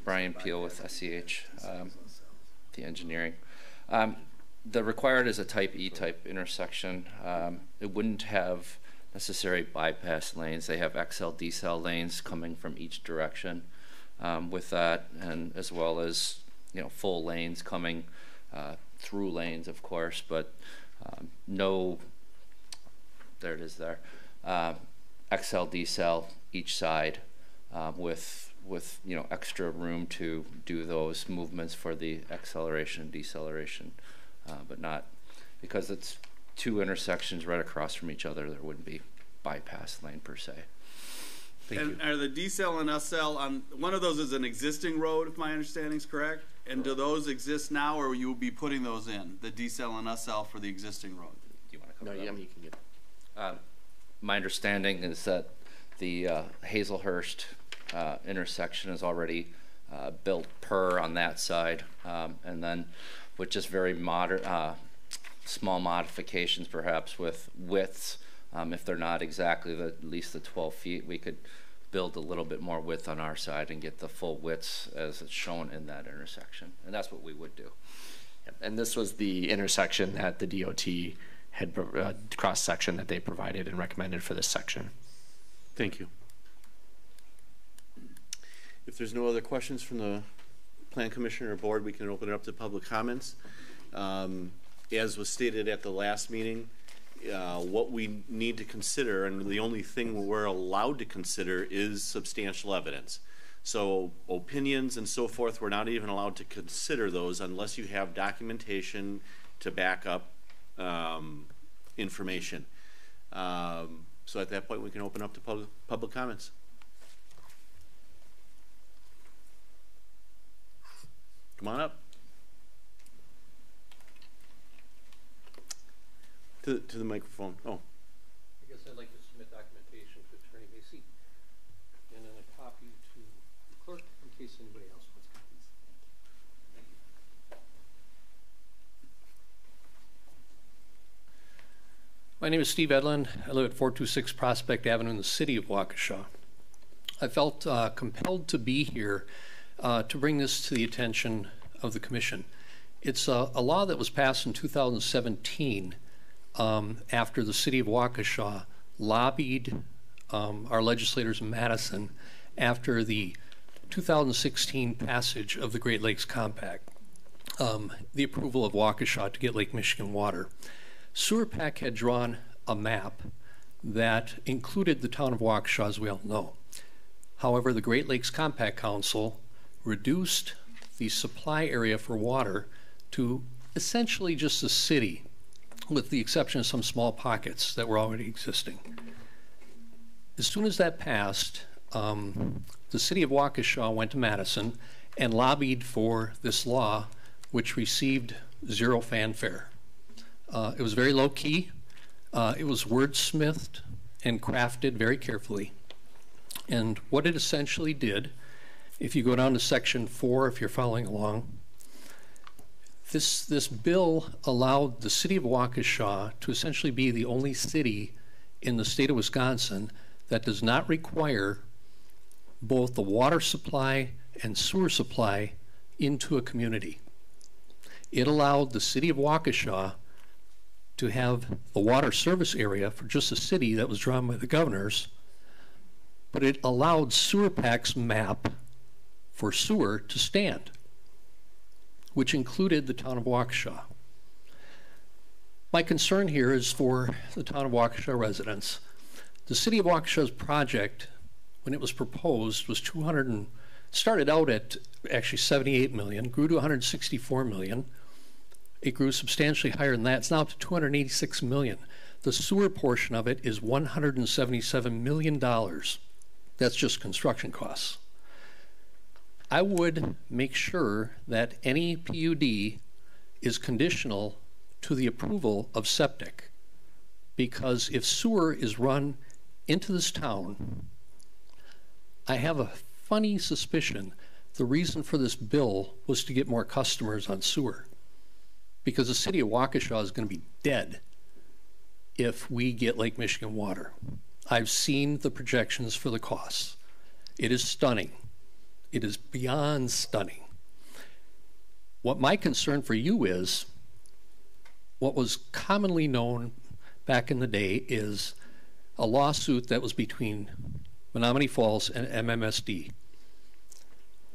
Brian Peel with SEH, the engineering. The required is a type E type intersection. It wouldn't have necessary bypass lanes. They have XL, decel lanes coming from each direction with that, and as well as full lanes coming through lanes, of course, but no, there it is there, XL, decel each side with extra room to do those movements for the acceleration and deceleration, but not, because it's two intersections right across from each other, there wouldn't be bypass lane per se. Thank you. Are the decel and SL on one of those is an existing road, if my understanding is correct? And do those exist now, or will you be putting those in, the decel and SL for the existing road? Do you want to cover that? No, you can get. My understanding is that the Hazelhurst intersection is already built per on that side, and then with just very small modifications, perhaps with widths, if they're not exactly at least the 12 feet, we could build a little bit more width on our side and get the full widths as it's shown in that intersection, and that's what we would do. Yep. And this was the intersection that the DOT had cross section that they provided and recommended for this section. Thank you. If there's no other questions from the Plan Commission or Board, we can open it up to public comments. As was stated at the last meeting, what we need to consider, and the only thing we're allowed to consider, is substantial evidence. So opinions and so forth, we're not even allowed to consider those unless you have documentation to back up information. So at that point, we can open up to public comments. Come on up. To the microphone. Oh. I guess I'd like to submit documentation to Attorney Macy and then a copy to the clerk in case anybody else wants copies. Thank you. My name is Steve Edlund. I live at 426 Prospect Avenue in the city of Waukesha. I felt compelled to be here to bring this to the attention of the Commission. It's a law that was passed in 2017 after the city of Waukesha lobbied our legislators in Madison after the 2016 passage of the Great Lakes Compact, the approval of Waukesha to get Lake Michigan water. SewerPAC had drawn a map that included the town of Waukesha, as we all know. However, the Great Lakes Compact Council reduced the supply area for water to essentially just a city, with the exception of some small pockets that were already existing. As soon as that passed, the city of Waukesha went to Madison and lobbied for this law, which received zero fanfare. It was very low key. It was wordsmithed and crafted very carefully. And what it essentially did, if you go down to section 4, if you're following along, this bill allowed the city of Waukesha to essentially be the only city in the state of Wisconsin that does not require both the water supply and sewer supply into a community. It allowed the city of Waukesha to have the water service area for just a city that was drawn by the governors, but it allowed SewerPAC's map for sewer to stand, which included the town of Waukesha. My concern here is for the town of Waukesha residents. The city of Waukesha's project, when it was proposed, was started out at actually 78 million, grew to 164 million. It grew substantially higher than that. It's now up to 286 million. The sewer portion of it is $177 million. That's just construction costs. I would make sure that any PUD is conditional to the approval of septic, because if sewer is run into this town, I have a funny suspicion the reason for this bill was to get more customers on sewer, because the city of Waukesha is going to be dead if we get Lake Michigan water. I've seen the projections for the costs. It is stunning. It is beyond stunning. What my concern for you is, what was commonly known back in the day is a lawsuit that was between Menominee Falls and MMSD,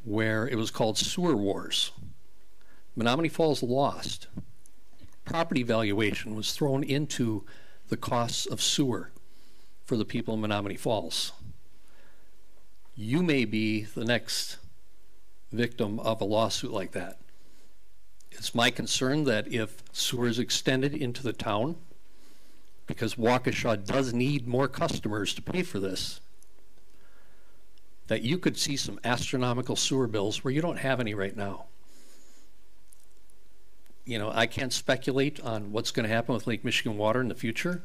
where it was called Sewer Wars. Menominee Falls lost. Property valuation was thrown into the costs of sewer for the people in Menominee Falls. You may be the next victim of a lawsuit like that. It's my concern that if sewer is extended into the town, because Waukesha does need more customers to pay for this, that you could see some astronomical sewer bills where you don't have any right now. You know, I can't speculate on what's going to happen with Lake Michigan water in the future,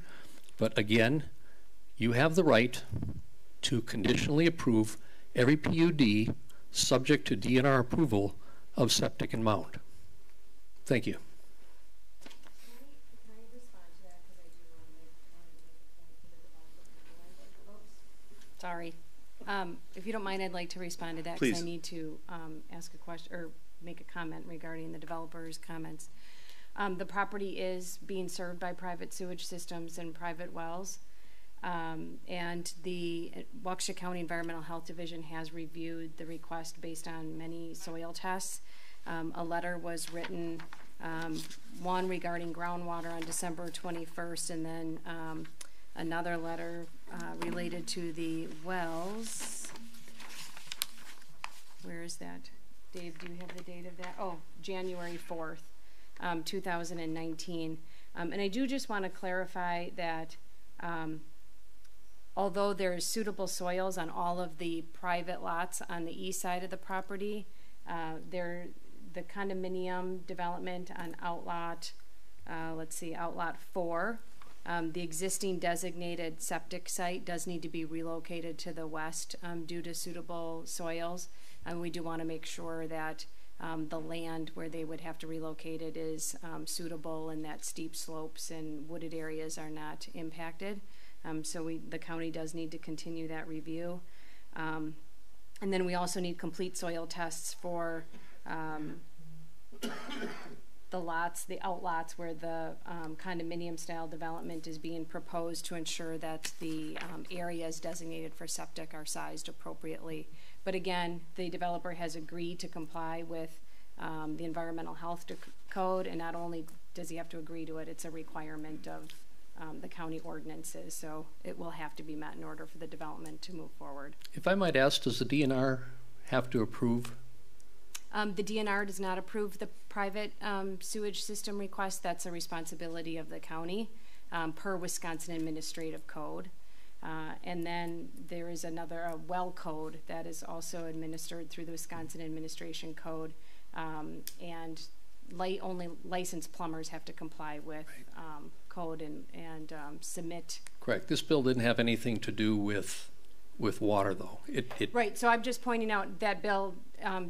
but again, you have the right to conditionally approve every PUD subject to DNR approval of septic and mound. Thank you. Sorry. If you don't mind, I'd like to respond to that Please. because I need to ask a question or make a comment regarding the developer's comments. The property is being served by private sewage systems and private wells. And the Waukesha County Environmental Health Division has reviewed the request based on many soil tests. A letter was written, one regarding groundwater on December 21st, and then another letter related to the wells. Where is that? Dave, do you have the date of that? Oh, January 4th, 2019. And I do just want to clarify that although there's suitable soils on all of the private lots on the east side of the property, the condominium development on outlot, outlot 4, the existing designated septic site does need to be relocated to the west due to suitable soils. And we do want to make sure that the land where they would have to relocate it is suitable and that steep slopes and wooded areas are not impacted. So the county does need to continue that review. And then we also need complete soil tests for the lots, the outlots where the condominium style development is being proposed to ensure that the areas designated for septic are sized appropriately. But again, the developer has agreed to comply with the environmental health code, and not only does he have to agree to it, it's a requirement of the county ordinances, so it will have to be met in order for the development to move forward. If I might ask, does the DNR have to approve? The DNR does not approve the private sewage system request. That's a responsibility of the county per Wisconsin Administrative Code. And then there is another well code that is also administered through the Wisconsin Administration Code. And only licensed plumbers have to comply with code and submit. Correct. This bill didn't have anything to do with water, though. Right. So I'm just pointing out that bill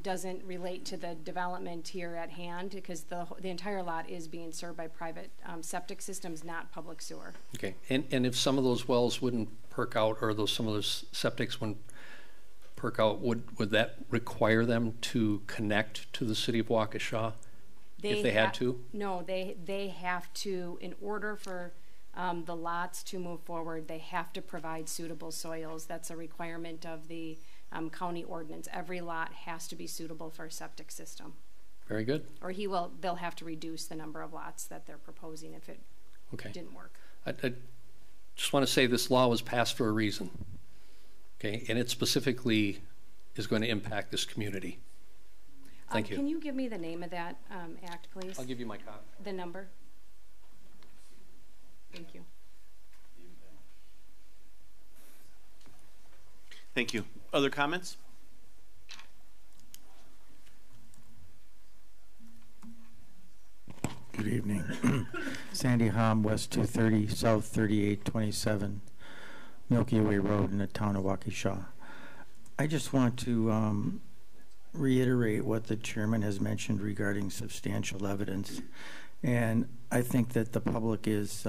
doesn't relate to the development here at hand because the entire lot is being served by private septic systems, not public sewer. Okay. And if some of those wells wouldn't perk out, or some of those septics wouldn't perk out, would that require them to connect to the city of Waukesha if they had to? No, they have to, in order for the lots to move forward, they have to provide suitable soils. That's a requirement of the county ordinance. Every lot has to be suitable for a septic system. Very good. Or they'll have to reduce the number of lots that they're proposing if it didn't work. I just want to say this law was passed for a reason. Okay, and it specifically is going to impact this community. Thank you. Can you give me the name of that act, please? I'll give you my copy. The number. Thank you. Thank you. Other comments? Good evening. Sandy Hom, West 230, South 3827, Milky Way Road in the town of Waukesha. I just want to reiterate what the chairman has mentioned regarding substantial evidence. And I think that the public is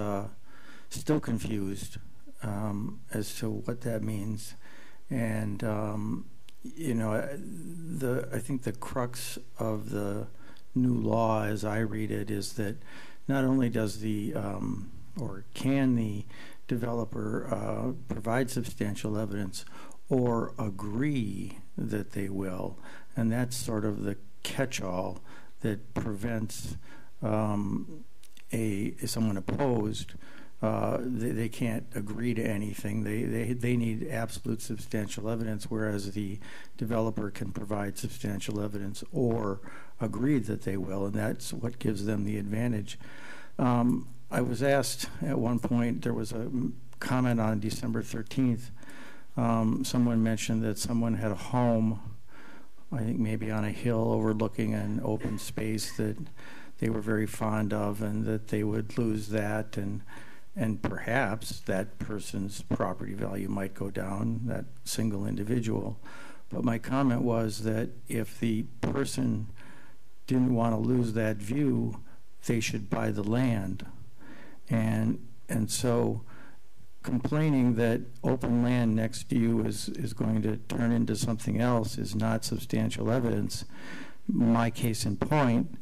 still confused as to what that means. And, you know, I think the crux of the new law, as I read it, is that not only does or can the developer provide substantial evidence or agree that they will. And that's sort of the catch-all that prevents someone opposed. They can't agree to anything. They need absolute substantial evidence, whereas the developer can provide substantial evidence or agree that they will, and that's what gives them the advantage. I was asked at one point, there was a comment on December 13th, someone mentioned that someone had a home, I think maybe on a hill overlooking an open space that they were very fond of, and that they would lose that, and perhaps that person's property value might go down, that single individual. But my comment was that if the person didn't want to lose that view, they should buy the land. And so complaining that open land next to you is going to turn into something else is not substantial evidence. My case in point,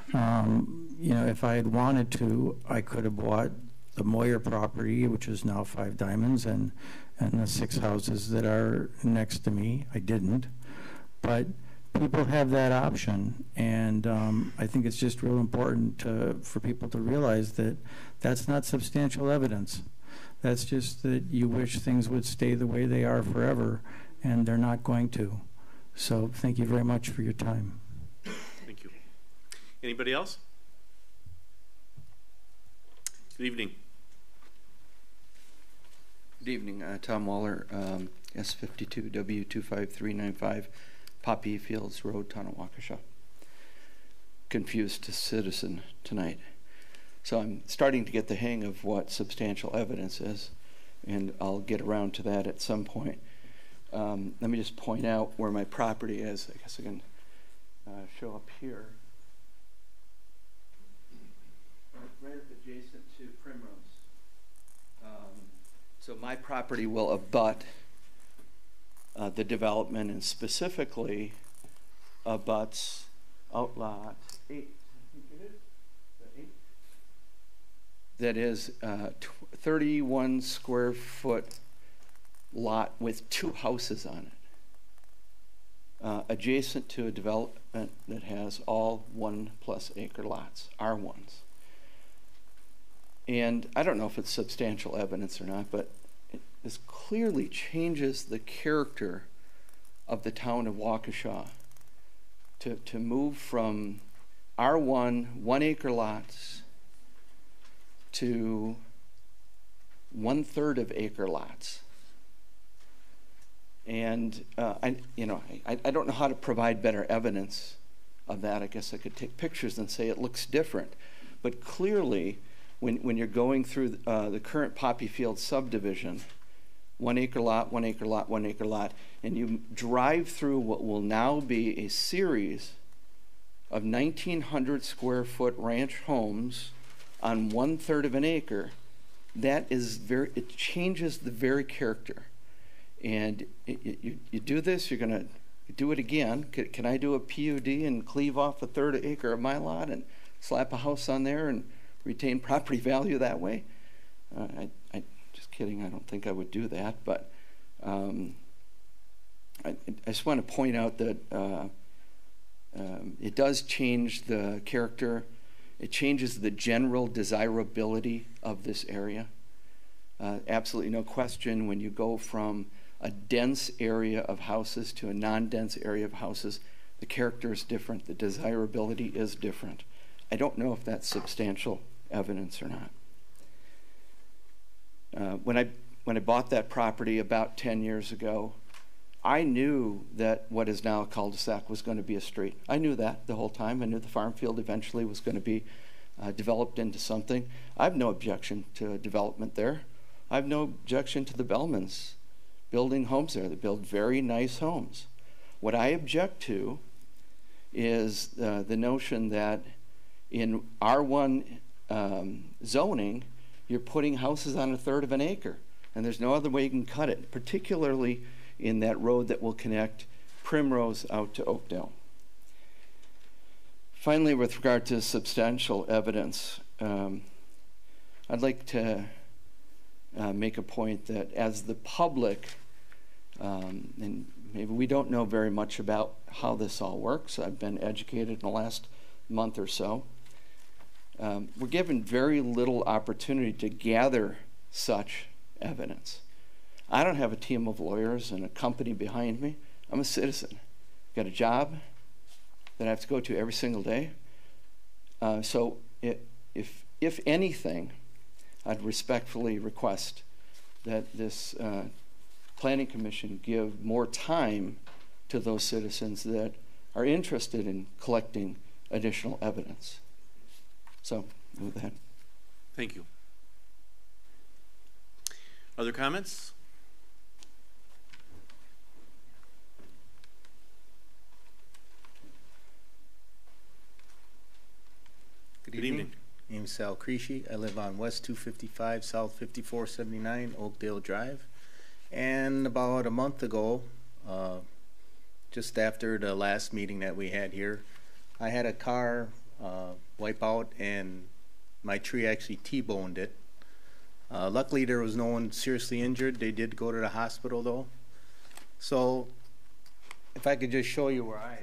if I had wanted to, I could have bought the Moyer property, which is now 5 Diamonds, and the 6 houses that are next to me. I didn't. But people have that option, and I think it's just real important for people to realize that that's not substantial evidence. That's just that you wish things would stay the way they are forever, and they're not going to. So thank you very much for your time. Thank you. Anybody else? Good evening. Good evening, Tom Waller, S52W25395, Poppy Fields Road, Town of Waukesha. Confused citizen tonight. So I'm starting to get the hang of what substantial evidence is, and I'll get around to that at some point. Let me just point out where my property is. I guess I can show up here. Right up adjacent to Primrose. So my property will abut the development, and specifically abuts Outlot 8. I think it is. The 8? That is 31 square foot lot with 2 houses on it, adjacent to a development that has all 1+ acre lots, R1s. And I don't know if it's substantial evidence or not, but this clearly changes the character of the town of Waukesha to move from R1 1 acre lots to 1/3 of acre lots. And I don't know how to provide better evidence of that. I guess I could take pictures and say it looks different, but clearly when you're going through the current Poppy Field subdivision, 1 acre lot, 1 acre lot, 1 acre lot, and you drive through what will now be a series of 1,900 square foot ranch homes on 1/3 of an acre, it changes the very character. And you do this, you're going to do it again. Can I do a PUD and cleave off 1/3 acre of my lot and slap a house on there and retain property value that way? I just kidding. I don't think I would do that. But I just want to point out that it does change the character. It changes the general desirability of this area. Absolutely no question, when you go from a dense area of houses to a non-dense area of houses, the character is different, the desirability is different. I don't know if that's substantial evidence or not. When I bought that property about 10 years ago, I knew that what is now a cul-de-sac was going to be a street. I knew that the whole time. I knew the farm field eventually was going to be developed into something. I have no objection to development there. I have no objection to the Bellmans building homes there. They build very nice homes. What I object to is the notion that in R1 zoning, you're putting houses on 1/3 of an acre, and there's no other way you can cut it, particularly in that road that will connect Primrose out to Oakdale. Finally, with regard to substantial evidence, I'd like to make a point that as the public, and maybe we don't know very much about how this all works. I've been educated in the last month or so. We're given very little opportunity to gather such evidence. I don't have a team of lawyers and a company behind me. I'm a citizen. I've got a job that I have to go to every single day. So if anything, I'd respectfully request that this Planning Commission give more time to those citizens that are interested in collecting additional evidence. So, with that. Thank you. Other comments? Good evening. My name is Sal Creasy. I live on West 255, South 5479, Oakdale Drive. And about a month ago, just after the last meeting that we had here, I had a car wipe out and my tree actually T-boned it. Luckily, there was no one seriously injured. They did go to the hospital though. So, if I could just show you where I am.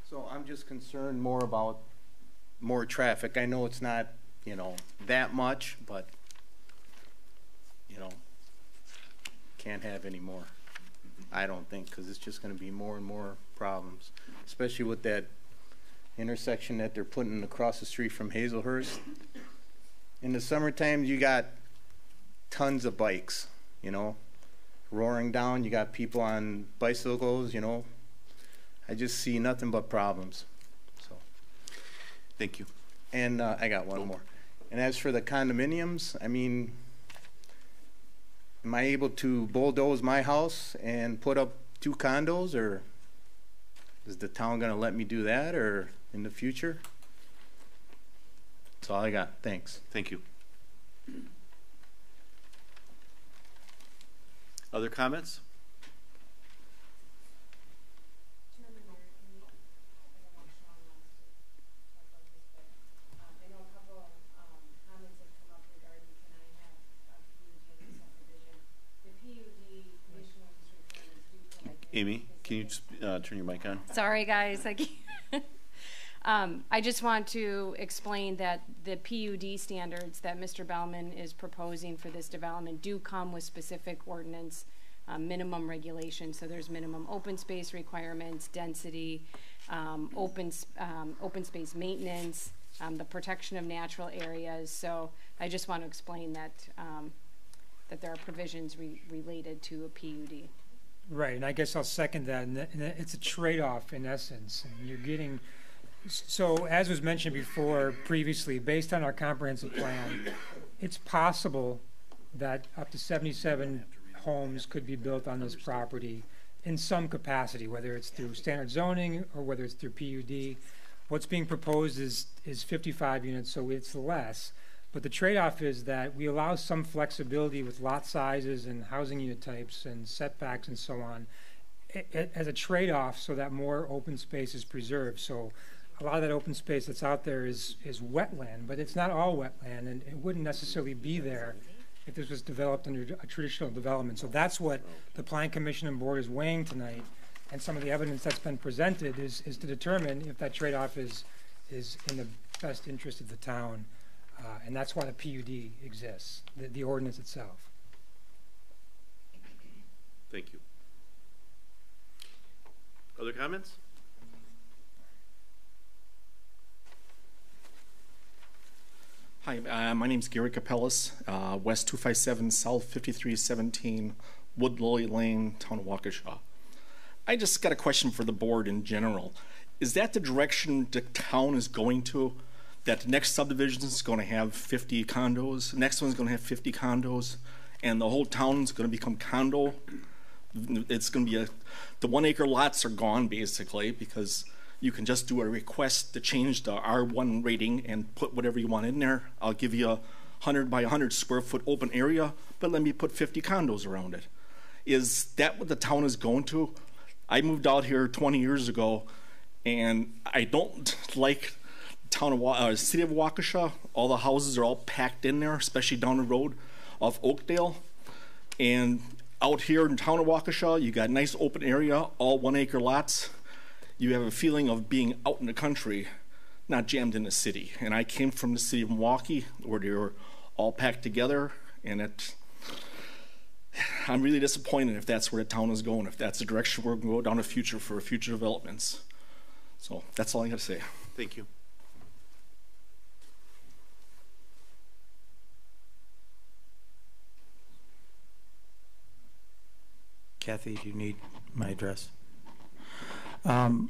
So I'm just concerned more about more traffic. I know it's not, you know, that much, but, you know, can't have any more. I don't think, because it's just going to be more and more problems, especially with that intersection that they're putting across the street from Hazelhurst. In the summertime, you got tons of bikes, you know, roaring down. You got people on bicycles, you know. I just see nothing but problems. So, thank you. And I got one more. And as for the condominiums, I mean, am I able to bulldoze my house and put up 2 condos, or is the town going to let me do that, or in the future? That's all I got. Thanks. Thank you. Other comments? Amy, can you just turn your mic on? Sorry, guys. I just want to explain that the PUD standards that Mr. Bellman is proposing for this development do come with specific ordinance minimum regulations. So there's minimum open space requirements, density, open space maintenance, the protection of natural areas. So I just want to explain that that there are provisions related to a PUD. Right, and I guess I'll second that. And it's a trade-off in essence. And you're getting, so as was mentioned before previously, based on our comprehensive plan, it's possible that up to 77 homes could be built on this property in some capacity, whether it's through standard zoning or whether it's through PUD. What's being proposed is 55 units, so it's less. But the trade-off is that we allow some flexibility with lot sizes and housing unit types and setbacks and so on as a trade-off so that more open space is preserved. So a lot of that open space that's out there is wetland, but it's not all wetland, and it wouldn't necessarily be there if this was developed under a traditional development. So that's what the Plan Commission and Board is weighing tonight, and some of the evidence that's been presented is to determine if that trade-off is in the best interest of the town. And that's why the PUD exists, the ordinance itself. Thank you. Other comments? Hi, my name is Gary Capellas, West 257, South 5317, Wood Lily Lane, Town of Waukesha. I just got a question for the board in general. Is that the direction the town is going to? that the next subdivision is going to have 50 condos, the next one's going to have 50 condos, and the whole town's going to become condo. It's going to be the 1 acre lots are gone basically, because you can just do a request to change the R1 rating and put whatever you want in there. I'll give you a 100 by 100 square foot open area, but let me put 50 condos around it. Is that what the town is going to? I moved out here 20 years ago, and I don't like city of Waukesha. All the houses are all packed in there, especially down the road off Oakdale. And out here in town of Waukesha, you got a nice open area, all 1 acre lots. You have a feeling of being out in the country, not jammed in the city. And I came from the city of Milwaukee, where they were all packed together, and I'm really disappointed if that's where the town is going, if that's the direction we're going to go down the future for future developments. So that's all I got to say. Thank you. Kathy, do you need my address? The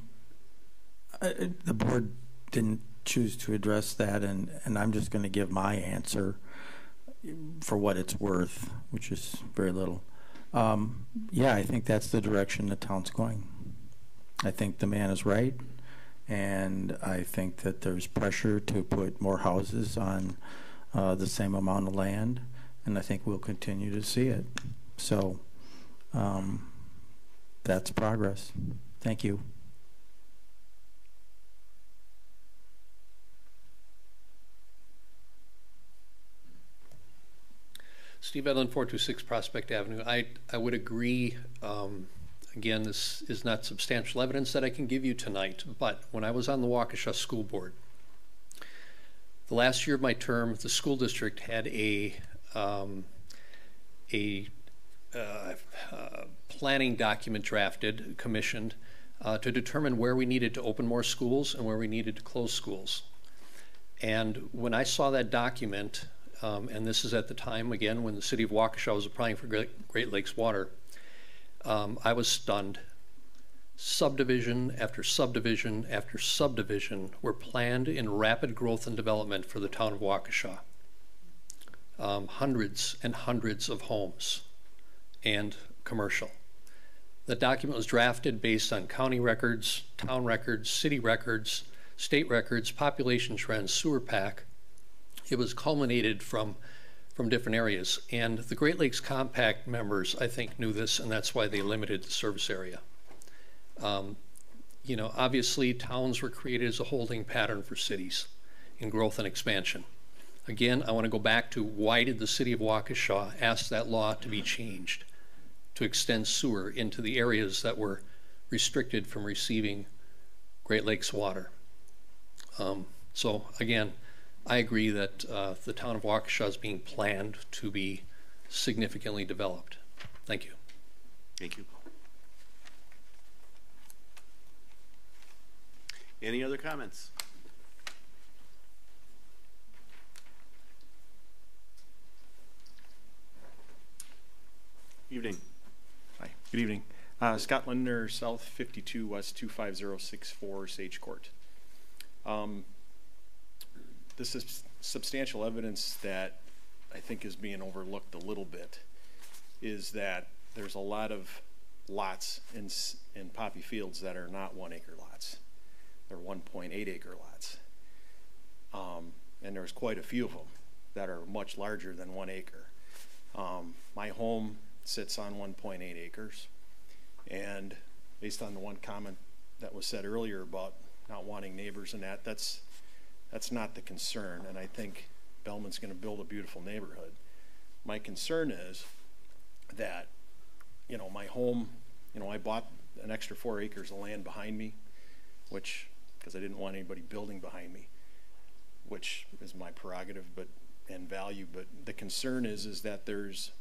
board didn't choose to address that, and I'm just going to give my answer for what it's worth, which is very little. Yeah, I think that's the direction the town's going. I think the man is right, and I think that there's pressure to put more houses on the same amount of land, and I think we'll continue to see it. So that's progress. Thank you. Steve Edlin, 426 Prospect Avenue. I would agree. Again, this is not substantial evidence that I can give you tonight, but when I was on the Waukesha School Board, the last year of my term, the school district had a planning document drafted, commissioned, to determine where we needed to open more schools and where we needed to close schools. And when I saw that document, and this is at the time, again, when the city of Waukesha was applying for Great Lakes Water, I was stunned. Subdivision after subdivision after subdivision were planned in rapid growth and development for the town of Waukesha. Hundreds and hundreds of homes and commercial. The document was drafted based on county records, town records, city records, state records, population trends, sewer pack. It was culminated from different areas. And the Great Lakes Compact members, I think, knew this, and that's why they limited the service area. You know, obviously, towns were created as a holding pattern for cities in growth and expansion. Again, I want to go back to why did the city of Waukesha ask that law to be changed to extend sewer into the areas that were restricted from receiving Great Lakes water. So again, I agree that the town of Waukesha is being planned to be significantly developed. Thank you. Thank you. Any other comments? Evening. Hi, good evening. Scott Linder, South 52 West 25064 Sage Court. This is substantial evidence that I think is being overlooked a little bit, is that there's a lot of lots in Poppy Fields that are not 1 acre lots. They're 1.8 acre lots. And there's quite a few of them that are much larger than 1 acre. My home sits on 1.8 acres, and based on the one comment that was said earlier about not wanting neighbors and that's not the concern, and I think Bellman's going to build a beautiful neighborhood. My concern is that, you know, my home, you know, I bought an extra 4 acres of land behind me, which, because I didn't want anybody building behind me, which is my prerogative and value, but the concern is that there's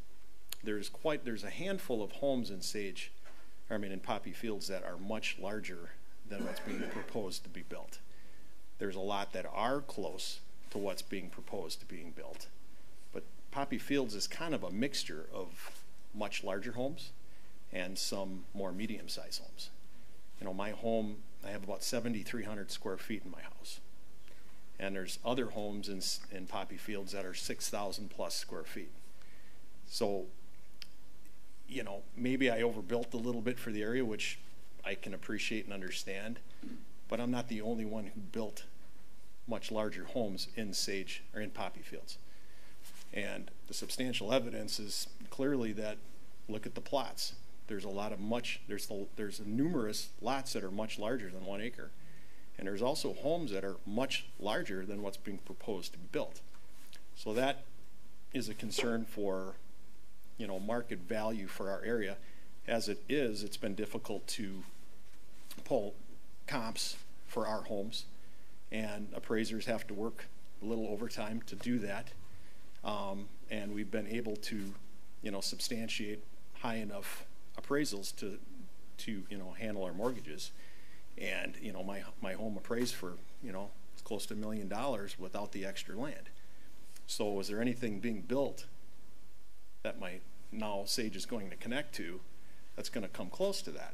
a handful of homes in Poppy Fields that are much larger than what's being proposed to be built. There's a lot that are close to what's being proposed to being built. But Poppy Fields is kind of a mixture of much larger homes and some more medium-sized homes. You know, my home, I have about 7,300 square feet in my house. And there's other homes in Poppy Fields that are 6,000 plus square feet. So, you know, maybe I overbuilt a little bit for the area, which I can appreciate and understand, but I'm not the only one who built much larger homes in Sage or in Poppy Fields. And the substantial evidence is clearly that, look at the plots. There's a lot of there's numerous lots that are much larger than 1 acre. And there's also homes that are much larger than what's being proposed to be built. So that is a concern for, you know, market value for our area. As it is, it's been difficult to pull comps for our homes, and appraisers have to work a little overtime to do that. And we've been able to, you know, substantiate high enough appraisals to you know, handle our mortgages. And, you know, my home appraised for, you know, it's close to $1 million without the extra land. So is there anything being built that now Sage is going to connect to that's going to come close to that?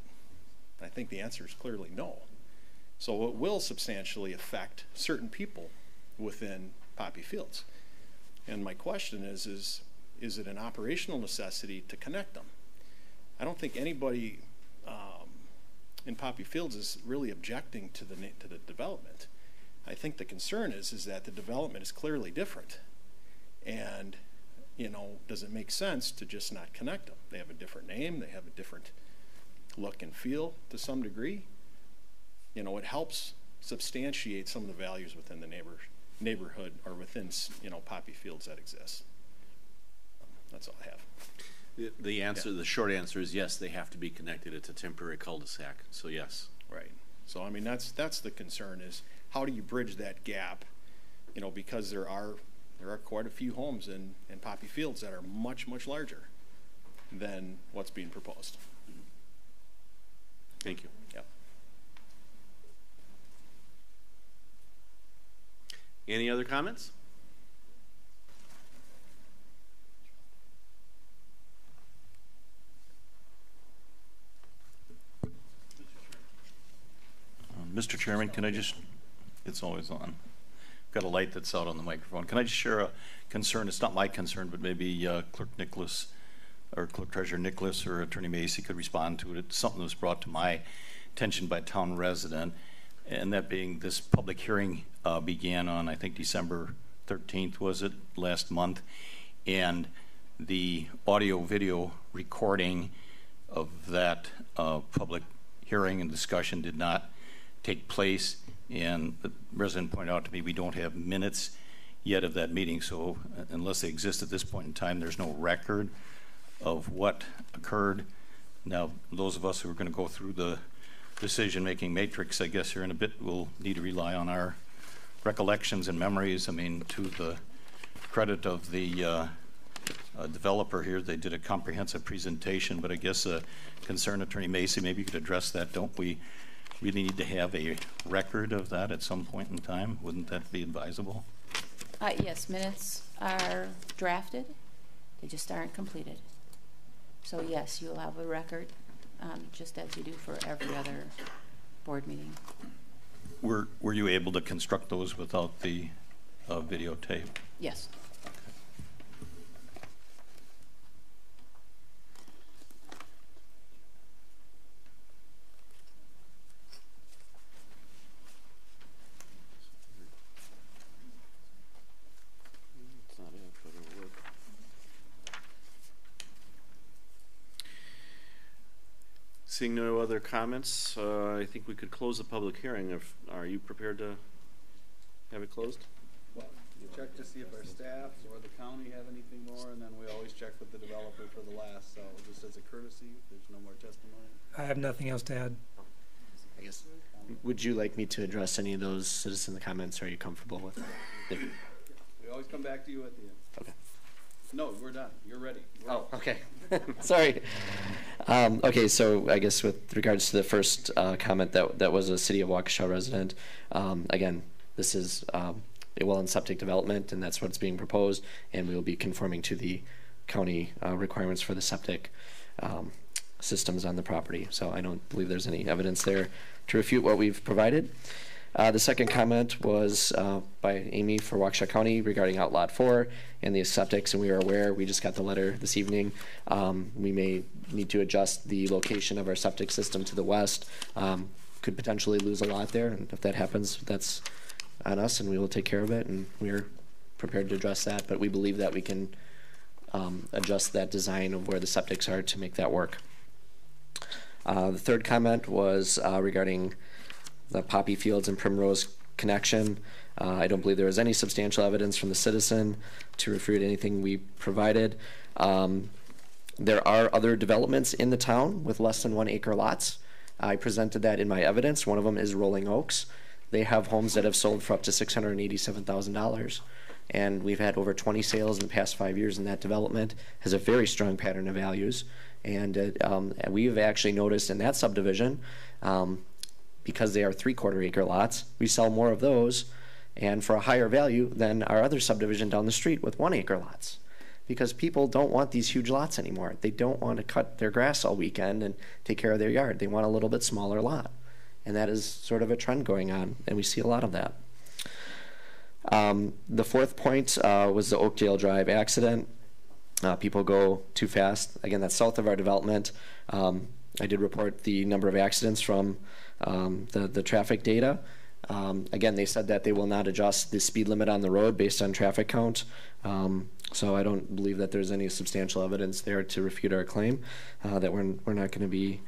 I think the answer is clearly no. So it will substantially affect certain people within Poppy Fields. And my question is it an operational necessity to connect them? I don't think anybody in Poppy Fields is really objecting to the development. I think the concern is that the development is clearly different. And, you know, does it make sense to just not connect them? They have a different name, they have a different look and feel to some degree. You know, it helps substantiate some of the values within the neighborhood or within, you know, Poppy Fields that exist. That's all I have. The answer, the short answer is yes, they have to be connected. It's a temporary cul-de-sac, so yes. Right. So I mean, that's the concern, is how do you bridge that gap? You know, because there are quite a few homes in Poppy Fields that are much larger than what's being proposed. Thank you. Yeah. Any other comments? Mr. Chairman, can I just, it's always on. Got a light that's out on the microphone. Can I just share a concern? It's not my concern, but maybe Clerk Nicholas or Clerk Treasurer Nicholas or Attorney Macy could respond to it. It's something that was brought to my attention by a town resident, and that being this public hearing began on, I think, December 13th, was it, last month, and the audio-video recording of that public hearing and discussion did not take place, and the resident pointed out to me we don't have minutes yet of that meeting, so unless they exist at this point in time, there's no record of what occurred. Now, those of us who are going to go through the decision-making matrix, I guess, here in a bit, will need to rely on our recollections and memories. I mean, to the credit of the developer here, they did a comprehensive presentation, but I guess concerned Attorney Macy, maybe you could address that. Don't we really need to have a record of that at some point in time? Wouldn't that be advisable? Yes, minutes are drafted. They just aren't completed. So yes, you'll have a record, just as you do for every other board meeting. Were you able to construct those without the videotape? Yes. Seeing no other comments, I think we could close the public hearing. Are you prepared to have it closed? Well, you check to see if our staff or the county have anything more, and then we always check with the developer for the last. So just as a courtesy, if there's no more testimony. I have nothing else to add. I guess. Would you like me to address any of those citizen comments? Or are you comfortable with that? We always come back to you at the end. Okay. No, we're done. You're ready. Okay. Sorry. Okay, so I guess with regards to the first comment that was a City of Waukesha resident, again, this is a well and septic development, and that's what's being proposed, and we will be conforming to the county requirements for the septic systems on the property. So I don't believe there's any evidence there to refute what we've provided. The second comment was by Amy for Waukesha County regarding Outlot 4 and the septics, and we are aware, we just got the letter this evening. We may need to adjust the location of our septic system to the west. Could potentially lose a lot there, and if that happens, that's on us, and we will take care of it, and we're prepared to address that, but we believe that we can adjust that design of where the septics are to make that work. The third comment was regarding the poppy fields and primrose connection. I don't believe there was any substantial evidence from the citizen to refute anything we provided. There are other developments in the town with less than 1 acre lots. I presented that in my evidence. One of them is Rolling Oaks. They have homes that have sold for up to $687,000. And we've had over 20 sales in the past 5 years in that development. Has a very strong pattern of values. And we've actually noticed in that subdivision, because they are 3/4 acre lots, we sell more of those and for a higher value than our other subdivision down the street with 1 acre lots. Because people don't want these huge lots anymore. They don't want to cut their grass all weekend and take care of their yard. They want a little bit smaller lot. And that is sort of a trend going on, and we see a lot of that. The fourth point was the Oakdale Drive accident. People go too fast. Again, that's south of our development. I did report the number of accidents from the traffic data. Again, they said that they will not adjust the speed limit on the road based on traffic count. So I don't believe that there's any substantial evidence there to refute our claim that we're not going to be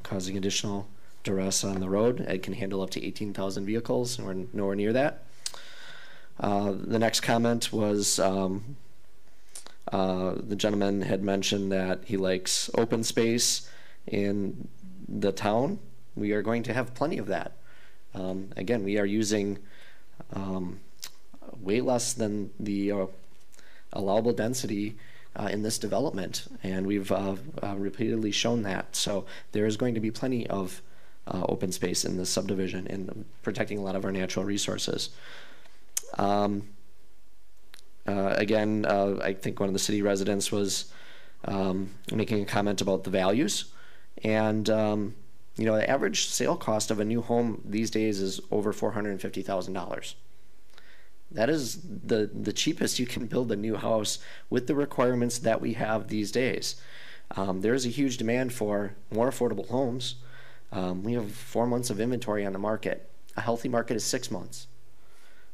causing additional duress on the road. It can handle up to 18,000 vehicles, and we're nowhere near that. The next comment was the gentleman had mentioned that he likes open space in the town. We are going to have plenty of that. Again, we are using way less than the allowable density in this development, and we've repeatedly shown that. So there is going to be plenty of open space in this subdivision and protecting a lot of our natural resources. Again, I think one of the city residents was making a comment about the values, and you know, the average sale cost of a new home these days is over $450,000. That is the cheapest you can build a new house with the requirements that we have these days. There is a huge demand for more affordable homes. We have 4 months of inventory on the market. A healthy market is 6 months.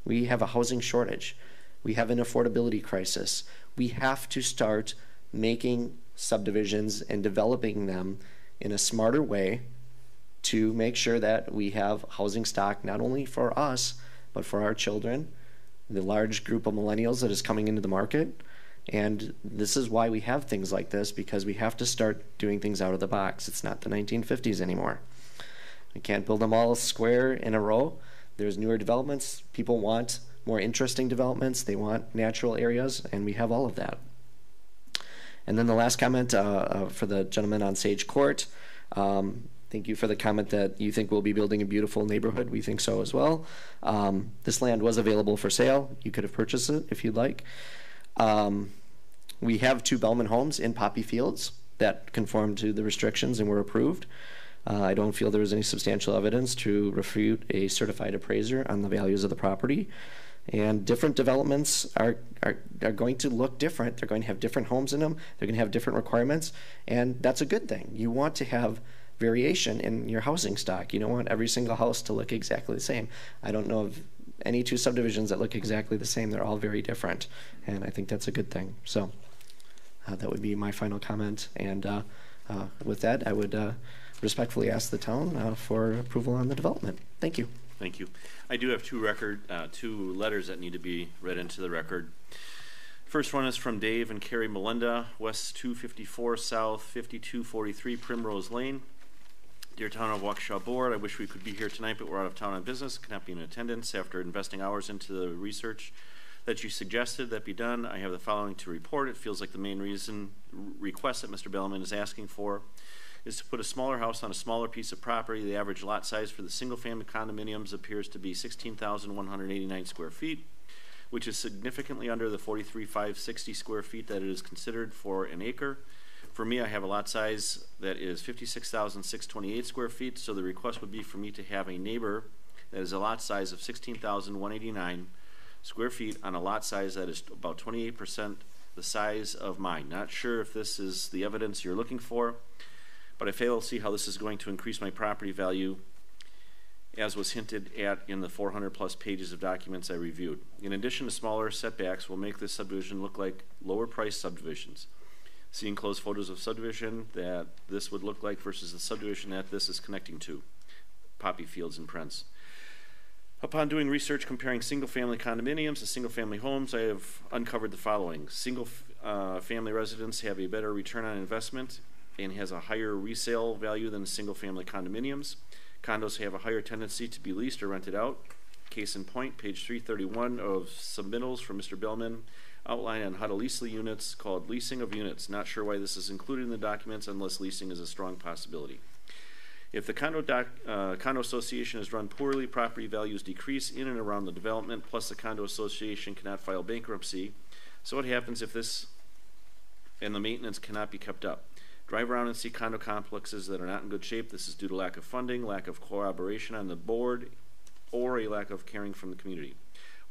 We have a housing shortage. We have an affordability crisis. We have to start making subdivisions and developing them in a smarter way to make sure that we have housing stock not only for us, but for our children, the large group of millennials that is coming into the market. And this is why we have things like this, because we have to start doing things out of the box. It's not the 1950s anymore. We can't build them all square in a row. There's newer developments. People want more interesting developments. They want natural areas, and we have all of that. And then the last comment for the gentleman on Sage Court. Thank you for the comment that you think we'll be building a beautiful neighborhood. We think so as well. This land was available for sale. You could have purchased it if you'd like. We have 2 Bellman homes in Poppy Fields that conform to the restrictions and were approved. I don't feel there was any substantial evidence to refute a certified appraiser on the values of the property. And different developments are going to look different. They're going to have different homes in them. They're going to have different requirements, and that's a good thing. You want to have variation in your housing stock. You don't want every single house to look exactly the same. I don't know of any 2 subdivisions that look exactly the same. They're all very different, and I think that's a good thing. So that would be my final comment, and with that, I would respectfully ask the town for approval on the development. Thank you. Thank you. I do have 2 letters that need to be read into the record. First one is from Dave and Carrie Melinda, West 254 South 5243 Primrose Lane. Dear Town of Waukesha Board, I wish we could be here tonight, but we're out of town on business, cannot be in attendance. After investing hours into the research that you suggested that be done, I have the following to report. It feels like the main request that Mr. Bellman is asking for is to put a smaller house on a smaller piece of property. The average lot size for the single-family condominiums appears to be 16,189 square feet, which is significantly under the 43,560 square feet that it is considered for an acre. For me, I have a lot size that is 56,628 square feet, so the request would be for me to have a neighbor that is a lot size of 16,189 square feet on a lot size that is about 28% the size of mine. Not sure if this is the evidence you're looking for, but I fail to see how this is going to increase my property value, as was hinted at in the 400 plus pages of documents I reviewed. In addition to smaller setbacks will make this subdivision look like lower priced subdivisions. See enclosed photos of subdivision that this would look like versus the subdivision that this is connecting to. Poppy Fields and Prince. Upon doing research comparing single-family condominiums to single-family homes, I have uncovered the following. Single-family residents have a better return on investment and has a higher resale value than single-family condominiums. Condos have a higher tendency to be leased or rented out. Case in point, page 331 of submittals from Mr. Bellman outline on how to lease the units called leasing of units. Not sure why this is included in the documents unless leasing is a strong possibility. If the condo association is run poorly, property values decrease in and around the development, plus the condo association cannot file bankruptcy. So what happens if this and the maintenance cannot be kept up? Drive around and see condo complexes that are not in good shape. This is due to lack of funding, lack of cooperation on the board, or a lack of caring from the community.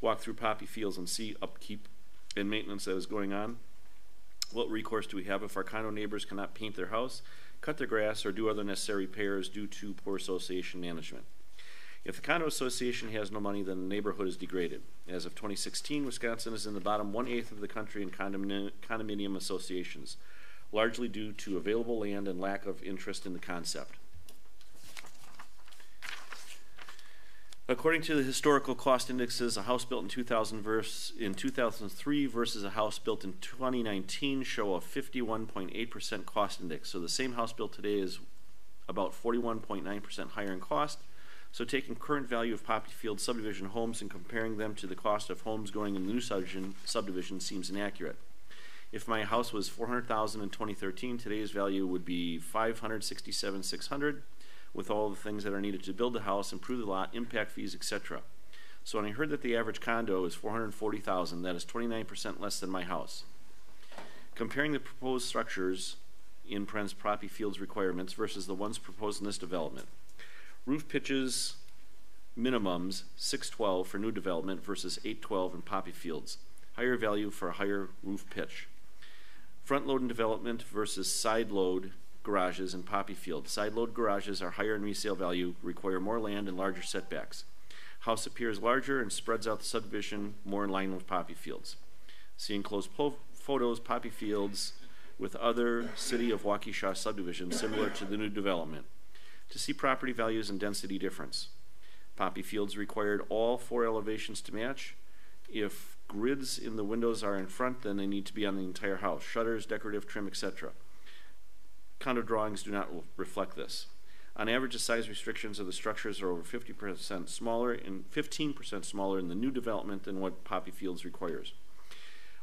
Walk through Poppy Fields and see upkeep and maintenance that is going on. What recourse do we have if our condo neighbors cannot paint their house, cut their grass, or do other necessary repairs due to poor association management? If the condo association has no money, then the neighborhood is degraded. As of 2016, Wisconsin is in the bottom 1/8 of the country in condominium associations, largely due to available land and lack of interest in the concept. According to the historical cost indexes, a house built in 2003 versus a house built in 2019 show a 51.8% cost index. So the same house built today is about 41.9% higher in cost. So taking current value of Poppy Field subdivision homes and comparing them to the cost of homes going in the new subdivision seems inaccurate. If my house was $400,000 in 2013, today's value would be $567,600. With all the things that are needed to build the house, improve the lot, impact fees, etc. So when I heard that the average condo is $440,000, that is 29% less than my house. Comparing the proposed structures in Poppy Fields requirements versus the ones proposed in this development. Roof pitches minimums 612 for new development versus 812 in Poppy Fields. Higher value for a higher roof pitch. Front load in development versus side load garages in Poppy Field. Side load garages are higher in resale value, require more land and larger setbacks. House appears larger and spreads out the subdivision more in line with Poppy Fields. See enclosed photos, Poppy Fields with other City of Waukesha subdivisions similar to the new development. To see property values and density difference. Poppy Fields required all 4 elevations to match. If grids in the windows are in front, then they need to be on the entire house. Shutters, decorative trim, etc. Condo drawings do not reflect this. On average, the size restrictions of the structures are over 50% smaller and 15% smaller in the new development than what Poppy Fields requires.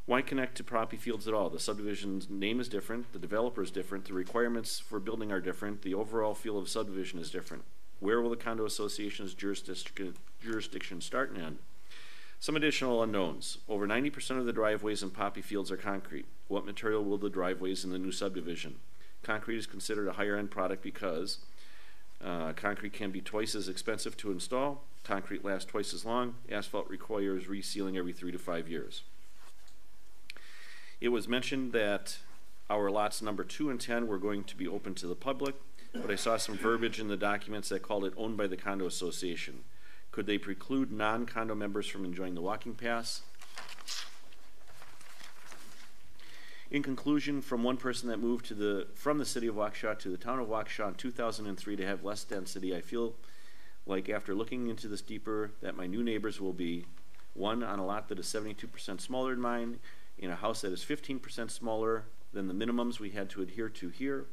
Why connect to Poppy Fields at all? The subdivision's name is different, the developer is different, the requirements for building are different, the overall feel of subdivision is different. Where will the condo association's jurisdiction start and end? Some additional unknowns. Over 90% of the driveways in Poppy Fields are concrete. What material will the driveways in the new subdivision? Concrete is considered a higher end product because concrete can be twice as expensive to install, concrete lasts twice as long, asphalt requires resealing every 3 to 5 years. It was mentioned that our lots number 2 and 10 were going to be open to the public, but I saw some verbiage in the documents that called it owned by the condo association. Could they preclude non-condo members from enjoying the walking paths? In conclusion, from one person that moved from the city of Waukesha to the town of Waukesha in 2003 to have less density, I feel like after looking into this deeper that my new neighbors will be, one, on a lot that is 72% smaller than mine, in a house that is 15% smaller than the minimums we had to adhere to here.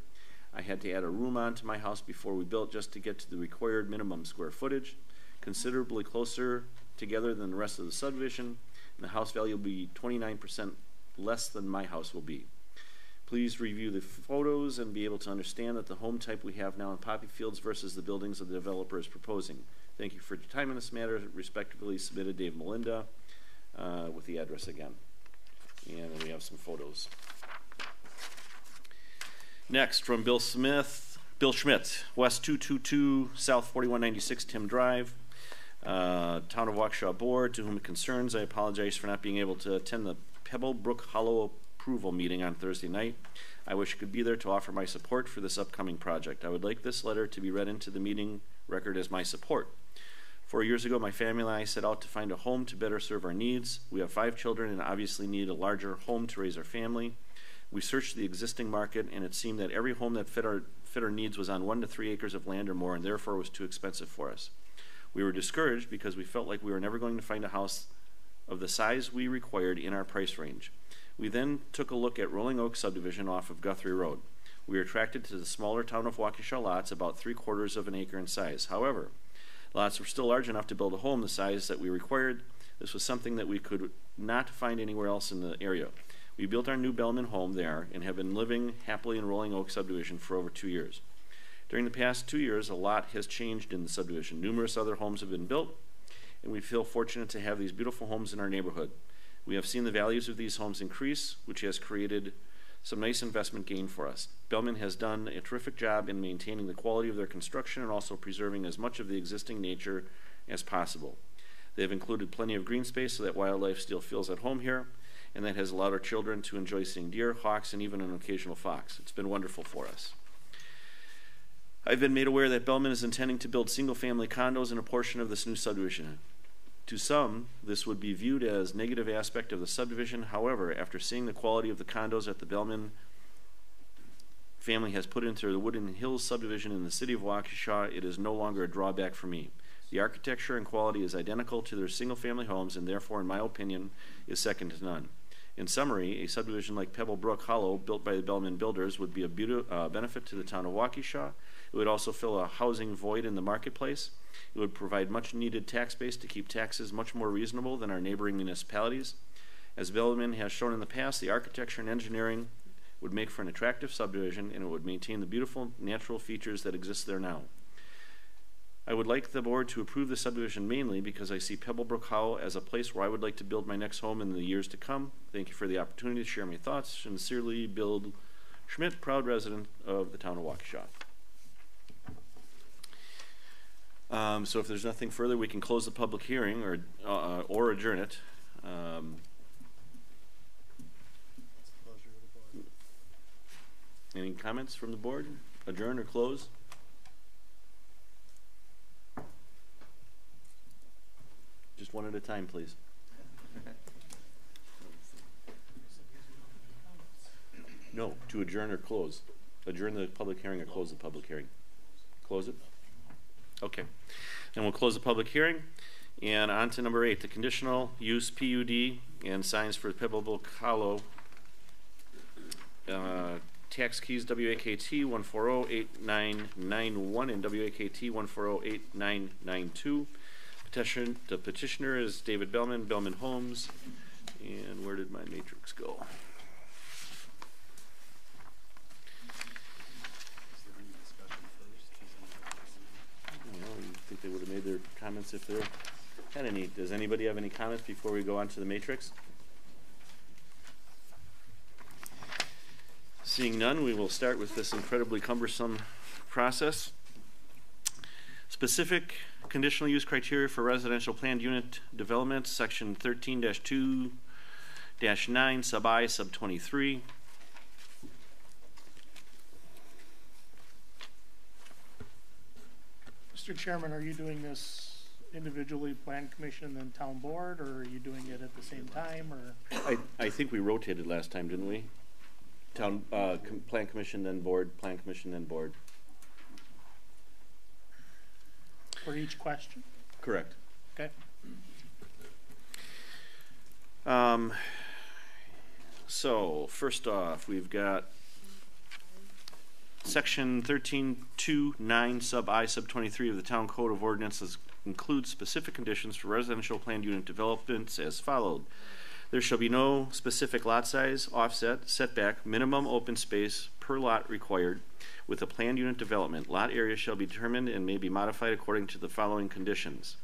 I had to add a room onto my house before we built just to get to the required minimum square footage, considerably closer together than the rest of the subdivision, and the house value will be 29% less than my house will be. Please review the photos and be able to understand that the home type we have now in Poppy Fields versus the buildings that the developer is proposing. Thank you for your time in this matter. Respectively submitted, Dave Melinda, with the address again. And then we have some photos. Next, from Bill Schmidt, West 222, South 4196 Tim Drive. Town of Waukesha Board, to whom it concerns, I apologize for not being able to attend the Pebblebrook Hollow approval meeting on Thursday night. I wish I could be there to offer my support for this upcoming project. I would like this letter to be read into the meeting record as my support. 4 years ago, my family and I set out to find a home to better serve our needs. We have 5 children and obviously need a larger home to raise our family. We searched the existing market, and it seemed that every home that fit our needs was on 1 to 3 acres of land or more, and therefore was too expensive for us. We were discouraged because we felt like we were never going to find a house of the size we required in our price range. We then took a look at Rolling Oak subdivision off of Guthrie Road. We were attracted to the smaller Town of Waukesha lots, about 3/4 of an acre in size. However, lots were still large enough to build a home the size that we required. This was something that we could not find anywhere else in the area. We built our new Bellman home there and have been living happily in Rolling Oak subdivision for over 2 years. During the past 2 years, a lot has changed in the subdivision. Numerous other homes have been built, and we feel fortunate to have these beautiful homes in our neighborhood. We have seen the values of these homes increase, which has created some nice investment gain for us. Bellman has done a terrific job in maintaining the quality of their construction and also preserving as much of the existing nature as possible. They have included plenty of green space so that wildlife still feels at home here, and that has allowed our children to enjoy seeing deer, hawks, and even an occasional fox. It's been wonderful for us. I've been made aware that Bellman is intending to build single-family condos in a portion of this new subdivision. To some, this would be viewed as a negative aspect of the subdivision. However, after seeing the quality of the condos that the Bellman family has put into the Woodland Hills subdivision in the city of Waukesha, it is no longer a drawback for me. The architecture and quality is identical to their single-family homes, and therefore, in my opinion, is second to none. In summary, a subdivision like Pebblebrook Hollow, built by the Bellman builders, would be a benefit to the town of Waukesha. It would also fill a housing void in the marketplace. It would provide much-needed tax base to keep taxes much more reasonable than our neighboring municipalities. As Bellman has shown in the past, the architecture and engineering would make for an attractive subdivision, and it would maintain the beautiful natural features that exist there now. I would like the board to approve the subdivision mainly because I see Pebblebrook Hollow as a place where I would like to build my next home in the years to come. Thank you for the opportunity to share my thoughts. Sincerely, Bill Schmidt, proud resident of the town of Waukesha. So if there's nothing further, we can close the public hearing or adjourn it. Any comments from the board? Adjourn or close? Just one at a time, please. No, to adjourn or close. Adjourn the public hearing or close the public hearing. Close it? Okay. And we'll close the public hearing. And on to number 8, the conditional use PUD and signs for Pebblebrook Hollow. Tax keys WAKT 1408991 and WAKT 1408992. The petitioner is David Bellman, Bellman Homes. And where did my matrix go? I think they would have made their comments if they had any. Does anybody have any comments before we go on to the matrix? Seeing none, we will start with this incredibly cumbersome process. Specific conditional use criteria for residential planned unit development, section 13-2-9 sub I sub 23. Mr. Chairman, are you doing this individually, Plan Commission and Town Board, or are you doing it at the same time, or? I think we rotated last time, didn't we? Town Plan Commission, then Board, Plan Commission, then Board. For each question? Correct. Okay. So first off, we've got section 13-2-9 sub I sub 23 of the Town Code of Ordinances includes specific conditions for residential planned unit developments as followed. There shall be no specific lot size, offset, setback, minimum open space per lot required with a planned unit development. Lot area shall be determined and may be modified according to the following conditions.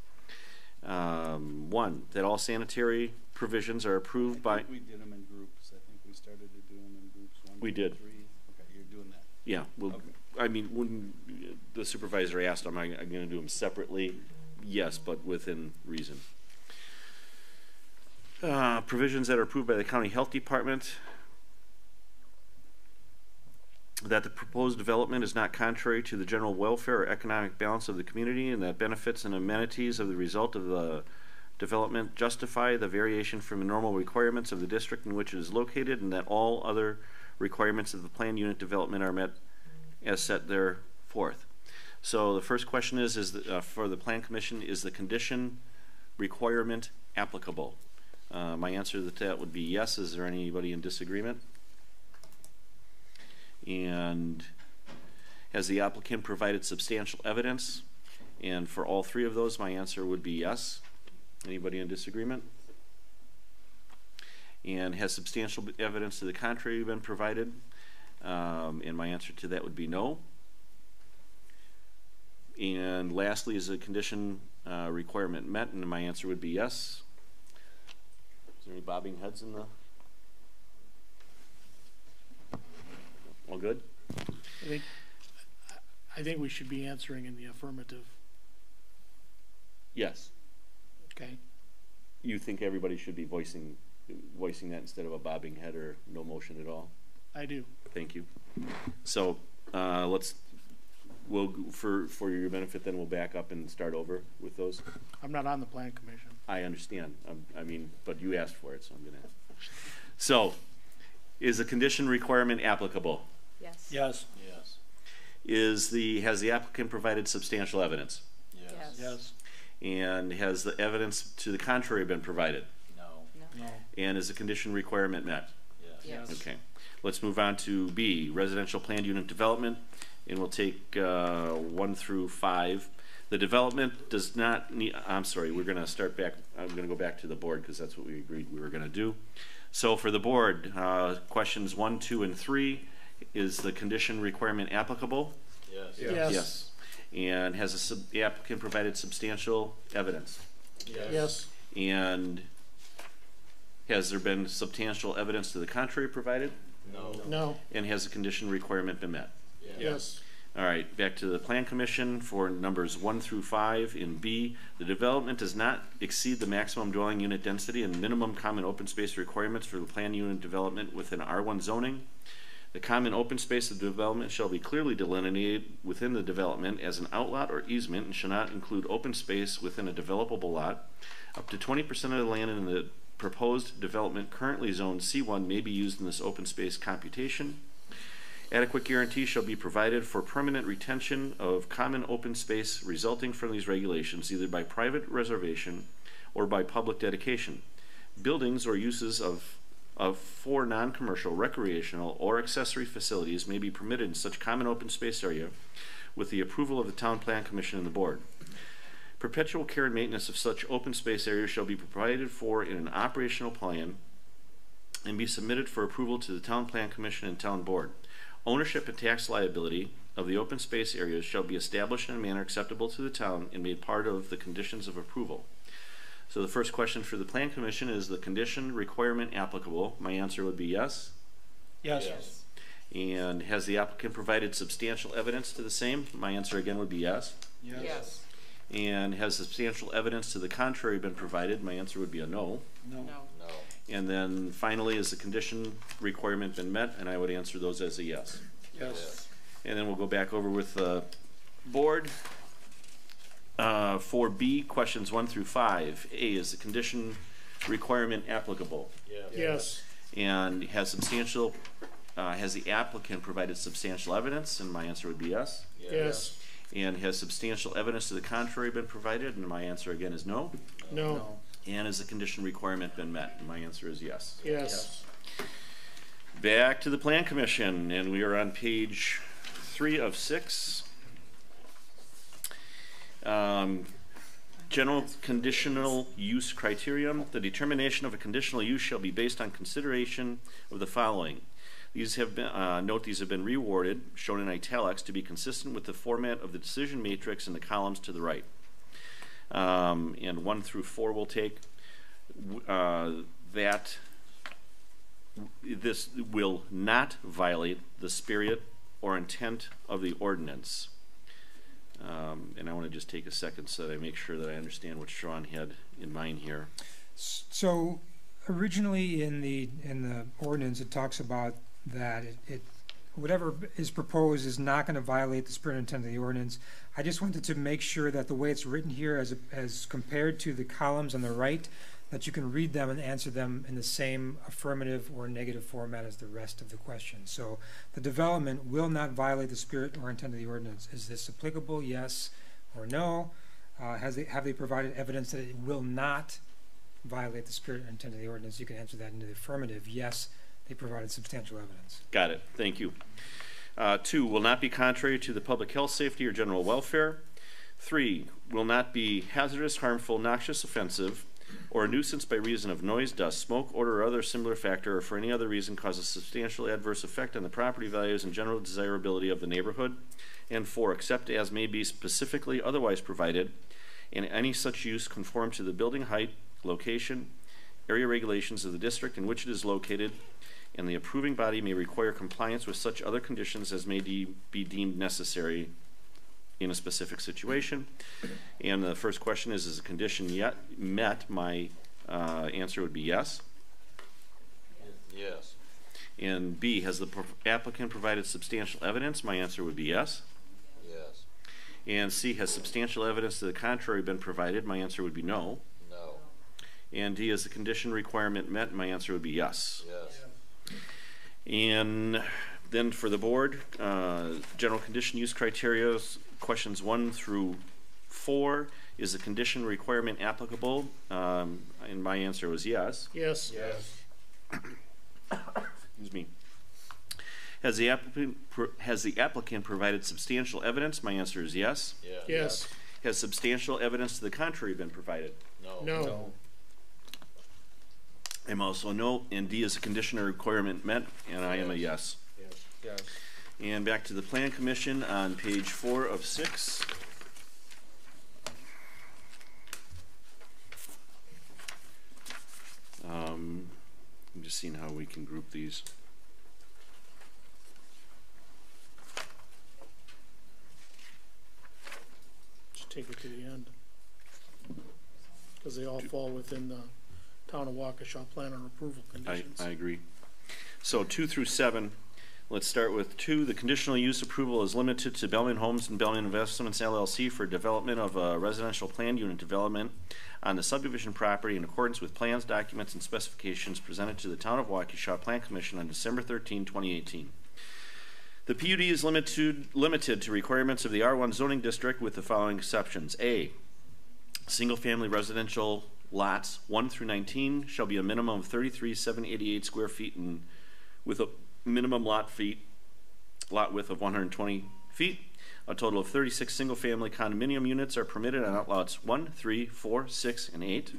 1, that all sanitary provisions are approved by... We did them in groups. I think we started to do them in groups. 1, we 2, did. 3. Okay, you're doing that. Yeah, well, Okay. I mean, when the supervisor asked, am I going to do them separately? Yes, but within reason. Provisions that are approved by the county health department. That the proposed development is not contrary to the general welfare or economic balance of the community, and that benefits and amenities of the result of the development justify the variation from the normal requirements of the district in which it is located, and that all other requirements of the planned unit development are met as set there forth. So the first question is for the Plan Commission, is the condition requirement applicable? My answer to that would be yes. Is there anybody in disagreement? And has the applicant provided substantial evidence? And for all three of those, my answer would be yes. Anybody in disagreement? And has substantial evidence to the contrary been provided? And my answer to that would be no. And lastly, is the condition requirement met? And my answer would be yes. Is there any bobbing heads in the? All good? I think we should be answering in the affirmative. Yes. Okay. You think everybody should be voicing that instead of a bobbing head or no motion at all? I do. Thank you. So we'll for your benefit, then we'll back up and start over with those. I'm not on the Plan Commission. I understand. I mean, but you asked for it, so I'm going to ask. So, is the condition requirement applicable? Yes. Yes. Yes. Has the applicant provided substantial evidence? Yes. Yes. And has the evidence to the contrary been provided? No. And is the condition requirement met? Yes. Okay. Let's move on to B, residential planned unit development, and we'll take 1 through 5. The development does not need, I'm sorry, we're going to start back, I'm going to go back to the board because that's what we agreed we were going to do. So for the board, questions 1, 2, and 3, is the condition requirement applicable? Yes. Yes. And has the applicant provided substantial evidence? Yes. And has there been substantial evidence to the contrary provided? No. No. And has the condition requirement been met? Yes. All right, back to the Plan Commission for numbers 1 through 5 in B. The development does not exceed the maximum dwelling unit density and minimum common open space requirements for the planned unit development within R1 zoning. The common open space of the development shall be clearly delineated within the development as an outlot or easement and shall not include open space within a developable lot. Up to 20% of the land in the proposed development currently zoned C1 may be used in this open space computation. Adequate guarantee shall be provided for permanent retention of common open space resulting from these regulations, either by private reservation or by public dedication. Buildings or uses for non-commercial, recreational, or accessory facilities may be permitted in such common open space area with the approval of the Town Plan Commission and the Board. Perpetual care and maintenance of such open space areas shall be provided for in an operational plan and be submitted for approval to the Town Plan Commission and Town Board. Ownership and tax liability of the open space areas shall be established in a manner acceptable to the town and made part of the conditions of approval. So the first question for the Plan Commission is the condition requirement applicable? My answer would be yes. Yes. And has the applicant provided substantial evidence to the same? My answer again would be yes. Yes. And has substantial evidence to the contrary been provided? My answer would be a no. No. And then finally, has the condition requirement been met? And I would answer those as a yes. Yes. And then we'll go back over with the board. For B, questions 1 through 5. A, is the condition requirement applicable? Yes. And has the applicant provided substantial evidence? And my answer would be yes. Yes. And has substantial evidence to the contrary been provided? And my answer again is no. No. And has the condition requirement been met? And my answer is yes. Yes. Back to the Plan Commission, and we are on page 3 of 6. General conditional use criterion. The determination of a conditional use shall be based on consideration of the following. These have been, note these have been reworded, shown in italics, to be consistent with the format of the decision matrix in the columns to the right. And 1 through 4 will take that this will not violate the spirit or intent of the ordinance. And I want to just take a second so that I make sure that I understand what Sean had in mind here. So originally in the ordinance, it talks about that whatever is proposed is not going to violate the spirit and intent of the ordinance. I just wanted to make sure that the way it's written here, as compared to the columns on the right, that you can read them and answer them in the same affirmative or negative format as the rest of the question. So the development will not violate the spirit or intent of the ordinance. Is this applicable? Yes or no? Have they provided evidence that it will not violate the spirit or intent of the ordinance? You can answer that in the affirmative. Yes, they provided substantial evidence. Got it. Thank you. 2, will not be contrary to the public health, safety, or general welfare. 3, will not be hazardous, harmful, noxious, offensive, or a nuisance by reason of noise, dust, smoke, odor, or other similar factor, or for any other reason cause a substantial adverse effect on the property values and general desirability of the neighborhood. And 4, except as may be specifically otherwise provided, and any such use conform to the building height, location, area regulations of the district in which it is located, and the approving body may require compliance with such other conditions as may be deemed necessary in a specific situation. And the first question is the condition yet met? My answer would be yes. Yes. And B, has the applicant provided substantial evidence? My answer would be yes. Yes. And C, has substantial evidence to the contrary been provided? My answer would be no. No. And D, is the condition requirement met? My answer would be yes. Yes. And then for the board, general condition use criteria, questions 1 through 4, is the condition requirement applicable? And my answer was yes. Yes. Yes. Excuse me. Has the applicant provided substantial evidence? My answer is yes. Yes. Yes. Has substantial evidence to the contrary been provided? No. No. I'm also no, and D, is the condition or requirement met? And I am a yes. Yes. Yes. And back to the Plan Commission on page 4 of 6. I'm just seeing how we can group these. Just take it to the end. Because they all fall within the Town of Waukesha plan and approval conditions. I agree. So 2 through 7. Let's start with 2. The conditional use approval is limited to Bellman Homes and Bellman Investments LLC for development of a residential planned unit development on the subdivision property in accordance with plans, documents, and specifications presented to the Town of Waukesha Plan Commission on December 13, 2018. The PUD is limited to requirements of the R1 zoning district with the following exceptions. A, single-family residential lots 1 through 19 shall be a minimum of 33,788 square feet and with a minimum lot width of 120 feet. A total of 36 single-family condominium units are permitted on outlots 1, 3, 4, 6, and 8.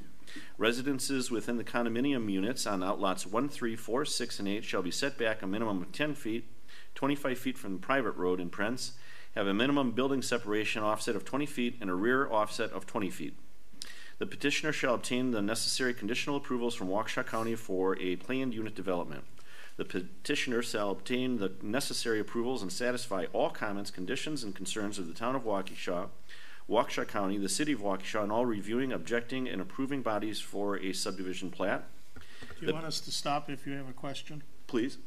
Residences within the condominium units on outlots 1, 3, 4, 6, and 8 shall be set back a minimum of 10 feet, 25 feet from the private road in Prince, have a minimum building separation offset of 20 feet and a rear offset of 20 feet. The petitioner shall obtain the necessary conditional approvals from Waukesha County for a planned unit development. The petitioner shall obtain the necessary approvals and satisfy all comments, conditions, and concerns of the Town of Waukesha, Waukesha County, the City of Waukesha, and all reviewing, objecting, and approving bodies for a subdivision plat. Do you want us to stop if you have a question? Please.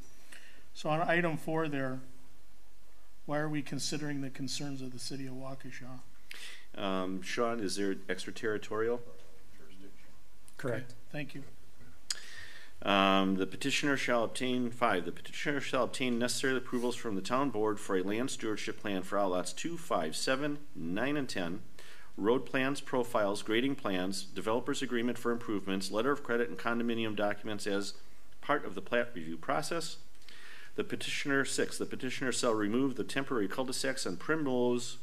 So on item 4 there, why are we considering the concerns of the City of Waukesha? Sean, is there extraterritorial? Correct. Okay, thank you. The petitioner shall obtain 5. The petitioner shall obtain necessary approvals from the town board for a land stewardship plan for outlots 2, 5, 7, 9, and 10, road plans, profiles, grading plans, developer's agreement for improvements, letter of credit, and condominium documents as part of the plat review process. The petitioner 6. The petitioner shall remove the temporary cul-de-sacs on Primrose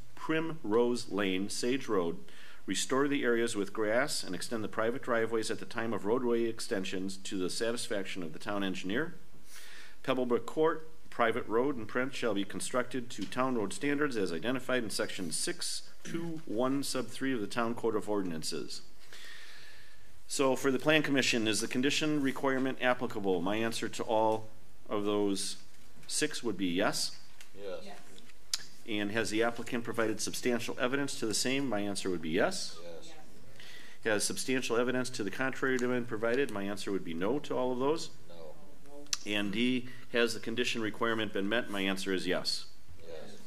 Lane, Sage Road, restore the areas with grass, and extend the private driveways at the time of roadway extensions to the satisfaction of the town engineer. Pebblebrook Court, private road in Prince shall be constructed to town road standards as identified in section 621 sub 3 of the Town Code of Ordinances. So for the Plan Commission, is the condition requirement applicable? My answer to all of those 6 would be yes. Yes. And has the applicant provided substantial evidence to the same? My answer would be yes. Yes. Has substantial evidence to the contrary been provided? My answer would be no to all of those. No. And D, has the condition requirement been met? My answer is yes. Yes.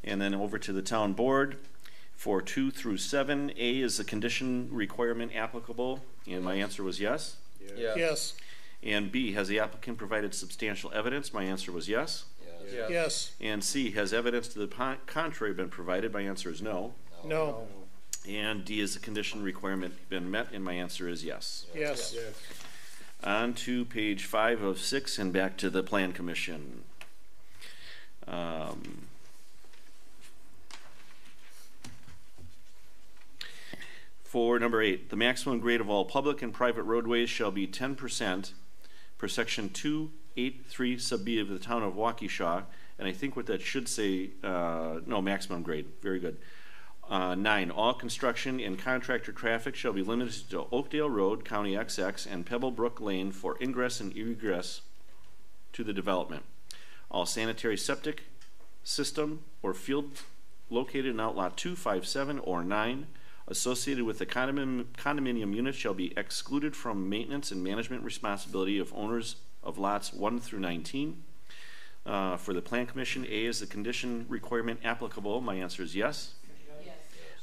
And then over to the town board for 2 through 7. A, is the condition requirement applicable? And my answer was yes. Yes. Yes. And B, has the applicant provided substantial evidence? My answer was yes. Yes. Yes. And C, has evidence to the contrary been provided? My answer is no. No. And D, has the condition requirement been met? And my answer is yes. Yes. On to page 5 of 6 and back to the Plan Commission. For number 8, the maximum grade of all public and private roadways shall be 10% per section 283 sub B of the town of Waukesha. And I think what that should say, no, maximum grade. Very good. 9, all construction and contractor traffic shall be limited to Oakdale Road, County XX, and Pebble Brook Lane for ingress and egress to the development. All sanitary septic system or field located in outlot 2, 5, 7, or 9 associated with the condominium unit shall be excluded from maintenance and management responsibility of owners of lots 1 through 19. For the Plan Commission, A, is the condition requirement applicable? My answer is yes. Yes.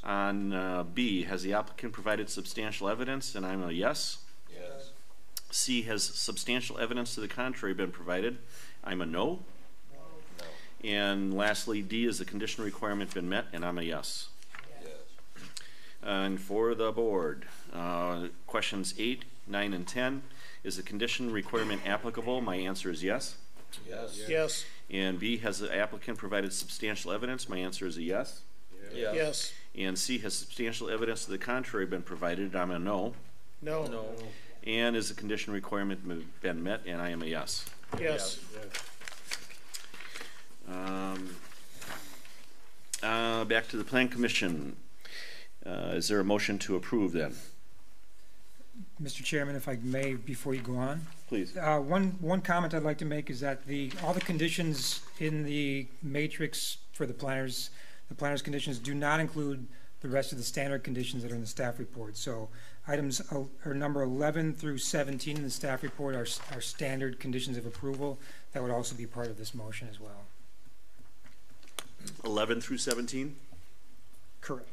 On B, has the applicant provided substantial evidence? And I'm a yes. Yes. C, has substantial evidence to the contrary been provided? I'm a no. No. And lastly, D, has the condition requirement been met? And I'm a yes. Yes. And for the board, questions 8, 9, and 10, is the condition requirement applicable? My answer is yes. Yes. Yes. And B, has the applicant provided substantial evidence? My answer is a yes. Yes. Yes. And C, has substantial evidence to the contrary been provided? I'm a no. No. No. And is the condition requirement been met? And I am a yes. Yes. Back to the Plan Commission. Is there a motion to approve then? Mr. Chairman, if I may, before you go on. Please. One comment I'd like to make is that all the conditions in the matrix for the planner's conditions do not include the rest of the standard conditions that are in the staff report. So items are number 11 through 17 in the staff report are standard conditions of approval. That would also be part of this motion as well. 11 through 17? Correct.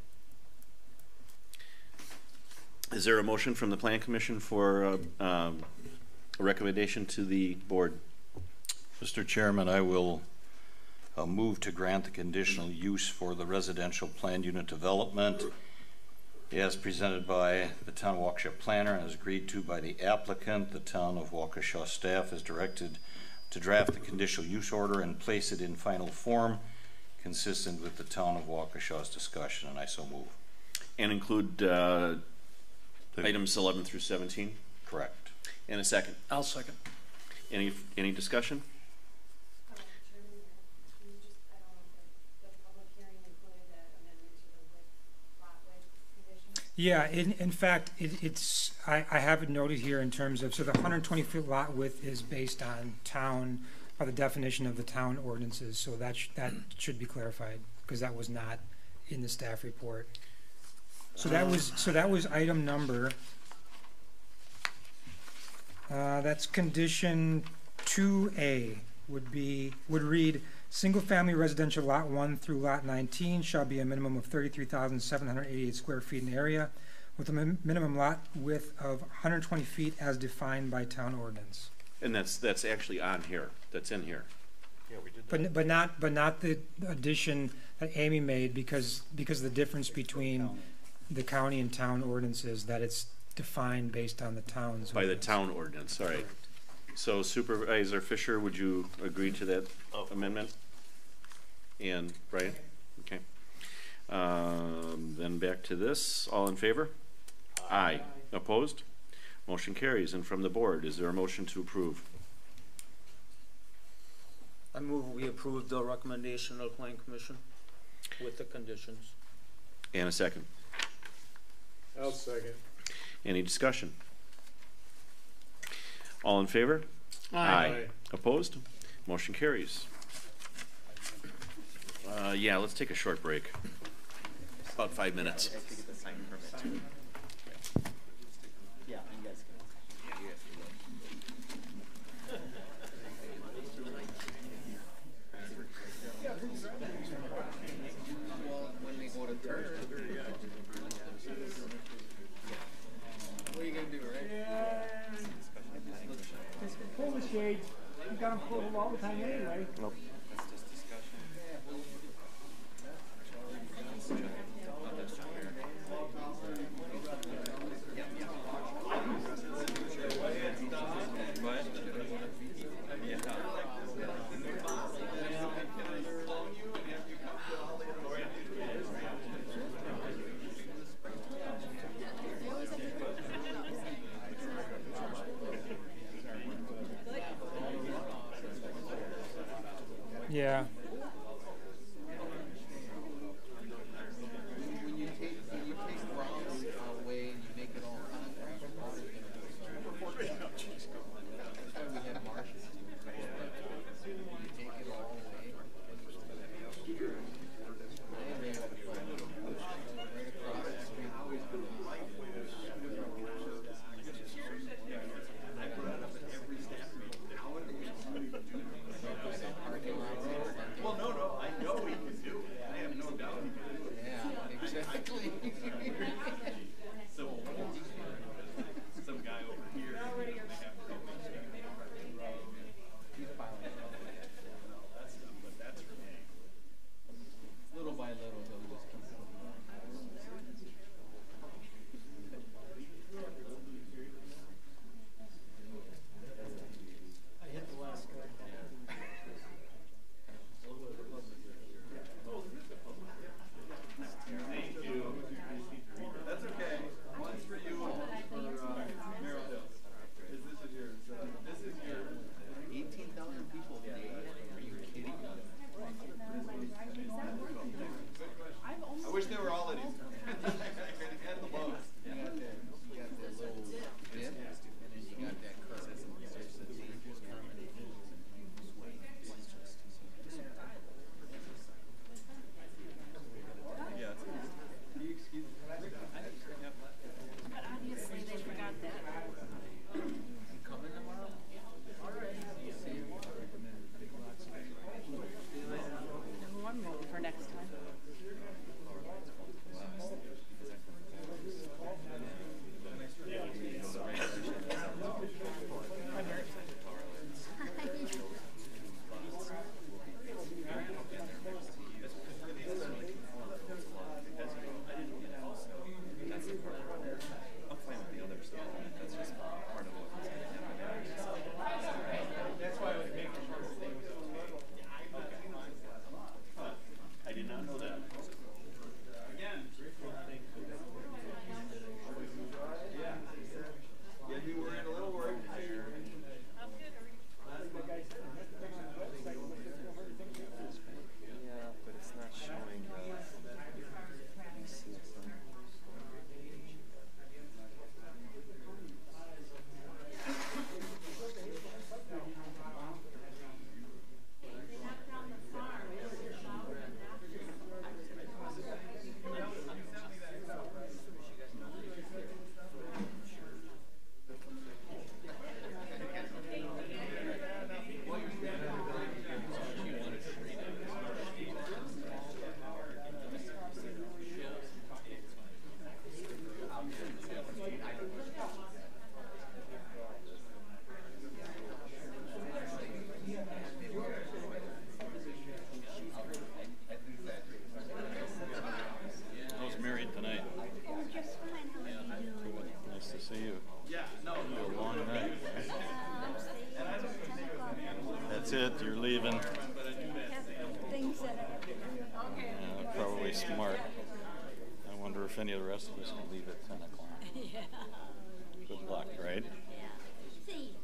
Is there a motion from the Plan Commission for a recommendation to the board? Mr. Chairman, I will move to grant the conditional use for the residential planned unit development as presented by the Town of Waukesha planner and as agreed to by the applicant. The Town of Waukesha staff is directed to draft the conditional use order and place it in final form consistent with the Town of Waukesha's discussion, and I so move. And include items 11 through 17? Correct. And a second? I'll second. Any discussion? Yeah, in fact, I have it noted here in terms of, so the 120-foot lot width is based on the definition of the town ordinances, so that should be clarified, because that was not in the staff report. So that was item number, that's condition 2A would read, single-family residential lot 1 through lot 19 shall be a minimum of 33,788 square feet in area with a minimum lot width of 120 feet as defined by town ordinance. And that's actually on here. That's in here. Yeah, we did that. But not the addition that Amy made because of the difference between the county and town ordinances, that it's defined based on the town's by ordinance. The town ordinance. All right. Correct. So Supervisor Fisher, would you agree to that amendment? And Brian? Okay. Then back to this. All in favor? Aye. Opposed? Motion carries. And from the board, is there a motion to approve? I move we approve the recommendation of the Plan Commission with the conditions. And a second. I'll second. Any discussion? All in favor? Aye. Opposed? Motion carries. Yeah, let's take a short break. About 5 minutes. What are you gonna do, right? Yeah. Just pull the shades. You got them pulled all the time anyway. Nope. That's just discussion. Yeah. When you take rocks away and you make it all concrete, the water's gonna. That's why we have marshes. You take it all away. They have to put right across the street. Well, no, I know he can do it. I have no doubt he can do it. Yeah, exactly. So, some guy over here, they have to go. He's piling it up. All that stuff, but that's for me. Little by little, he'll just keep going. I hit the last guy. Thank you. That's okay. One's for you, one's for Merrill Hill. This is yours. This is your 18,000 people a day? Are you kidding? I wish they were all at East. At the lowest. You got that little dip, and then you got that curve. There's the dangerous termination. Yeah. Can you excuse me? But obviously they forgot that. You coming tomorrow? All right. See you. One more for next time. I'm fine with the other stuff. That's just part of what was That's why I was making sure everything was okay. I did not know that. Again, yeah. Yeah, we were in a little worried. Yeah, but it's not showing I was married tonight. Oh, just fine. How are you doing? Nice to see you. Yeah, no. A long night. I'm staying until 10 o'clock. That's it, you're leaving. I have things that I have to do. Yeah, probably smart. I wonder if any of the rest of us can leave at 10 o'clock. Yeah. Good luck, right? Yeah. See,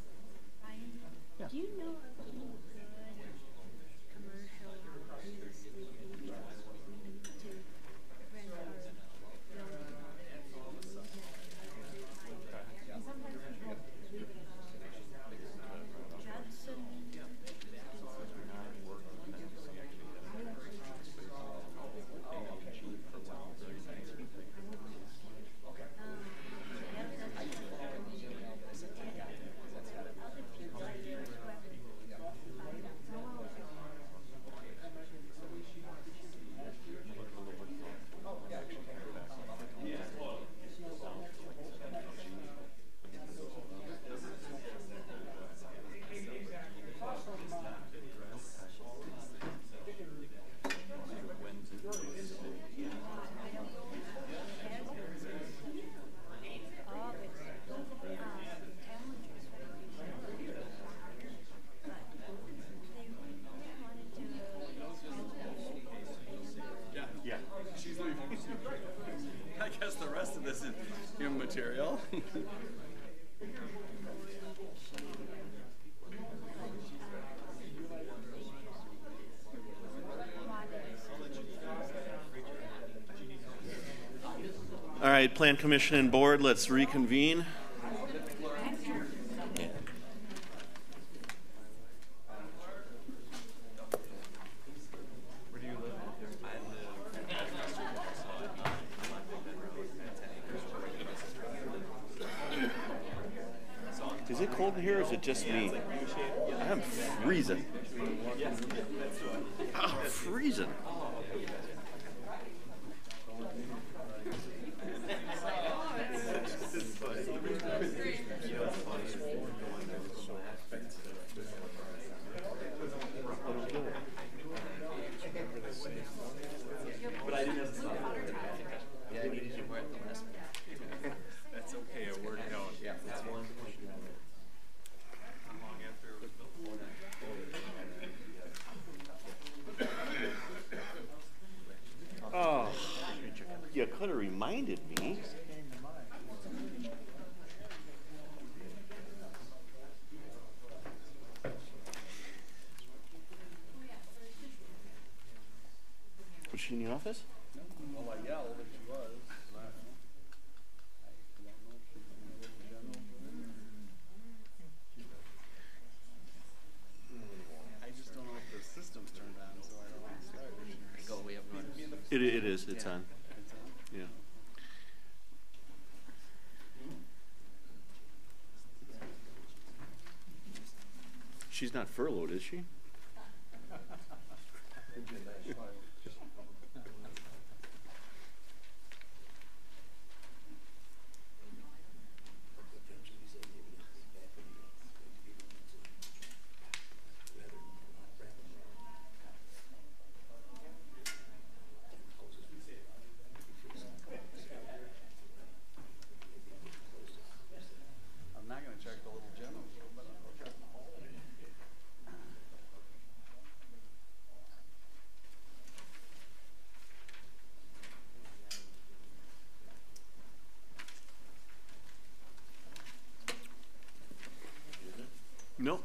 do you know of any good commercial real estate agents to rent our Judson. The rest of this is immaterial. All right, Plan Commission and Board, let's reconvene. Is it cold in here or is it just me? I'm freezing. I'm freezing. But I didn't have the yeah, I needed you more at the last minute. That's okay, it worked out. Yeah, that's one. How long after it was built? Oh, you could have reminded me. Was she in the office? Well, I yelled if she was. I just don't know if the system's turned on, so I don't want to start. Go, we have one. It is. It's on. It's on? Yeah. She's not furloughed, is she? I'm not going to check the little general, but I'll check the whole. Nope.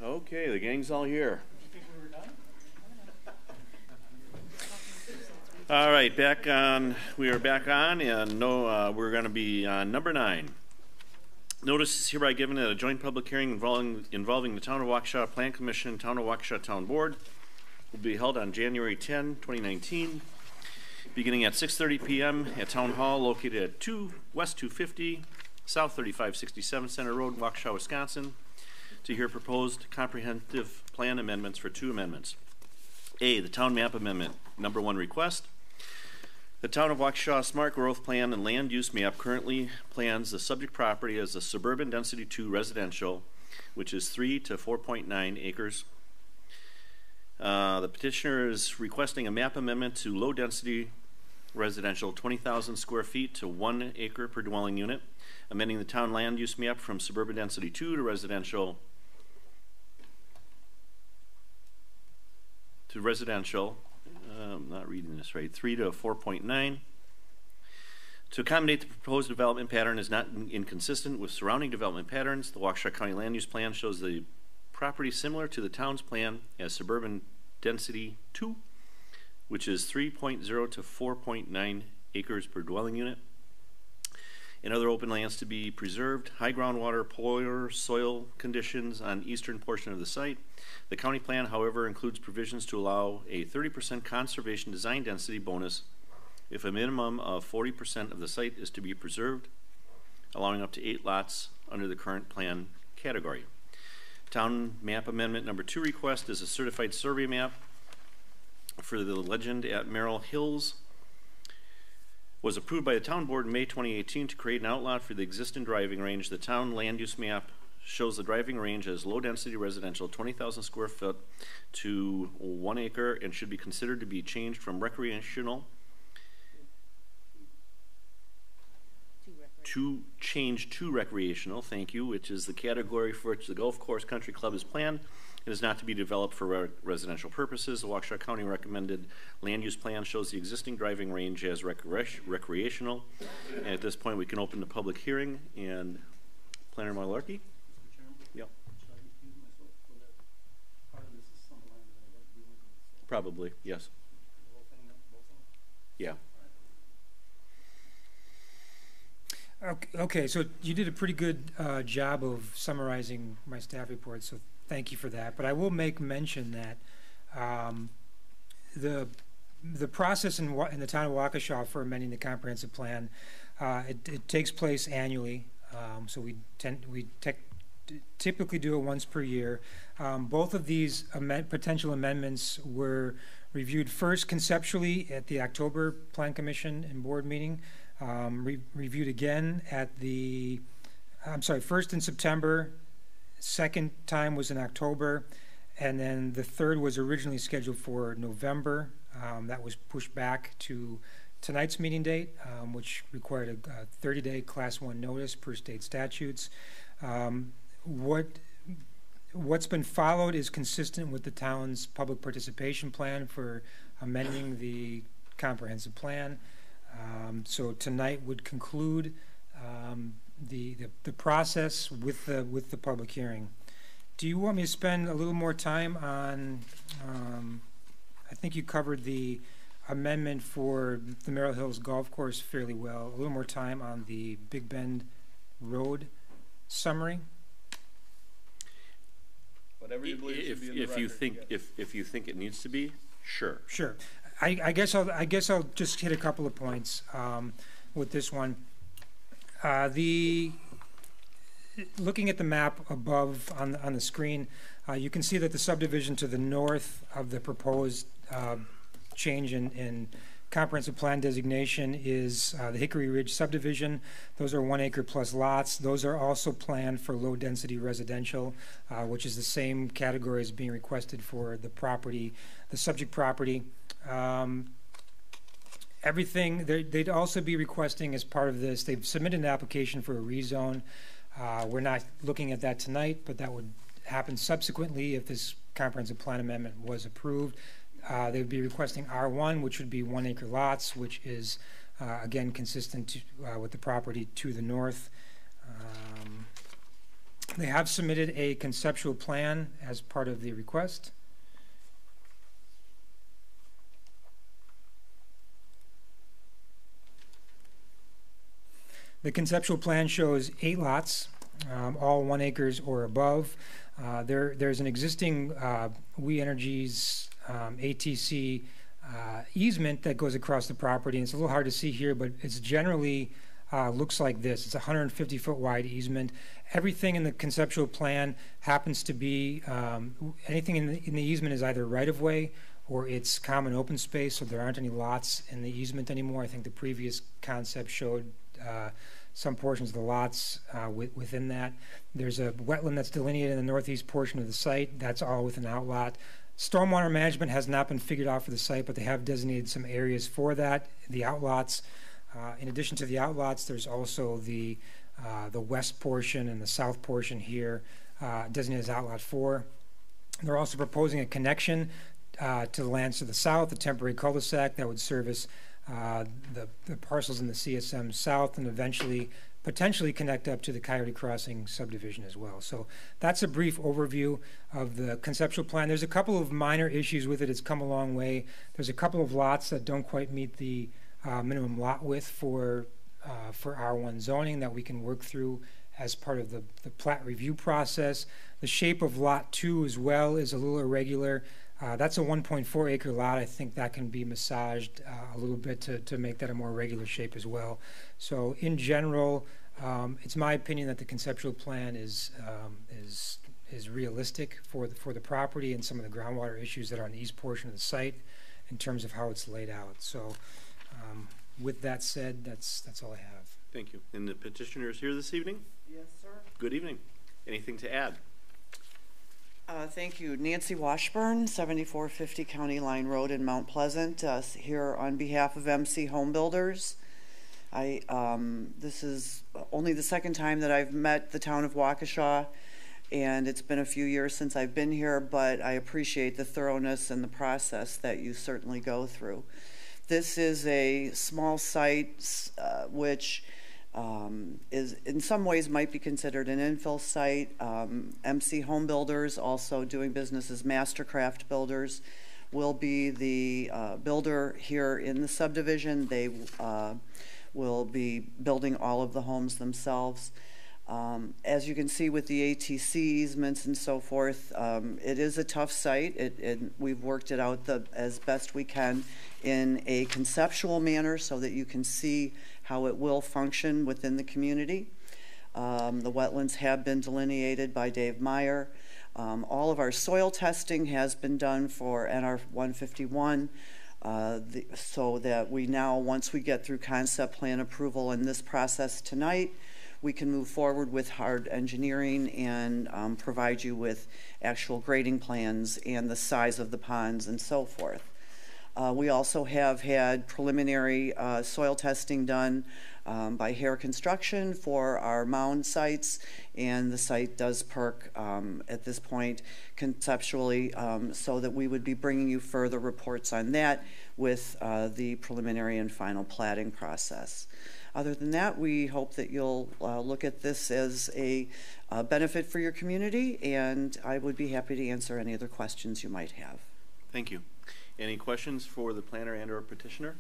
Okay, the gang's all here. All right, back on. We are back on, and we're going to be on number 9. Notice is hereby given at a joint public hearing involving the Town of Waukesha Plan Commission, Town of Waukesha Town Board, will be held on January 10, 2019, beginning at 6:30 p.m. at Town Hall, located at 2 West 250, South 3567 Center Road, Waukesha, Wisconsin, to hear proposed comprehensive plan amendments for 2 amendments. A, the Town Map Amendment, number 1 request. The Town of Waukesha Smart Growth Plan and Land Use Map currently plans the subject property as a suburban density 2 residential, which is 3 to 4.9 acres. The petitioner is requesting a map amendment to low density residential 20,000 square feet to 1 acre per dwelling unit, amending the town land use map from suburban density 2 to residential I'm not reading this right, 3 to 4.9. To accommodate the proposed development pattern is not inconsistent with surrounding development patterns. The Waukesha County Land Use Plan shows the property similar to the town's plan as suburban density 2, which is 3.0 to 4.9 acres per dwelling unit. And other open lands to be preserved, high groundwater, poor soil conditions on eastern portion of the site. The county plan, however, includes provisions to allow a 30% conservation design density bonus if a minimum of 40% of the site is to be preserved, allowing up to 8 lots under the current plan category. Town Map Amendment number 2 request is a certified survey map for the Legend at Merrill Hills. Was approved by the town board in May 2018 to create an outlot for the existing driving range. The town land use map shows the driving range as low-density residential, 20,000 square foot to 1 acre, and should be considered to be changed from recreational to recreational, thank you, which is the category for which the Golf Course Country Club is planned. It is not to be developed for residential purposes. The Waukesha County recommended land use plan shows the existing driving range as recreational. And at this point, we can open the public hearing. And Planner Malarkey? Yep. Probably, yes. Yeah. Okay, so you did a pretty good job of summarizing my staff report, so thank you for that. But I will make mention that the process in the town of Waukesha for amending the comprehensive plan, it takes place annually. So we typically do it once per year. Both of these potential amendments were reviewed first conceptually at the October Plan Commission and Board meeting. Reviewed again at first in September, second time was in October, and then the third was originally scheduled for November. That was pushed back to tonight's meeting date, which required a 30-day Class 1 notice per state statutes. What's been followed is consistent with the town's public participation plan for amending the comprehensive plan. So tonight would conclude the process with the public hearing. Do you want me to spend a little more time on? I think you covered the amendment for the Merrill Hills Golf Course fairly well. A little more time on the Big Bend Road summary. Whatever you believe should be in the record, if you think it needs to be, sure. Sure. I guess I'll just hit a couple of points with this one. Looking at the map above on the screen, you can see that the subdivision to the north of the proposed change in comprehensive plan designation is the Hickory Ridge subdivision. Those are 1 acre plus lots. Those are also planned for low density residential, which is the same category as being requested for the property, the subject property. Everything they'd also be requesting as part of this, they've submitted an application for a rezone. We're not looking at that tonight, but that would happen subsequently if this comprehensive plan amendment was approved. They would be requesting R1, which would be 1 acre lots, which is again consistent with the property to the north. They have submitted a conceptual plan as part of the request. The conceptual plan shows 8 lots, all 1 acres or above. There's an existing We Energies ATC easement that goes across the property, and it's a little hard to see here, but it's generally looks like this. It's a 150-foot wide easement. Everything in the conceptual plan happens to be anything in the easement is either right-of-way or it's common open space, so there aren't any lots in the easement anymore. I think the previous concept showed some portions of the lots within that. There's a wetland that's delineated in the northeast portion of the site. That's all with an outlot. Stormwater management has not been figured out for the site, but they have designated some areas for that. The outlots, in addition to the outlots, there's also the west portion and the south portion here designated as outlot 4. They're also proposing a connection to the lands to the south, a temporary cul-de-sac that would service the parcels in the CSM South and eventually potentially connect up to the Coyote Crossing subdivision as well. So that's a brief overview of the conceptual plan. There's a couple of minor issues with it. It's come a long way. There's a couple of lots that don't quite meet the minimum lot width for R1 zoning that we can work through as part of the plat review process. The shape of lot 2 as well is a little irregular. That's a 1.4 acre lot. I think that can be massaged a little bit to make that a more regular shape as well. So in general, it's my opinion that the conceptual plan is realistic for the property and some of the groundwater issues that are on the east portion of the site in terms of how it's laid out. So with that said, that's all I have. Thank you. And the petitioner is here this evening? Yes, sir. Good evening. Anything to add? Thank you. Nancy Washburn, 7450 County Line Road in Mount Pleasant, here on behalf of MC Home Builders. This is only the second time that I've met the town of Waukesha, and it's been a few years since I've been here, but I appreciate the thoroughness and the process that you certainly go through. This is a small site which is in some ways might be considered an infill site. MC Home Builders, also doing business as Mastercraft Builders, will be the builder here in the subdivision. They will be building all of the homes themselves. As you can see with the ATC easements and so forth, it is a tough site. We've worked it out as best we can in a conceptual manner so that you can see how it will function within the community. The wetlands have been delineated by Dave Meyer. All of our soil testing has been done for NR 151, so that we now, once we get through concept plan approval in this process tonight, we can move forward with hard engineering and provide you with actual grading plans and the size of the ponds and so forth. We also have had preliminary soil testing done by Hare Construction for our mound sites, and the site does perk at this point conceptually, so that we would be bringing you further reports on that with the preliminary and final platting process. Other than that, we hope that you'll look at this as a benefit for your community, and I would be happy to answer any other questions you might have. Thank you. Any questions for the planner and or petitioner?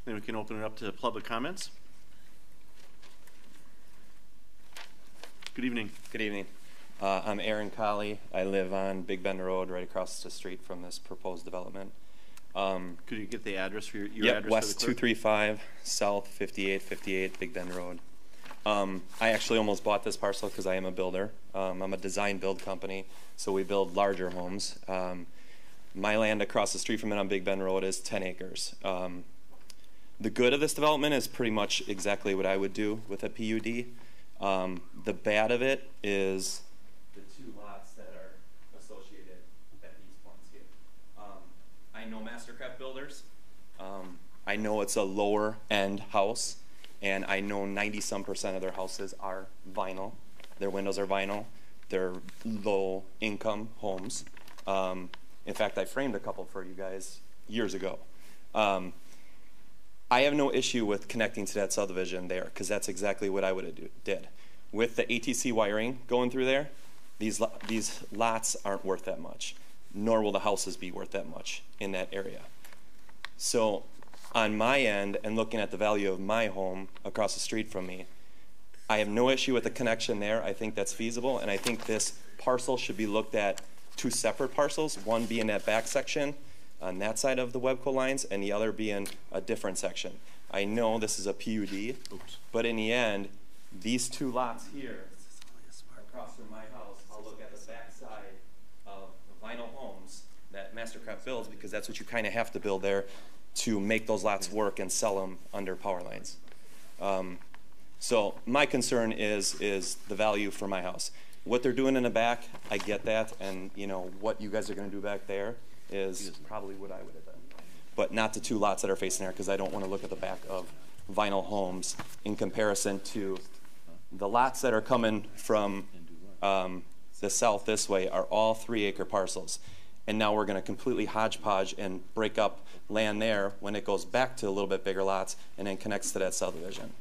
Then we can open it up to public comments. Good evening. Good evening. I'm Aaron Colley. I live on Big Bend Road, right across the street from this proposed development. Could you get the address for your yep, address? West 235, South 5858, Big Bend Road. I actually almost bought this parcel because I am a builder. I'm a design build company, so we build larger homes. My land across the street from it on Big Bend Road is 10 acres. The good of this development is pretty much exactly what I would do with a PUD. The bad of it is the two lots that are associated at these points here. I know Mastercraft Builders. I know it's a lower end house, and I know 90-some% of their houses are vinyl. Their windows are vinyl. They're low income homes. In fact, I framed a couple for you guys years ago. I have no issue with connecting to that subdivision there, because that's exactly what I would have did. With the ATC wiring going through there, these lots aren't worth that much, nor will the houses be worth that much in that area. So on my end, and looking at the value of my home across the street from me, I have no issue with the connection there. I think that's feasible, and I think this parcel should be looked at two separate parcels, one being that back section on that side of the Webco lines, and the other being a different section. I know this is a PUD, but in the end, these two lots here across from my house, I'll look at the back side of the vinyl homes that Mastercraft builds, because that's what you kind of have to build there to make those lots work and sell them under power lines. So my concern is the value for my house. What they're doing in the back, I get that, and you know what you guys are going to do back there is probably what I would have done, but not the two lots that are facing there, because I don't want to look at the back of vinyl homes in comparison to the lots that are coming from the south this way are all 3-acre parcels, and now we're going to completely hodgepodge and break up land there when it goes back to a little bit bigger lots and then connects to that subdivision.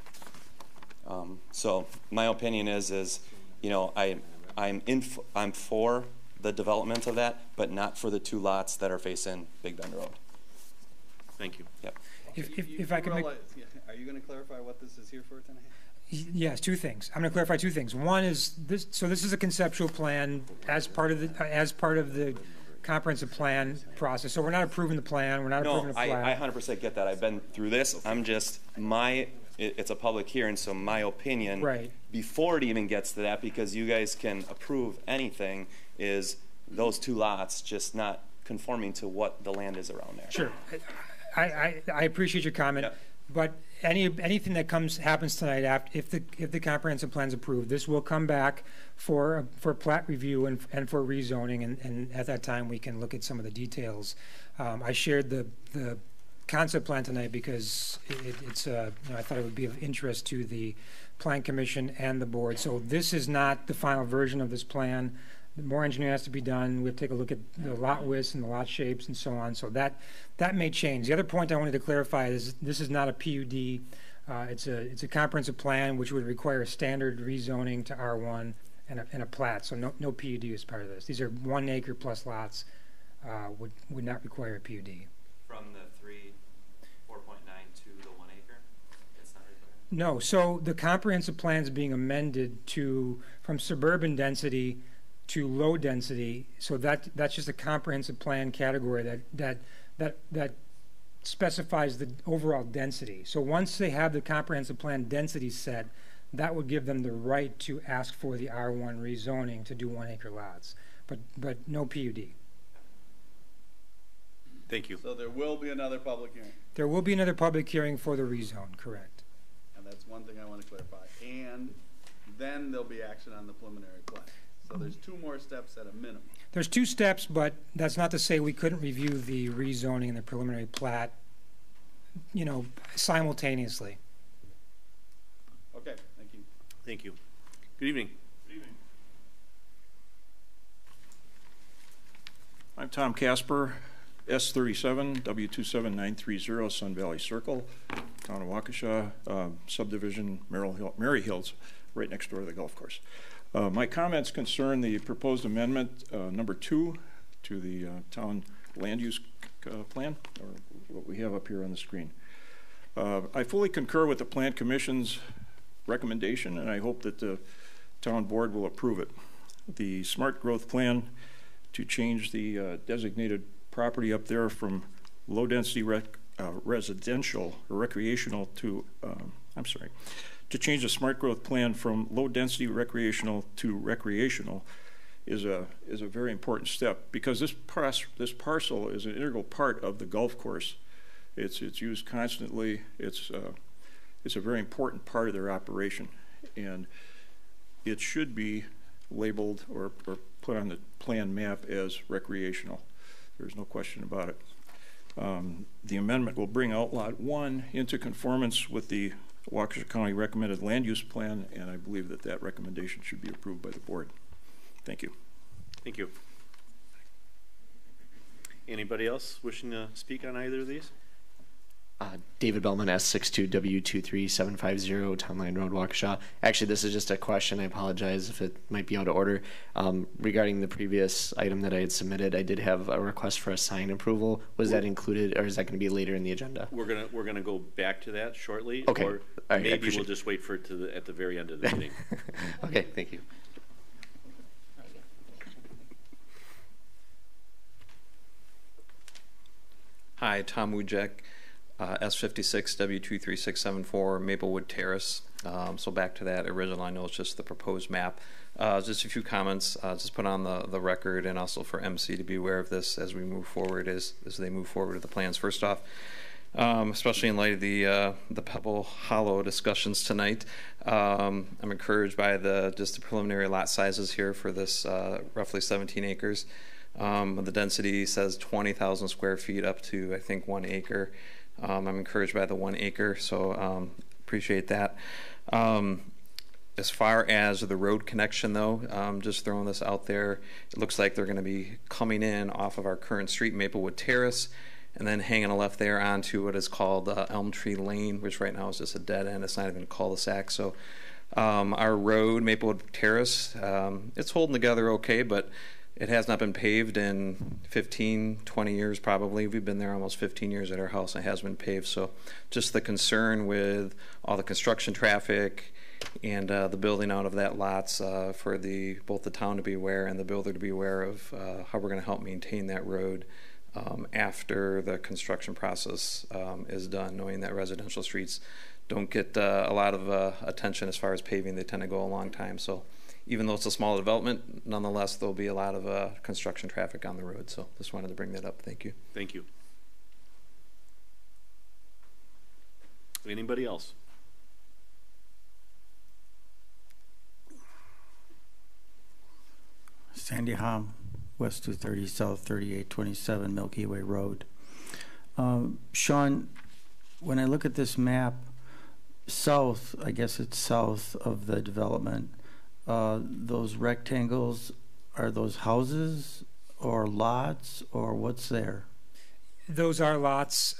So my opinion is you know, I'm for the development of that, but not for the two lots that are facing Big Bend Road. Thank you. Yep. If I could make... Are you going to clarify what this is here for tonight? Yes, two things. I'm going to clarify two things. One is this. So this is a conceptual plan as part of the comprehensive plan process. So we're not approving the plan. We're not approving the plan. I 100% get that. I've been through this. I'm just it's a public hearing, so my opinion before it even gets to that, because you guys can approve anything, is those two lots just not conforming to what the land is around there. Sure. I appreciate your comment. Yep. But anything that happens tonight, if the comprehensive plan's approved, this will come back for plat review and for rezoning, and at that time we can look at some of the details. I shared the concept plan tonight because it's I thought it would be of interest to the Plan Commission and the board. So this is not the final version of this plan. More engineering has to be done. We have to take a look at the lot widths and the lot shapes and so on. So that may change. The other point I wanted to clarify is this is not a PUD. It's a comprehensive plan which would require a standard rezoning to R1 and a plat. So no PUD is part of this. These are 1 acre plus lots. Would not require a PUD. From the 4.9 to the 1 acre, it's not required? No. So the comprehensive plan is being amended from suburban density to low density, so that's just a comprehensive plan category that specifies the overall density. So once they have the comprehensive plan density set, that would give them the right to ask for the R1 rezoning to do 1 acre lots, but no PUD. Thank you. So there will be another public hearing. There will be another public hearing for the rezone, correct? And that's one thing I want to clarify. And then there'll be action on the preliminary plan. So there's 2 more steps at a minimum. There's 2 steps, but that's not to say we couldn't review the rezoning and the preliminary plat, simultaneously. Okay, thank you. Thank you. Good evening. Good evening. I'm Tom Casper, S37 W27930, Sun Valley Circle, town of Waukesha, subdivision Mary Hills, right next door to the golf course. My comments concern the proposed amendment number 2 to the town land use plan, or what we have up here on the screen. I fully concur with the Plan Commission's recommendation, and I hope that the town board will approve it. The smart growth plan to change the designated property up there from low density residential or recreational to, to change the smart growth plan from low density recreational to recreational is a very important step, because this parcel is an integral part of the golf course. It's used constantly. It's a very important part of their operation, and it should be labeled or put on the plan map as recreational. There's no question about it. The amendment will bring Outlot 1 into conformance with the Waukesha County recommended land use plan, and I believe that that recommendation should be approved by the board. Thank you. Thank you. Anybody else wishing to speak on either of these? David Bellman, S62W23750, Town Line Road, Waukesha. Actually, this is just a question. I apologize if it might be out of order. Regarding the previous item that I had submitted, I did have a request for a sign approval. Was that included, or is that going to be later in the agenda? We're gonna go back to that shortly. Okay. Or right, maybe we'll just wait for it at the very end of the meeting. Okay. Thank you. Hi, Tom Wujek. S56 W23674 Maplewood Terrace. So back to that original, I know it's just the proposed map. Just a few comments, just put on the record, and also for MC to be aware of this as we move forward, as they move forward with the plans. First off, especially in light of the Pebble Hollow discussions tonight, I'm encouraged by just the preliminary lot sizes here for this roughly 17 acres. The density says 20,000 square feet up to, I think, 1 acre. I'm encouraged by the 1 acre, so appreciate that. As far as the road connection, though, just throwing this out there, it looks like they're going to be coming in off of our current street, Maplewood Terrace, and then hanging a left there onto what is called Elm Tree Lane, which right now is just a dead end. It's not even a cul-de-sac. So our road, Maplewood Terrace, it's holding together okay, but it has not been paved in 15, 20 years probably. We've been there almost 15 years at our house, and it has been paved. So just the concern with all the construction traffic and the building out of that lots for both the town to be aware and the builder to be aware of how we're going to help maintain that road after the construction process is done, knowing that residential streets don't get a lot of attention as far as paving. They tend to go a long time. So even though it's a small development, nonetheless, there'll be a lot of construction traffic on the road. So just wanted to bring that up. Thank you. Thank you. Anybody else? Sandy Hom, West 230, South 3827, Milky Way Road. Sean, when I look at this map, south, I guess it's south of the development, those rectangles, are those houses or lots or what's there? Those are lots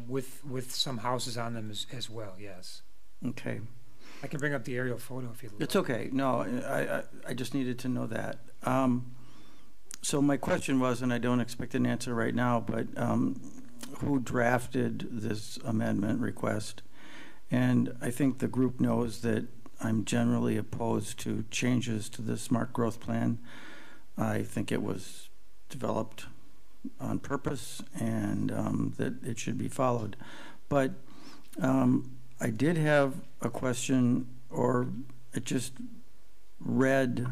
with some houses on them as well, yes. Okay. I can bring up the aerial photo if you'd like. It's okay. No, I just needed to know that. So my question was, and I don't expect an answer right now, but who drafted this amendment request? And I think the group knows that I'm generally opposed to changes to the smart growth plan. I think it was developed on purpose and that it should be followed. But I did have a question, or it just read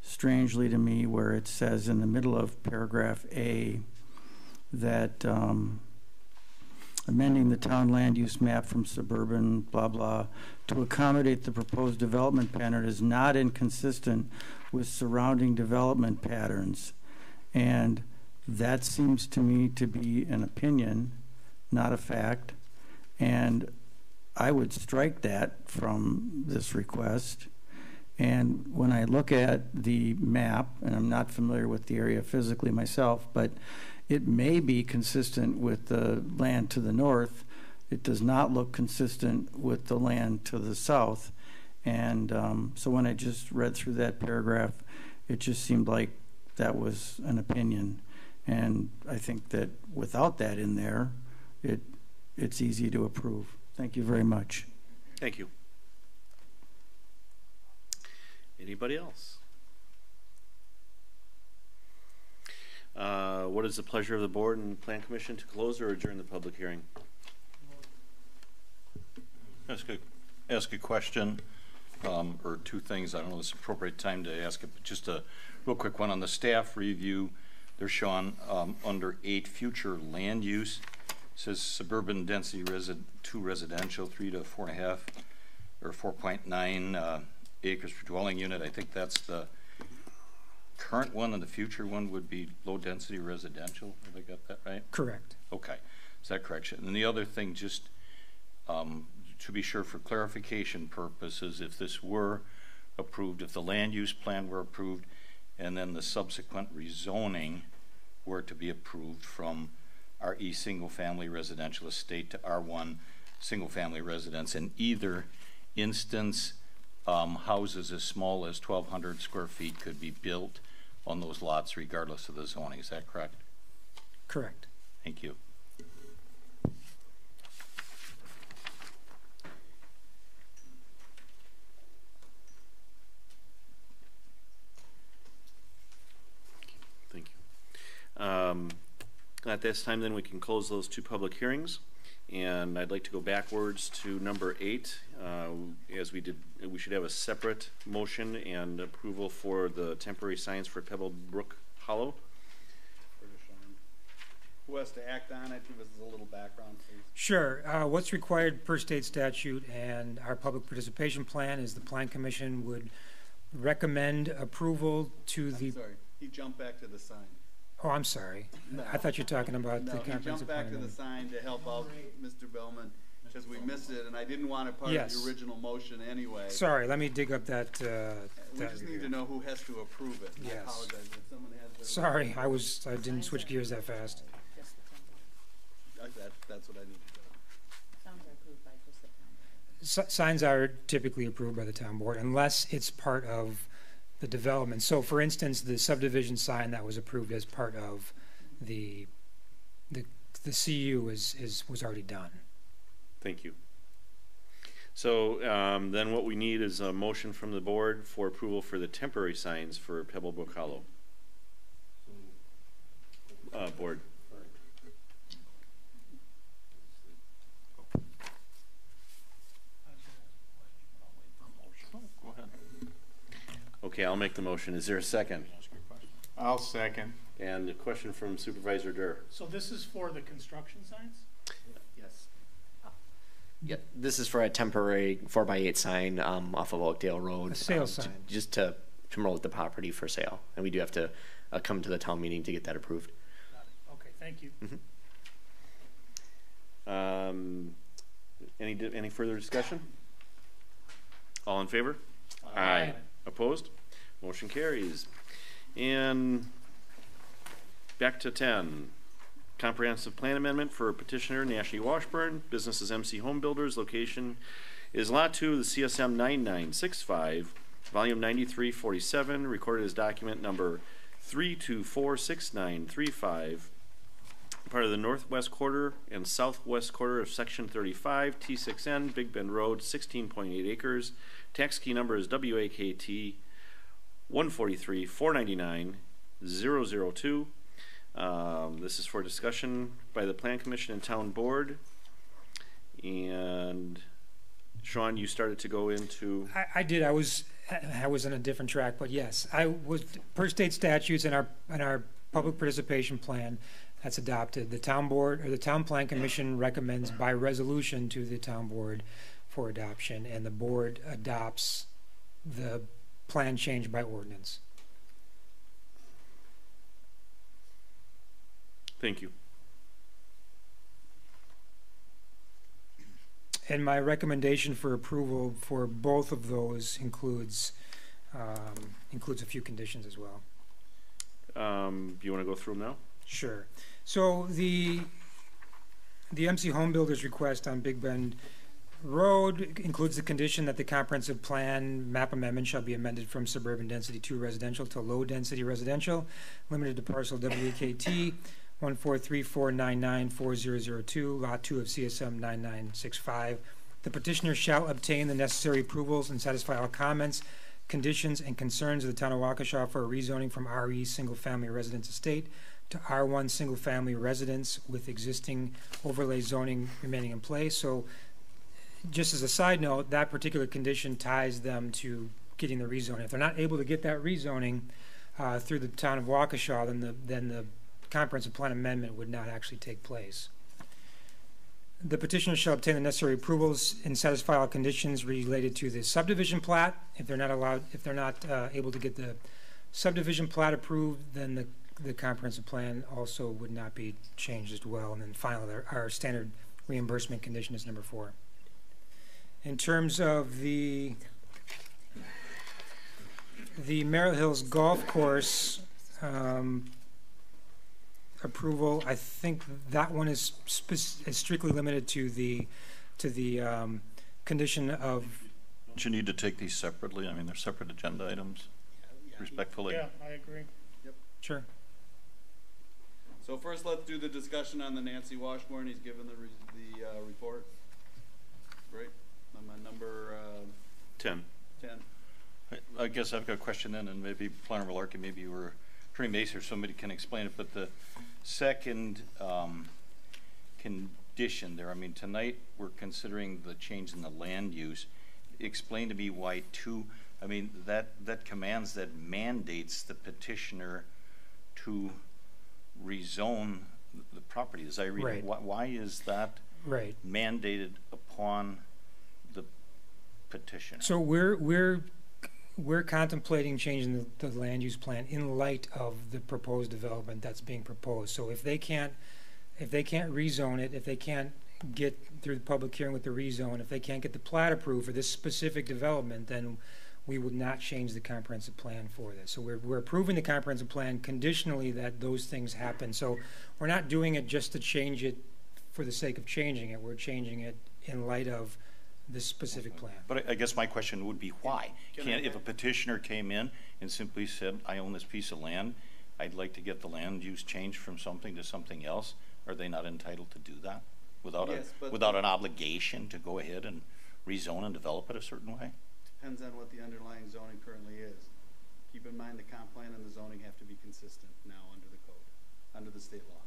strangely to me where it says in the middle of paragraph A that amending the town land use map from suburban blah blah to accommodate the proposed development pattern is not inconsistent with surrounding development patterns. And that seems to me to be an opinion, not a fact. And I would strike that from this request. And when I look at the map, and I'm not familiar with the area physically myself, but it may be consistent with the land to the north. It does not look consistent with the land to the south. And so when I just read through that paragraph, it just seemed like that was an opinion. And I think that without that in there, it's easy to approve. Thank you very much. Thank you. Anybody else? What is the pleasure of the board and plan commission to close or adjourn the public hearing? Ask a question or two things. I don't know if it's appropriate time to ask it, but just a real quick one on the staff review. There's Sean under 8 future land use. It says suburban density 2 residential, 3 to 4.5 or 4.9 acres per dwelling unit. I think that's the current one, and the future one would be low density residential. Have I got that right? Correct. Okay, is that correction? And the other thing, just to be sure for clarification purposes, if this were approved, if the land use plan were approved, and then the subsequent rezoning were to be approved from RE single family residential estate to R1 single family residence, in either instance, houses as small as 1,200 square feet could be built on those lots regardless of the zoning. Is that correct? Correct. Thank you. Thank you. At this time, then, we can close those 2 public hearings. And I'd like to go backwards to number 8. As we did, we should have a separate motion and approval for the temporary signs for Pebble Brook Hollow. Who has to act on it? Give us a little background, please. Sure. What's required per state statute and our public participation plan is the Plan Commission would recommend approval to the... I'm sorry, he jumped back to the sign. Oh, I'm sorry. No. I thought you were talking about the comprehensive plan. He jumped back to the sign to help out Mr. Bellman because we missed it, and I didn't want it part of the original motion anyway. Sorry, let me dig up that. We just need to know who has to approve it. Yes. I apologize if someone has. Sorry, I didn't switch gears that fast. That's what I need to know. Signs are approved by just the town board. Signs are typically approved by the town board unless it's part of the development. So, for instance, the subdivision sign that was approved as part of the CU was already done. Thank you. So then what we need is a motion from the board for approval for the temporary signs for Pebble Brook Hollow. Board. Okay, I'll make the motion. Is there a second? I'll second. And a question from Supervisor Durr. So this is for the construction signs? Yes. Yeah, this is for a temporary 4x8 sign off of Oakdale Road. A sale sign. Just to promote the property for sale. And we do have to come to the town meeting to get that approved. Okay, thank you. Any further discussion? All in favor? Aye. Opposed? Motion carries. And back to 10. Comprehensive Plan Amendment for petitioner Nashi Washburn. Business is MC Home Builders. Location is Lot 2 of the CSM 9965, Volume 9347, recorded as document number 3246935, part of the northwest quarter and southwest quarter of Section 35, T6N, Big Bend Road, 16.8 acres. Tax key number is WAKT 143-499-002. This is for discussion by the Plan Commission and Town Board. And Sean, you started to go into. I did. I was on a different track, but yes, I was per state statutes and our public participation plan that's adopted. The town board or the Town Plan Commission recommends by resolution to the town board for adoption, and the board adopts the plan change by ordinance. Thank you. And my recommendation for approval for both of those includes a few conditions as well. Do you want to go through them now? Sure. So the MC Home Builders request on Big Bend Road includes the condition that the comprehensive plan map amendment shall be amended from suburban density 2 residential to low density residential, limited to parcel WKT 143-499-4002, lot 2 of CSM 9965. The petitioner shall obtain the necessary approvals and satisfy all comments, conditions, and concerns of the town of Waukesha for rezoning from RE single family residence estate to R1 single family residence with existing overlay zoning remaining in place. So just as a side note, that particular condition ties them to getting the rezoning. If they're not able to get that rezoning through the town of Waukesha, then the comprehensive plan amendment would not actually take place. The petitioner shall obtain the necessary approvals and satisfy all conditions related to the subdivision plat. If they're not able to get the subdivision plat approved, then the comprehensive plan also would not be changed as well. And then finally, our standard reimbursement condition is number 4. In terms of the Merrill Hills Golf Course approval, I think that one is strictly limited to the condition of. Don't you need to take these separately? I mean, they're separate agenda items. Respectfully. Yeah, I agree. Yep. Sure. So first, let's do the discussion on the Nancy Washburn. He's given the report. Great. I'm on number 10. 10. I guess I've got a question then, and maybe Planner Malarkey, maybe you were Attorney Mace or somebody can explain it, but the second condition there, I mean, tonight we're considering the change in the land use. Explain to me why 2, I mean, that commands, that mandates the petitioner to rezone the property. As I read right. it, why is that right. mandated upon the petitioner? So we're contemplating changing the land use plan in light of the proposed development that's being proposed. So if they can't rezone it, if they can't get through the public hearing with the rezone, if they can't get the plat approved for this specific development, then we would not change the comprehensive plan for this. So we're approving the comprehensive plan conditionally that those things happen. So we're not doing it just to change it for the sake of changing it. We're changing it in light of this specific plan. But I guess my question would be why? If a petitioner came in and simply said, I own this piece of land, I'd like to get the land use changed from something to something else, are they not entitled to do that without without an obligation to go ahead and rezone and develop it a certain way? Depends on what the underlying zoning currently is. Keep in mind the comp plan and the zoning have to be consistent now under the code, under the state law.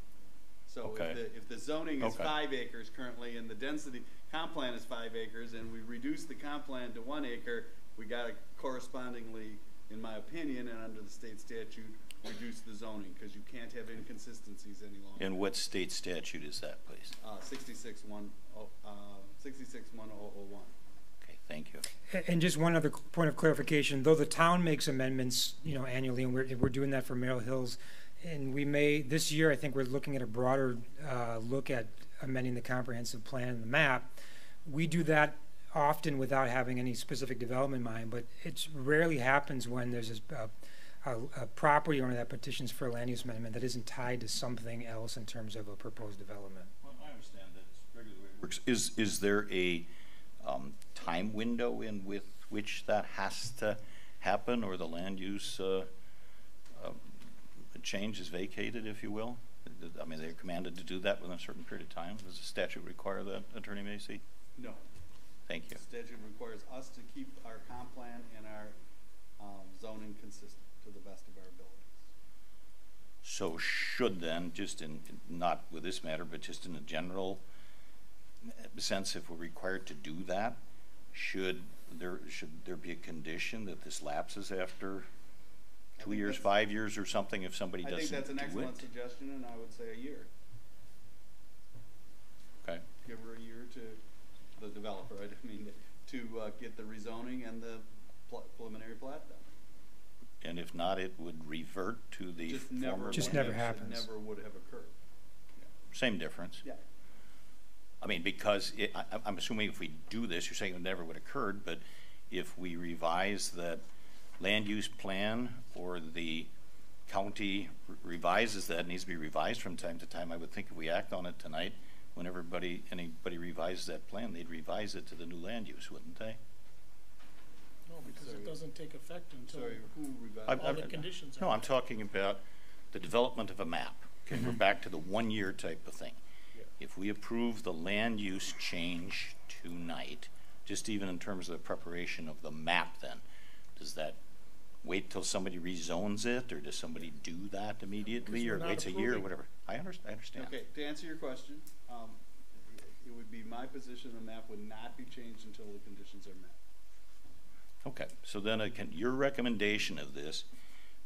So if the zoning is 5 acres currently and the density comp plan is 5 acres and we reduce the comp plan to 1 acre, we got to correspondingly, in my opinion, and under the state statute, reduce the zoning, because you can't have inconsistencies any longer. And what state statute is that, please? 66-1001. Okay, thank you. And just one other point of clarification, though the town makes amendments, annually, and we're doing that for Merrill Hills, and we may, this year, I think we're looking at a broader look at amending the comprehensive plan and the map. We do that often without having any specific development in mind, but it rarely happens when there's a property owner that petitions for a land use amendment that isn't tied to something else in terms of a proposed development. Well, I understand that's regularly the way it works. Is there a time window in with which that has to happen, or the land use change is vacated, if you will? I mean, they're commanded to do that within a certain period of time. Does the statute require that, Attorney Macy? No. Thank you. The statute requires us to keep our comp plan and our zoning consistent to the best of our abilities. So should then, just in, not with this matter, but just in a general sense, if we're required to do that, should there be a condition that this lapses after 2 years, 5 years, or something if somebody doesn't do it? I think that's an excellent suggestion, and I would say a year. Okay. Give her a year to the developer, to get the rezoning and the preliminary plat done. And if not, it would revert to the former. Just never happens. Never would have occurred. Yeah. Same difference. Yeah. I mean, because I'm assuming if we do this, you're saying it never would have occurred, but if we revise that land use plan, or the county revises that, it needs to be revised from time to time. I would think if we act on it tonight, when anybody revises that plan, they'd revise it to the new land use, wouldn't they? No, because it doesn't take effect until all the conditions are. No, I'm talking about the development of a map. Okay, we're back to the 1 year type of thing. Yeah. If we approve the land use change tonight, just even in terms of the preparation of the map, then does that wait till somebody rezones it, or does somebody do that immediately, or waits a year, or whatever? I understand. Okay, to answer your question, it would be my position the map would not be changed until the conditions are met. Okay, so then your recommendation of this,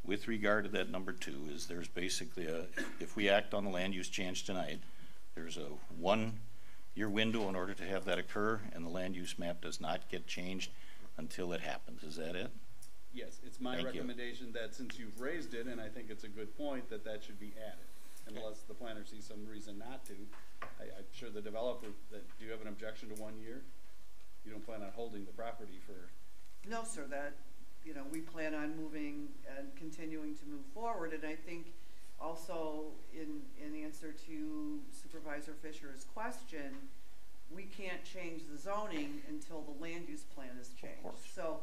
with regard to that number 2, is there's basically if we act on the land use change tonight, there's a 1 year window in order to have that occur, and the land use map does not get changed until it happens. Is that it? Yes, it's my recommendation that since you've raised it, and I think it's a good point, that should be added. Unless the planner sees some reason not to. I'm sure the developer, do you have an objection to 1 year? You don't plan on holding the property for... No, sir, we plan on moving and continuing to move forward, and I think also in answer to Supervisor Fisher's question, we can't change the zoning until the land use plan is changed. So,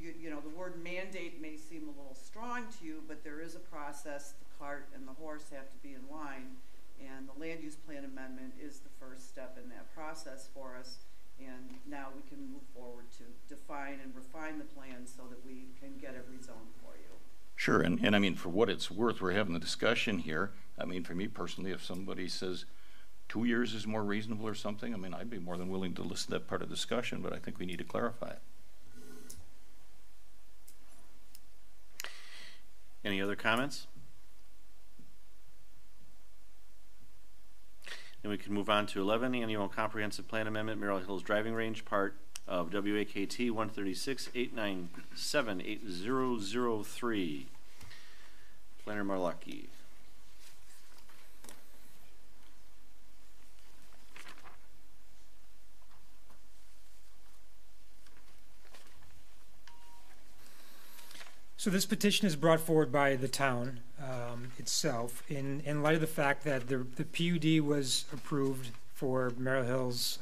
the word mandate may seem a little strong to you, but there is a process. The cart and the horse have to be in line, and the land use plan amendment is the first step in that process for us. And now we can move forward to define and refine the plan so that we can get it rezoned for you. Sure, and I mean, for what it's worth, we're having the discussion here. I mean, for me personally, if somebody says 2 years is more reasonable or something, I mean, I'd be more than willing to listen to that part of the discussion, but I think we need to clarify it. Any other comments? Then we can move on to 11, Annual Comprehensive Plan Amendment, Merrill Hills Driving Range, part of WAKT 136-897-8003. Planner Marlucki. So this petition is brought forward by the town itself in light of the fact that the PUD was approved for Merrill Hills,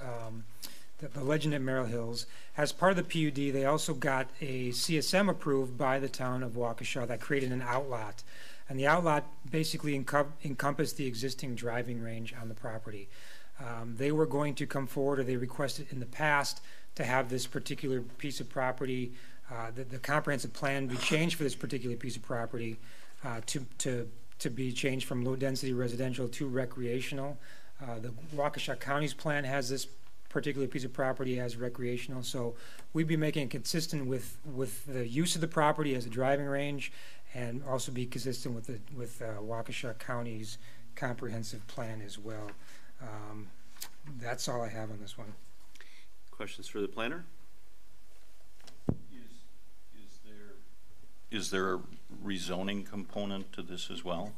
the Legend at Merrill Hills. As part of the PUD, they also got a CSM approved by the town of Waukesha that created an outlot. And the outlot basically encompassed the existing driving range on the property. They were going to come forward, or they requested in the past, to have this particular piece of property, the comprehensive plan be changed for this particular piece of property to be changed from low-density residential to recreational. The Waukesha County's plan has this particular piece of property as recreational, so we'd be making it consistent with the use of the property as a driving range and also be consistent with Waukesha County's comprehensive plan as well. That's all I have on this one. Questions for the planner? Is there a rezoning component to this as well?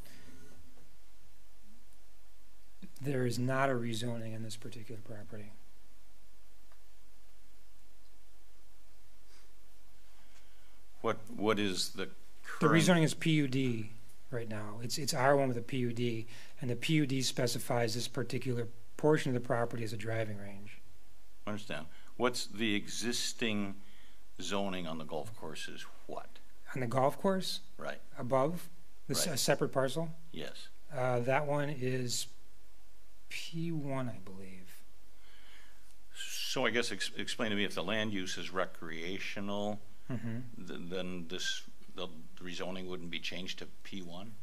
There is not a rezoning in this particular property. What is the The current? rezoning is PUD right now. It's R1 with a PUD, and the PUD specifies this particular portion of the property as a driving range. I understand. What's the existing zoning on the golf course is what? On the golf course? Right. Above? This Right. a separate parcel? Yes. That one is P1, I believe. So I guess explain to me, if the land use is recreational, then the rezoning wouldn't be changed to P1?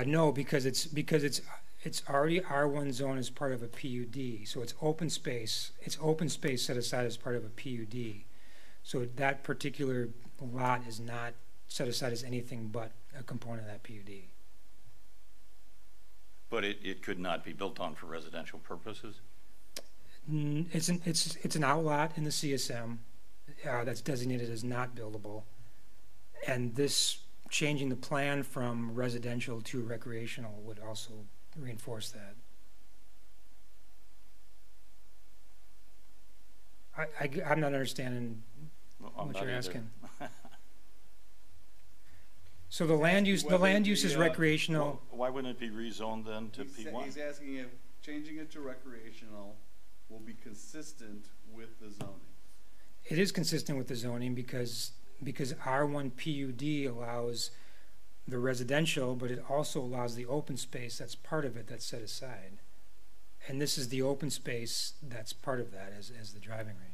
No, because it's already R1 zone as part of a PUD, so it's open space. It's open space set aside as part of a PUD. So that particular lot is not set aside as anything but a component of that PUD. But it could not be built on for residential purposes? It's an outlot in the CSM that's designated as not buildable, and this changing the plan from residential to recreational would also reinforce that. I'm not understanding what you're asking. So the land use is recreational. Why wouldn't it be rezoned then to P1? He's asking if changing it to recreational will be consistent with the zoning. It is consistent with the zoning because R1 PUD allows the residential, but it also allows the open space that's part of it that's set aside. And this is the open space that's part of that as the driving range.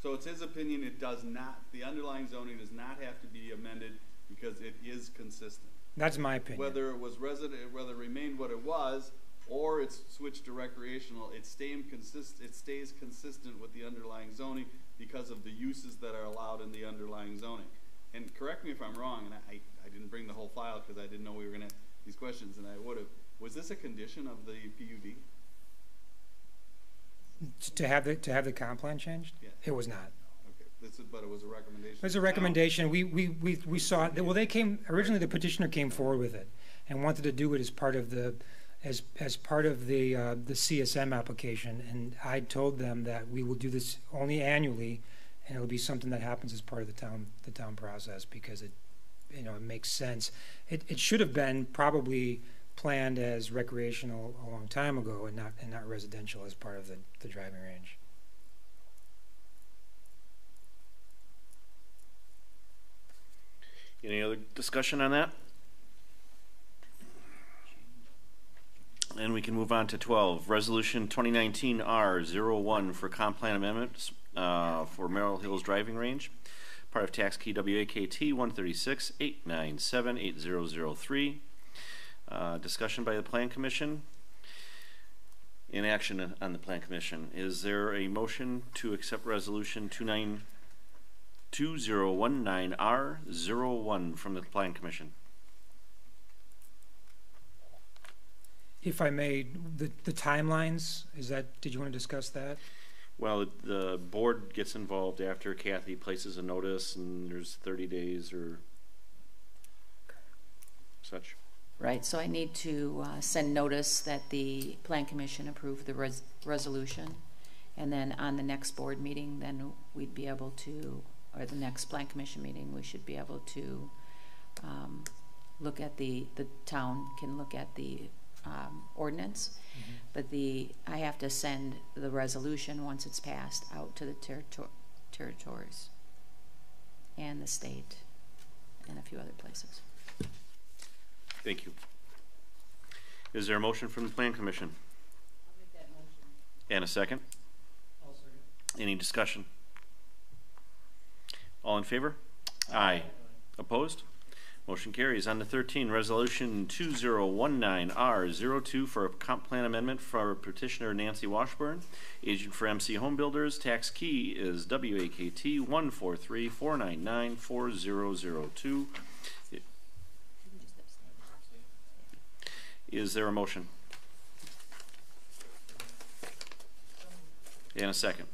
So it's his opinion it does not, the underlying zoning does not have to be amended because it is consistent. That's my opinion. Whether it was whether it remained what it was, or it's switched to recreational, it stays consistent with the underlying zoning because of the uses that are allowed in the underlying zoning. And correct me if I'm wrong, and I didn't bring the whole file because I didn't know we were going to these questions, and I would have. Was this a condition of the PUD? To have the comp plan changed? Yeah. It was not. Okay, but it was a recommendation. It was a recommendation. We saw it. Well, originally the petitioner came forward with it and wanted to do it as part of the the CSM application, and I told them that we will do this only annually, and it'll be something that happens as part of the town process because it makes sense. It should have been probably planned as recreational a long time ago and not residential as part of the driving range. Any other discussion on that? And we can move on to 12, Resolution 2019 R01 for comp plan amendments for Merrill Hills Driving Range, part of tax key WAKT 136-897-8003. Discussion by the Plan Commission. In action on the Plan Commission. Is there a motion to accept Resolution 2019R01 from the Plan Commission? If I may, the timelines, did you want to discuss that? Well, the board gets involved after Kathy places a notice and there's 30 days or such. Right, so I need to send notice that the Plan Commission approved the resolution, and then on the next board meeting, then we'd be able to, or the next Plan Commission meeting, we should be able to look at the town can look at the ordinance, but I have to send the resolution once it's passed out to the territories and the state and a few other places. Thank you. Is there a motion from the Plan Commission? I'll make that motion. And a second? I'll second. Any discussion? All in favor? Aye. Opposed? Motion carries. On to 13, Resolution 2019R02 for a comp plan amendment for petitioner Nancy Washburn. Agent for MC Home Builders. Tax key is WAKT 143-499-4002. Is there a motion? And a second.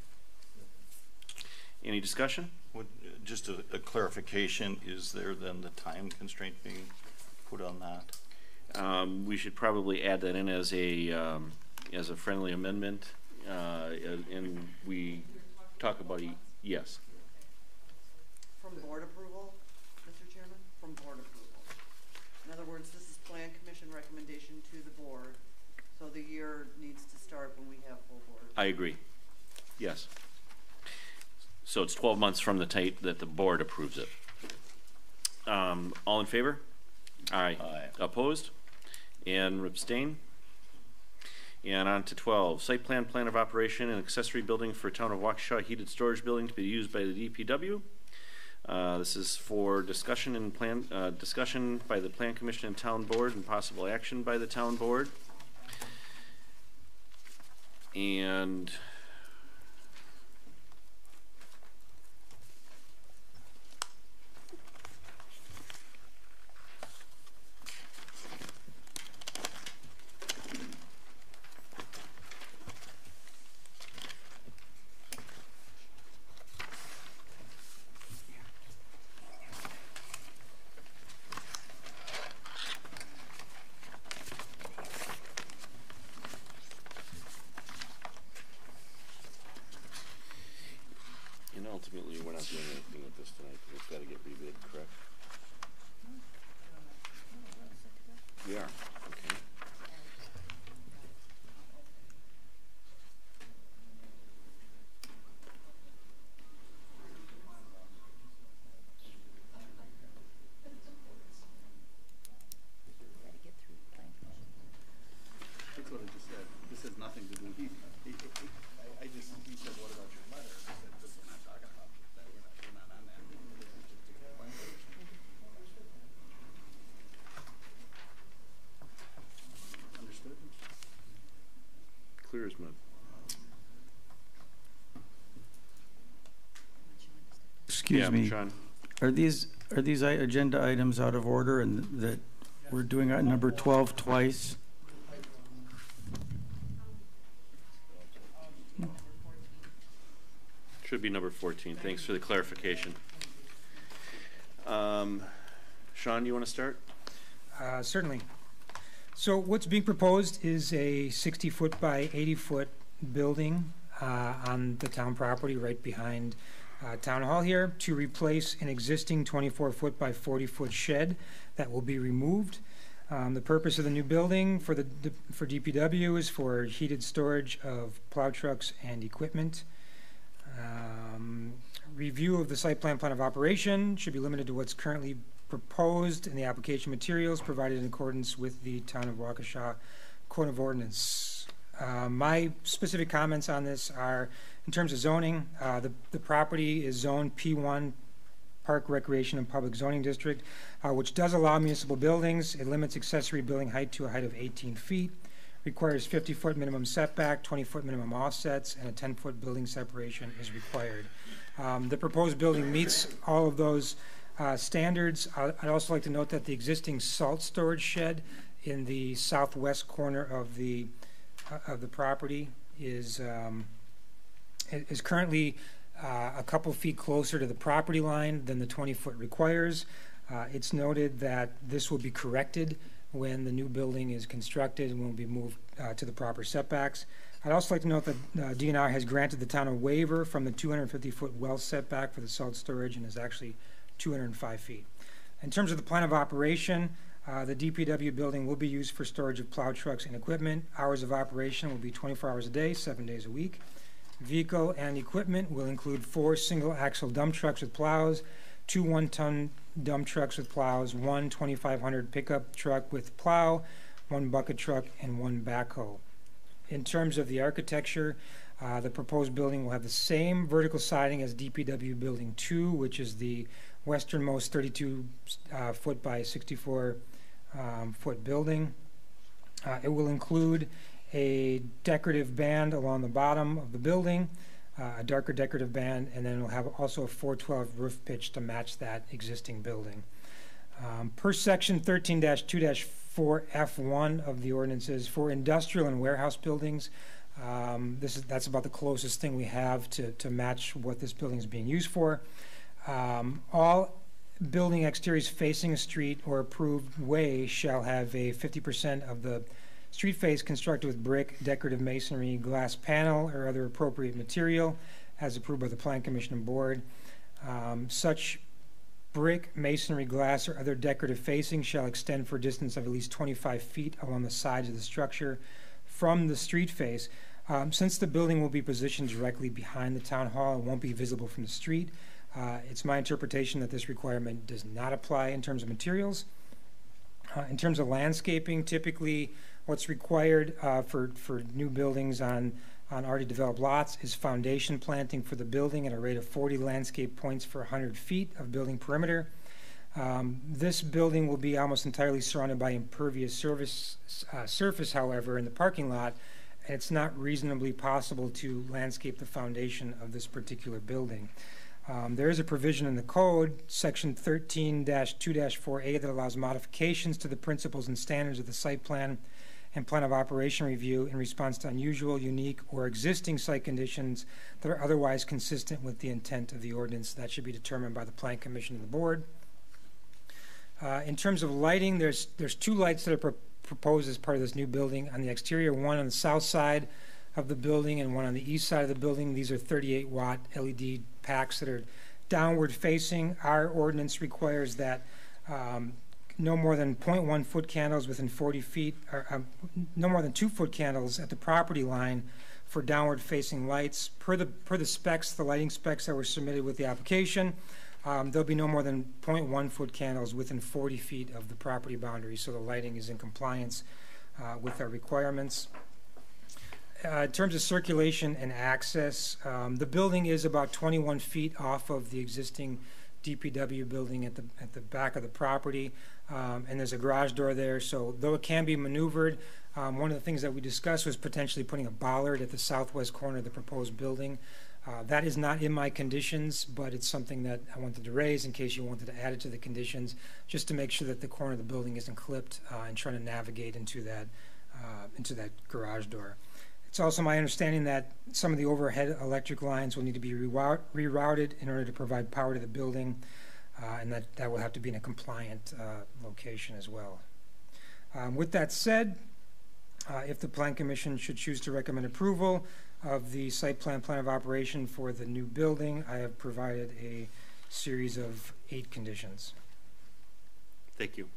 Any discussion? Just a clarification, is there then the time constraint being put on that? We should probably add that in as a friendly amendment, and we talk about yes. From board approval, Mr. Chairman? From board approval. In other words, this is Plan Commission recommendation to the board, so the year needs to start when we have full board. I agree. Yes. So it's 12 months from the date that the board approves it. All in favor? Aye. Aye. Opposed? And abstain? And on to 12, site plan of operation and accessory building for Town of Waukesha heated storage building to be used by the DPW. This is for discussion and discussion by the Plan Commission and Town Board and possible action by the Town Board. And ultimately, we're not doing anything with this tonight because it's got to get rebid, correct? We are. Okay. That's what I just said. This has nothing to do. He said, what about your letter? I said, this we're not talking about that. We're not on that. Understood? Clear as mud. Excuse me. Sean. Are these agenda items out of order and that we're doing number 12 twice? Should be number 14. Thanks for the clarification. Sean, do you want to start? Certainly. So what's being proposed is a 60-foot by 80-foot building on the town property right behind Town Hall here to replace an existing 24-foot by 40-foot shed that will be removed. The purpose of the new building for DPW is for heated storage of plow trucks and equipment. Review of the site plan of operation should be limited to what's currently proposed in the application materials provided in accordance with the Town of Waukesha Code of Ordinance. My specific comments on this are in terms of zoning. The property is zoned P1 Park Recreation and Public Zoning District, which does allow municipal buildings. It limits accessory building height to a height of 18 feet, requires 50-foot minimum setback, 20-foot minimum offsets, and a 10-foot building separation is required. The proposed building meets all of those standards. I'd also like to note that the existing salt storage shed in the southwest corner of the property is currently a couple feet closer to the property line than the 20-foot requires. It's noted that this will be corrected when the new building is constructed and will be moved to the proper setbacks. I'd also like to note that DNR has granted the town a waiver from the 250-foot well setback for the salt storage and is actually 205 feet. In terms of the plan of operation, the DPW building will be used for storage of plow trucks and equipment. Hours of operation will be 24 hours a day, 7 days a week. Vehicle and equipment will include 4 single-axle dump trucks with plows, 2 one-ton dump trucks with plows, 1 2500 pickup truck with plow, 1 bucket truck, and 1 backhoe. In terms of the architecture, the proposed building will have the same vertical siding as DPW Building 2, which is the westernmost 32 foot by 64 foot building. It will include a decorative band along the bottom of the building, a darker decorative band, and then it'll have also a 412 roof pitch to match that existing building. Per section 13-2-4F1 of the ordinances, for industrial and warehouse buildings, that's about the closest thing we have to match what this building is being used for. All building exteriors facing a street or approved way shall have a 50% of the street face constructed with brick, decorative masonry, glass panel, or other appropriate material as approved by the Plan Commission and Board. Such brick, masonry, glass, or other decorative facing shall extend for a distance of at least 25 feet along the sides of the structure from the street face. Since the building will be positioned directly behind the town hall and won't be visible from the street, it's my interpretation that this requirement does not apply in terms of materials. In terms of landscaping, typically what's required for new buildings on already developed lots is foundation planting for the building at a rate of 40 landscape points for 100 feet of building perimeter. This building will be almost entirely surrounded by impervious surface, however, in the parking lot, and it's not reasonably possible to landscape the foundation of this particular building. There is a provision in the code, section 13-2-4A, that allows modifications to the principles and standards of the site plan and plan of operation review in response to unusual, unique, or existing site conditions that are otherwise consistent with the intent of the ordinance. That should be determined by the Plan Commission and the Board. In terms of lighting, there's two lights that are proposed as part of this new building on the exterior, one on the south side of the building and one on the east side of the building. These are 38-watt LED packs that are downward facing. Our ordinance requires that no more than 0.1 foot candles within 40 feet, or no more than 2 foot candles at the property line for downward facing lights. Per the specs, the lighting specs that were submitted with the application, there'll be no more than 0.1 foot candles within 40 feet of the property boundary, so the lighting is in compliance with our requirements. In terms of circulation and access, the building is about 21 feet off of the existing DPW building at the back of the property, and there's a garage door there, so though it can be maneuvered, one of the things that we discussed was potentially putting a bollard at the southwest corner of the proposed building. That is not in my conditions, but it's something that I wanted to raise in case you wanted to add it to the conditions, just to make sure that the corner of the building isn't clipped and trying to navigate into that garage door. It's also my understanding that some of the overhead electric lines will need to be rerouted in order to provide power to the building, and that will have to be in a compliant location as well. With that said, if the Plan Commission should choose to recommend approval of the site plan of operation for the new building, I have provided a series of 8 conditions. Thank you.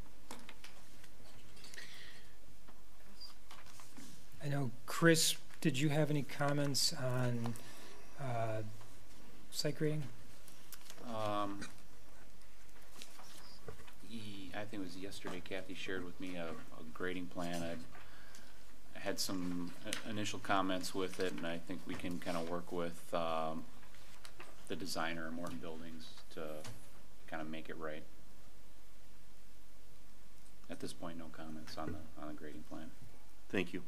I know, Chris, did you have any comments on site grading? I think it was yesterday Kathy shared with me a grading plan. I had some initial comments with it, and I think we can kind of work with the designer, Morton Buildings, to kind of make it right. At this point, no comments on the grading plan. Thank you.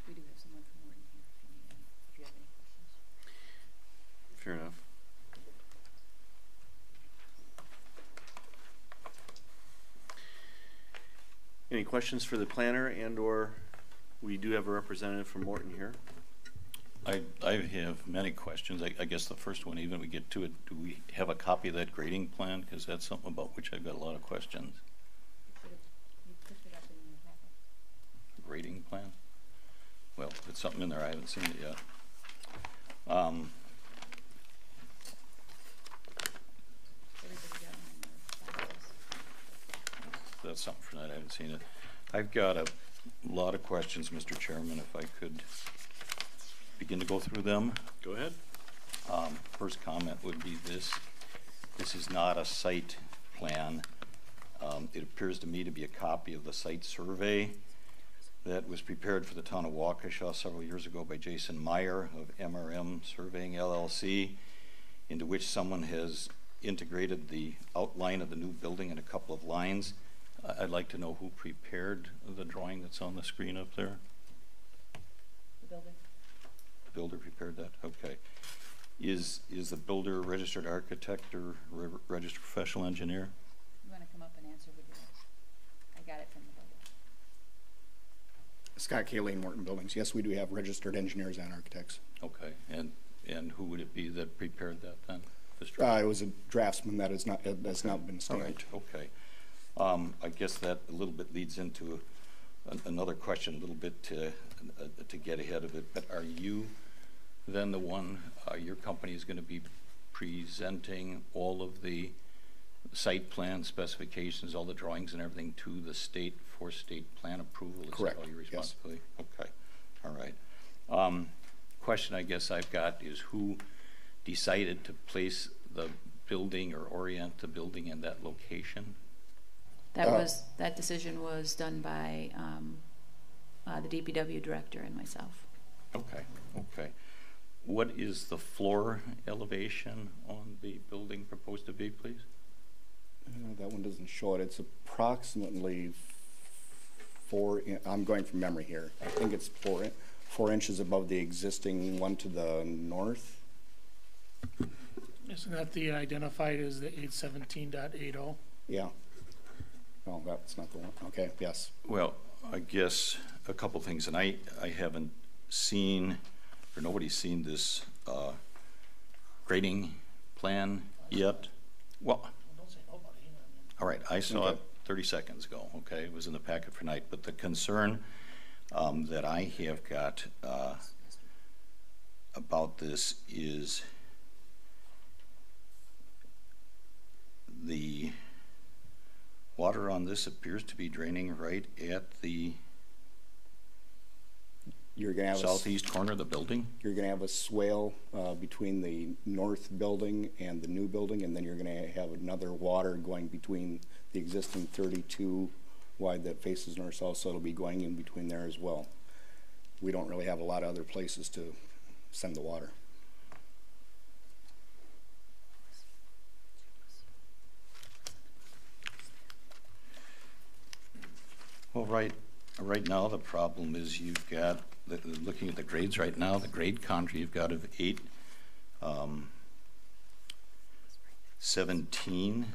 We do have someone from Morton here if you have any questions. Fair enough. Any questions for the planner, and/or we do have a representative from Morton here? I have many questions. I guess the first one, even we get to it, do we have a copy of that grading plan? Because that's something about which I've got a lot of questions. You picked it up in your packet. Grading plan? Well, it's something in there. I haven't seen it yet. That's something for that. I haven't seen it. I've got a lot of questions, Mr. Chairman, if I could begin to go through them. Go ahead. First comment would be this. This is not a site plan It appears to me to be a copy of the site survey that was prepared for the town of Waukesha several years ago by Jason Meyer of MRM Surveying LLC, into which someone has integrated the outline of the new building in a couple of lines. I'd like to know who prepared the drawing that's on the screen up there. The builder. The builder prepared that? Okay. Is the builder a registered architect or registered professional engineer? You want to come up and answer, would you? I got it from the builder. Scott Cayley, Morton Buildings. Yes, we do have registered engineers and architects. Okay, and who would it be that prepared that then? It was a draftsman that has not been stamped. All right, okay. I guess that a little bit leads into another question, a little bit to get ahead of it. But are you then the one? Your company is going to be presenting all of the site plan specifications, all the drawings and everything to the state for state plan approval? Is Correct. That all your responsibility? Yes. Okay. All right. Question I guess I've got is who decided to place the building or orient the building in that location? That decision was done by the DPW director and myself. Okay. Okay. What is the floor elevation on the building proposed to be, please? That one doesn't show it. It's approximately I'm going from memory here. I think it's 4 inches above the existing one to the north. Isn't that the identified as the 817.80? Yeah. Oh, that's not the one. Okay, yes. Well, I guess a couple things, and I haven't seen, or nobody's seen this grading plan yet. Well, all right, I saw it 30 seconds ago, okay? It was in the packet for night, but the concern that I have got about this is the water on this appears to be draining right at the southeast corner of the building. You're going to have a swale between the north building and the new building, and then you're going to have another water going between the existing 32 wide that faces north-south, so it'll be going in between there as well. We don't really have a lot of other places to send the water. Well, right now the problem is you've got, looking at the grades right now, the grade contour you've got of 817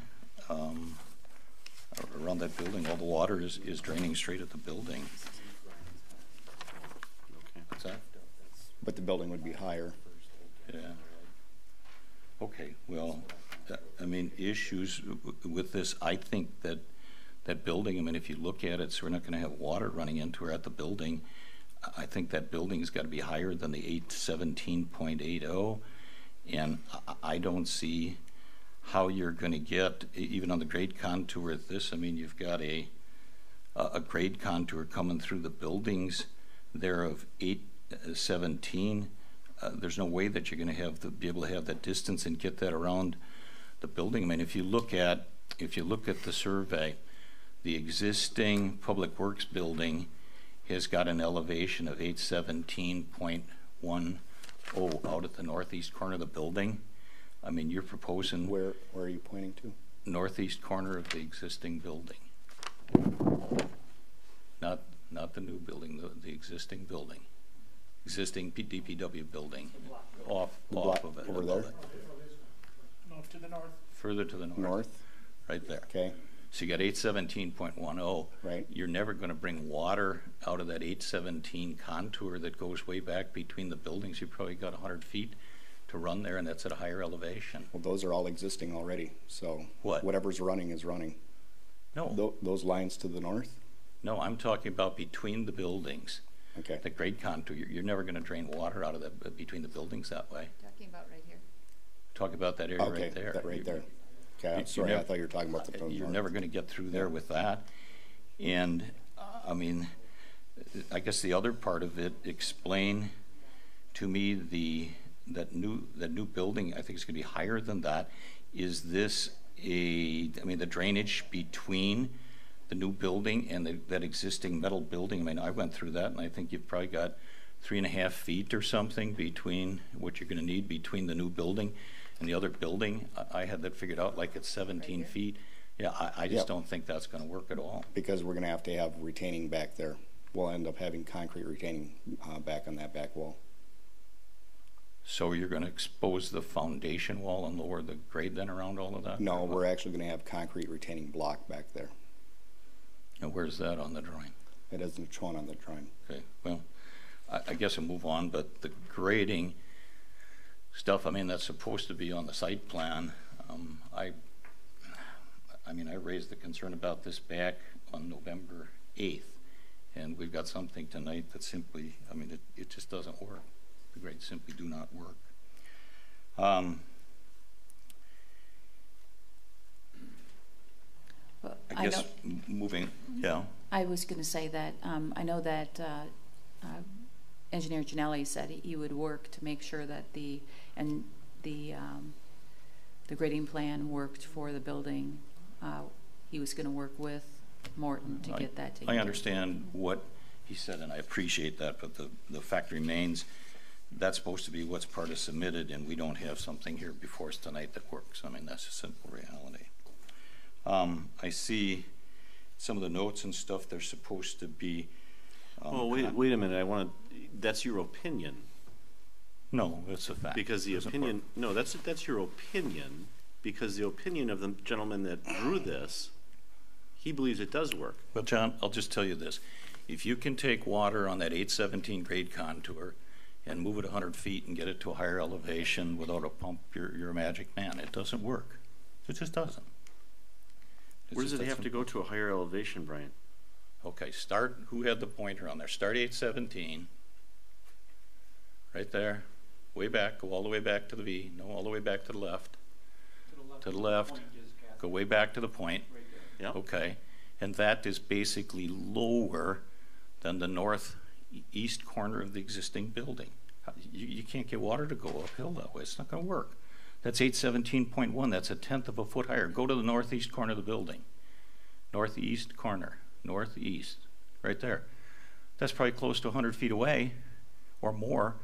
around that building. All the water is draining straight at the building. What's that? But the building would be higher. Yeah. Okay, well, I mean, issues with this, I think that building, I mean, if you look at it, so we're not going to have water running into her at the building. I think that building's got to be higher than the 817.80, and I don't see how you're going to get, even on the grade contour at this, I mean, you've got a grade contour coming through the buildings there of 817. There's no way that you're going to be able to have that distance and get that around the building. I mean, if you look at the survey, the existing Public Works building has got an elevation of 817.10 out at the northeast corner of the building. I mean, you're proposing... Where are you pointing to? Northeast corner of the existing building. Not the new building, the existing building. Existing DPW building. Off of it. Over there? No, to the north. Further to the north. North? Right there. Okay. So you got 817.10. Right. You're never going to bring water out of that 817 contour that goes way back between the buildings. You probably got 100 feet to run there, and that's at a higher elevation. Well, those are all existing already, so whatever's running is running. No. Those lines to the north? No, I'm talking about between the buildings. Okay. The grade contour, you're never going to drain water out of that between the buildings that way. Talking about right here. Talk about that area right there. That right there. Okay, sorry, I thought you were talking about the You're never going to get through there with that. And, I mean, I guess the other part of it, explain to me that new building, I think it's going to be higher than that. Is this I mean, the drainage between the new building and that existing metal building, I mean, I went through that, and I think you've probably got 3.5 feet or something between what you're going to need between the new building and the other building. I had that figured out like it's 17 feet. Yeah, I just don't think that's going to work at all. Because we're going to have retaining back there. We'll end up having concrete retaining back on that back wall. So you're going to expose the foundation wall and lower the grade then around all of that? No, we're actually going to have concrete retaining block back there. And where's that on the drawing? It isn't shown on the drawing. Okay, well, I guess I'll move on, but the grading stuff, I mean, that's supposed to be on the site plan. I mean, I raised the concern about this back on November 8th, and we've got something tonight that simply, I mean, it just doesn't work. The grades simply do not work. Well, I guess moving, yeah. I was going to say that I know that Engineer Ginelli said he would work to make sure that the grading plan worked for the building. He was going to work with Morton to get that taken. I understand what he said, and I appreciate that, but the fact remains that's supposed to be what's part of submitted, and we don't have something here before us tonight that works. I mean, that's a simple reality. I see some of the notes and stuff, they're supposed to be... well, wait a minute. That's your opinion. No, it's a fact. Because the opinion... No, that's your opinion, because the opinion of the gentleman that drew this, he believes it does work. Well, John, I'll just tell you this. If you can take water on that 817 grade contour and move it 100 feet and get it to a higher elevation without a pump, you're a magic man. It doesn't work. It just doesn't. Where does it have to go to a higher elevation, Brian? Okay, start, who had the pointer on there? Start 817, right there, way back, go all the way back to the V, no, all the way back to the left. To the left, go way back to the point. Yeah. Okay, and that is basically lower than the northeast corner of the existing building. You can't get water to go uphill that way. It's not going to work. That's 817.1. That's 1/10 of a foot higher. Go to the northeast corner of the building. Northeast corner. Northeast. Right there. That's probably close to 100 feet away or more,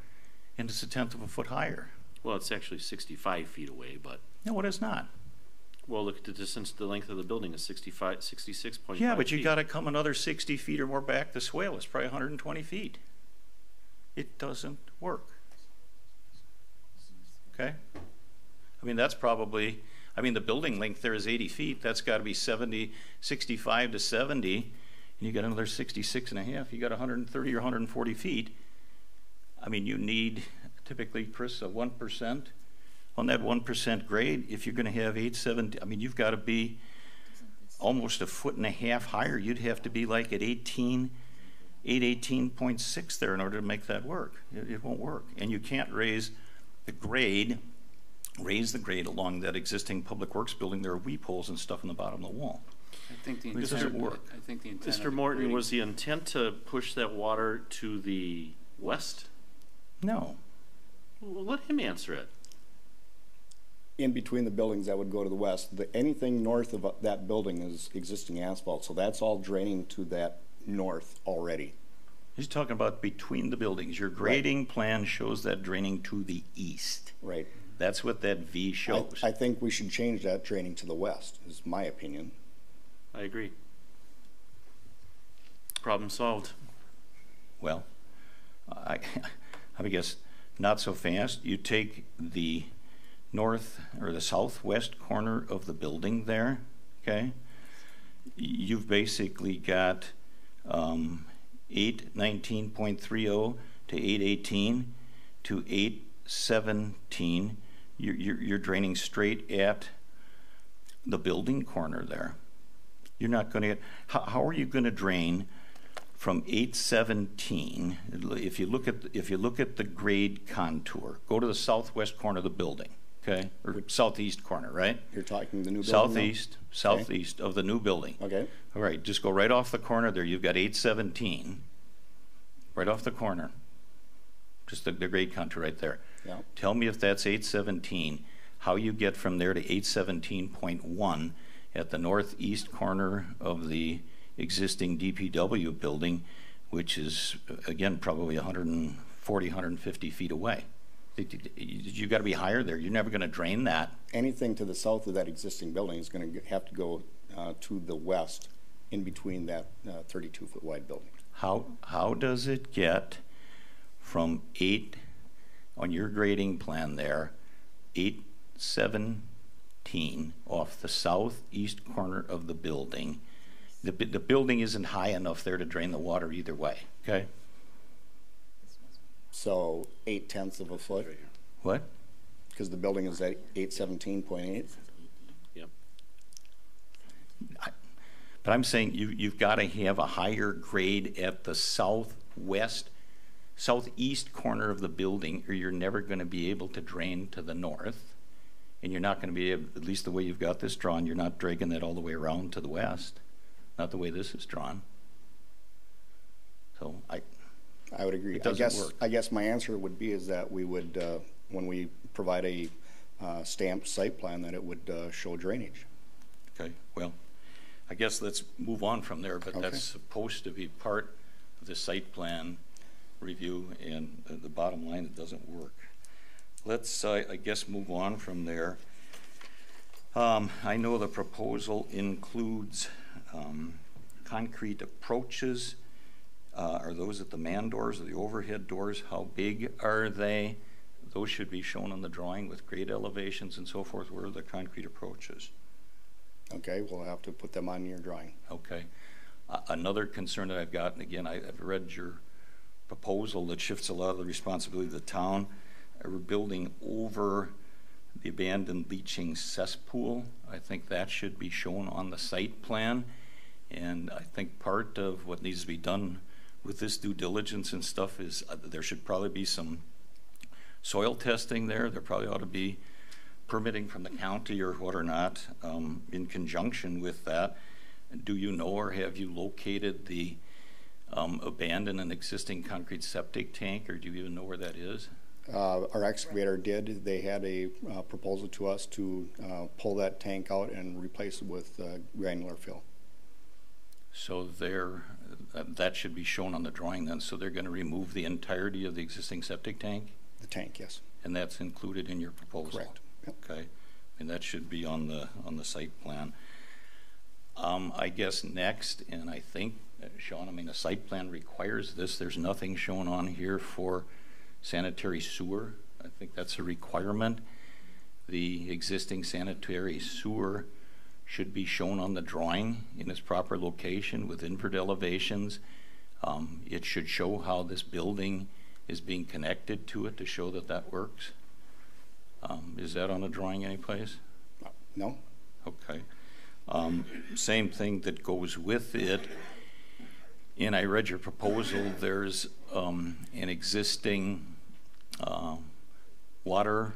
and it's 1/10 of a foot higher. Well, it's actually 65 feet away, but... No, it is not. Well, look at the distance, the length of the building is 66.5 Yeah, but you feet. got to come another 60 feet or more back the swale. It's probably 120 feet. It doesn't work. Okay? I mean, that's probably, I mean, the building length there is 80 feet. That's got to be 65 to 70, and you got another 66.5. You got 130 or 140 feet. I mean, you need typically, Chris, a 1%. On that 1% grade, if you're going to have 870, I mean, you've got to be almost 1.5 feet higher. You'd have to be like at 818.6 there in order to make that work. It won't work. And you can't raise the grade along that existing public works building. There are weep holes and stuff in the bottom of the wall. I think the It intent, doesn't work. I think the intent Mr. Morton, was the intent to push that water to the west? No. Well, let him answer it. In between the buildings that would go to the west, anything north of that building is existing asphalt, so that's all draining to that north already. He's talking about between the buildings. Your grading plan shows that draining to the east. Right. That's what that V shows. I think we should change that draining to the west, is my opinion. I agree. Problem solved. Well, I guess not so fast. You take the north or the southwest corner of the building there, okay? You've basically got 819.30 to 818 to 817. You're draining straight at the building corner there. You're not going to get, how are you going to drain from 817? If you look at the grade contour, go to the southwest corner of the building. Okay, or southeast corner, right? You're talking the new building? Southeast of the new building. Okay. All right, just go right off the corner there. You've got 817, right off the corner. Just the grade contour right there. Yeah. Tell me if that's 817. how you get from there to 817.1 at the northeast corner of the existing DPW building, which is, again, probably 140, 150 feet away. You got to be higher there. You're never going to drain that. Anything to the south of that existing building is going to have to go to the west in between that 32-foot wide building. How does it get from 8 on your grading plan there, 817 off the southeast corner of the building? The building isn't high enough there to drain the water either way, okay? So 0.8 of a foot? What? Because the building is at 817.8? Yep. But I'm saying you've got to have a higher grade at the southeast corner of the building, or you're never going to be able to drain to the north. And you're not going to be able, at least the way you've got this drawn, you're not dragging that all the way around to the west. Not the way this is drawn. So I would agree. It doesn't work. I guess my answer would be is that we would, when we provide a stamped site plan, that it would show drainage. Okay, well, I guess let's move on from there, but that's supposed to be part of the site plan review, and the bottom line, it doesn't work. Let's, I guess, move on from there. I know the proposal includes concrete approaches. Are those at the man doors or the overhead doors? How big are they? Those should be shown on the drawing with grade elevations and so forth. Where are the concrete approaches? Okay, we'll have to put them on your drawing. Okay. Another concern that I've got, and again, I've read your proposal that shifts a lot of the responsibility to the town. We're building over the abandoned leaching cesspool. I think that should be shown on the site plan. And I think part of what needs to be done with this due diligence and stuff is there should probably be some soil testing there. There probably ought to be permitting from the county or what or not in conjunction with that. Do you know, or have you located the abandoned and existing concrete septic tank, or do you even know where that is? Our excavator did. They had a proposal to us to pull that tank out and replace it with granular fill. So that should be shown on the drawing then. So they're going to remove the entirety of the existing septic tank? The tank, yes. And that's included in your proposal? Correct. Yep. Okay. And that should be on the site plan. I guess next, and I think, Sean, I mean, the site plan requires this. There's nothing shown on here for sanitary sewer. I think that's a requirement. The existing sanitary sewer should be shown on the drawing in its proper location with invert elevations. It should show how this building is being connected to it to show that that works. Is that on a drawing anyplace? No. Okay. Same thing that goes with it. And I read your proposal. There's an existing water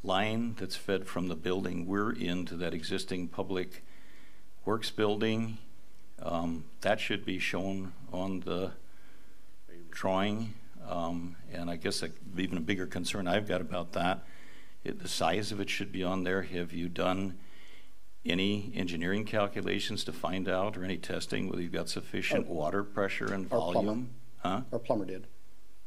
line that's fed from the building we're into that existing public works building. That should be shown on the drawing. And I guess even a bigger concern I've got about that, the size of it should be on there. Have you done any engineering calculations to find out, or any testing whether you've got sufficient water pressure and volume? Our plumber did.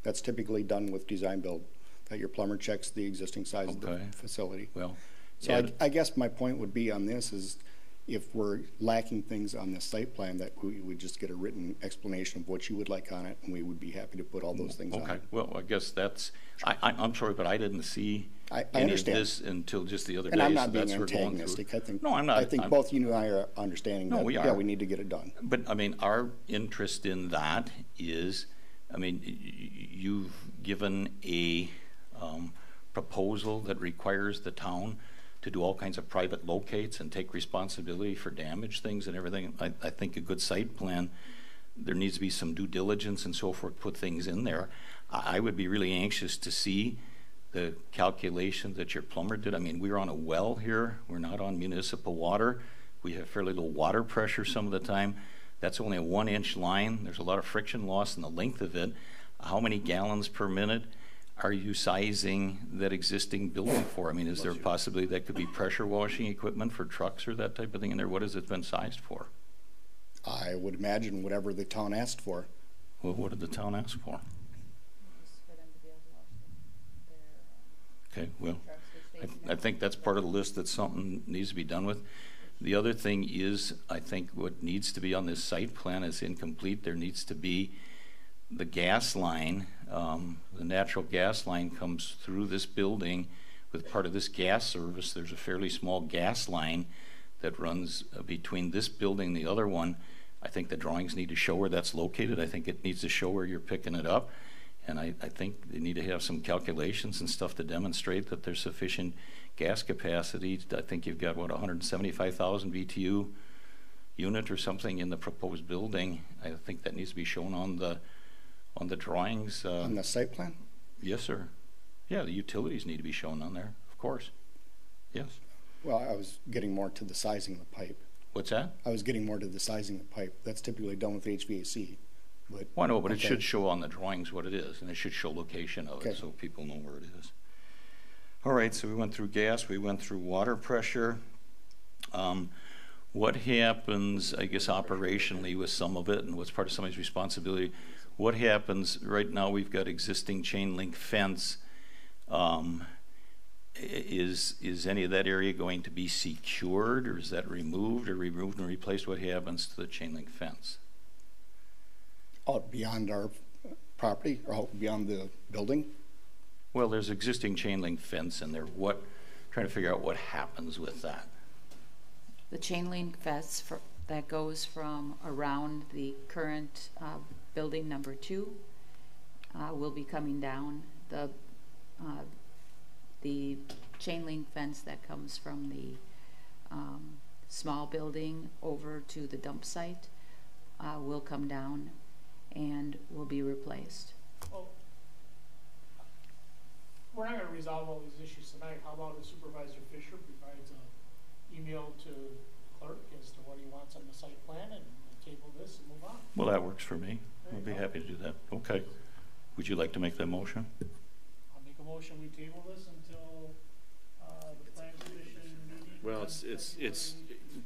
That's typically done with design build, that your plumber checks the existing size of the facility. Well, so yeah. I guess my point would be on this is, if we're lacking things on the site plan, that we would just get a written explanation of what you would like on it, and we would be happy to put all those things on it. Okay, well, I guess that's, I'm sorry, but I didn't see any of this until just the other day. And I'm not so being that's antagonistic. I think, no, I'm not. I think both you and I are understanding that, we are. Yeah, we need to get it done. But, I mean, our interest in that is, I mean, you've given a proposal that requires the town to do all kinds of private locates and take responsibility for damaged things and everything. I think a good site plan, there needs to be some due diligence and so forth, put things in there. I would be really anxious to see the calculation that your plumber did. I mean, we're on a well here. We're not on municipal water. We have fairly low water pressure some of the time. That's only a 1-inch line. There's a lot of friction loss in the length of it. How many gallons per minute? are you sizing that existing building for? I mean, is there a possibility that could be pressure washing equipment for trucks or that type of thing in there? What has it been sized for? I would imagine whatever the town asked for. Well, what did the town ask for? Okay, well, I think that's part of the list that something needs to be done with. The other thing is, I think what needs to be on this site plan is incomplete. There needs to be the gas line, the natural gas line comes through this building with part of this gas service. There's a fairly small gas line that runs between this building and the other one. I think the drawings need to show where that's located. I think it needs to show where you're picking it up. And I think they need to have some calculations and stuff to demonstrate that there's sufficient gas capacity. I think you've got, what, 175,000 BTU unit or something in the proposed building. I think that needs to be shown on the drawings. On the site plan? Yes, sir. Yeah, the utilities need to be shown on there, of course. Yes. Well, I was getting more to the sizing of the pipe. What's that? I was getting more to the sizing of the pipe. That's typically done with HVAC. But, well, no, but it should show on the drawings what it is, and it should show location of it so people know where it is. All right, so we went through gas, we went through water pressure. What happens, I guess, operationally with some of it, and what's part of somebody's responsibility? What happens right now? We've got existing chain link fence. Is any of that area going to be secured, or is that removed and replaced? What happens to the chain link fence? Out beyond our property or out beyond the building? Well, there's existing chain link fence in there. Trying to figure out what happens with that. The chain link fence that goes from around the current building number 2 will be coming down. The chain link fence that comes from the small building over to the dump site will come down and will be replaced. Well, we're not going to resolve all these issues tonight. How about if Supervisor Fisher provides an email to the clerk as to what he wants on the site plan, and we'll table this and move on? Well, that works for me. I'd be happy to do that. Okay. Would you like to make that motion? I'll make a motion. We table this until the plan commission meeting. Well, it's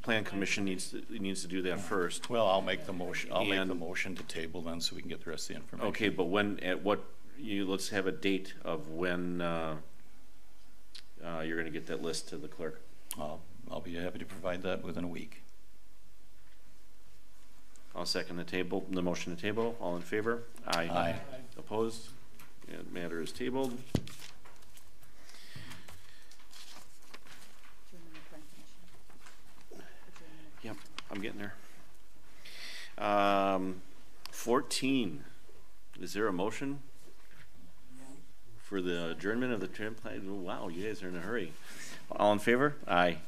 Plan Commission needs to do that first. Well, I'll make the motion. I'll make the motion to table then, so we can get the rest of the information. Okay, but let's have a date of when you're going to get that list to the clerk. I'll be happy to provide that within a week. I'll second the motion to table. All in favor? Aye. Aye. Opposed? The matter is tabled. Yep, I'm getting there. 14. Is there a motion for the adjournment of the plan? Wow, you guys are in a hurry. All in favor? Aye.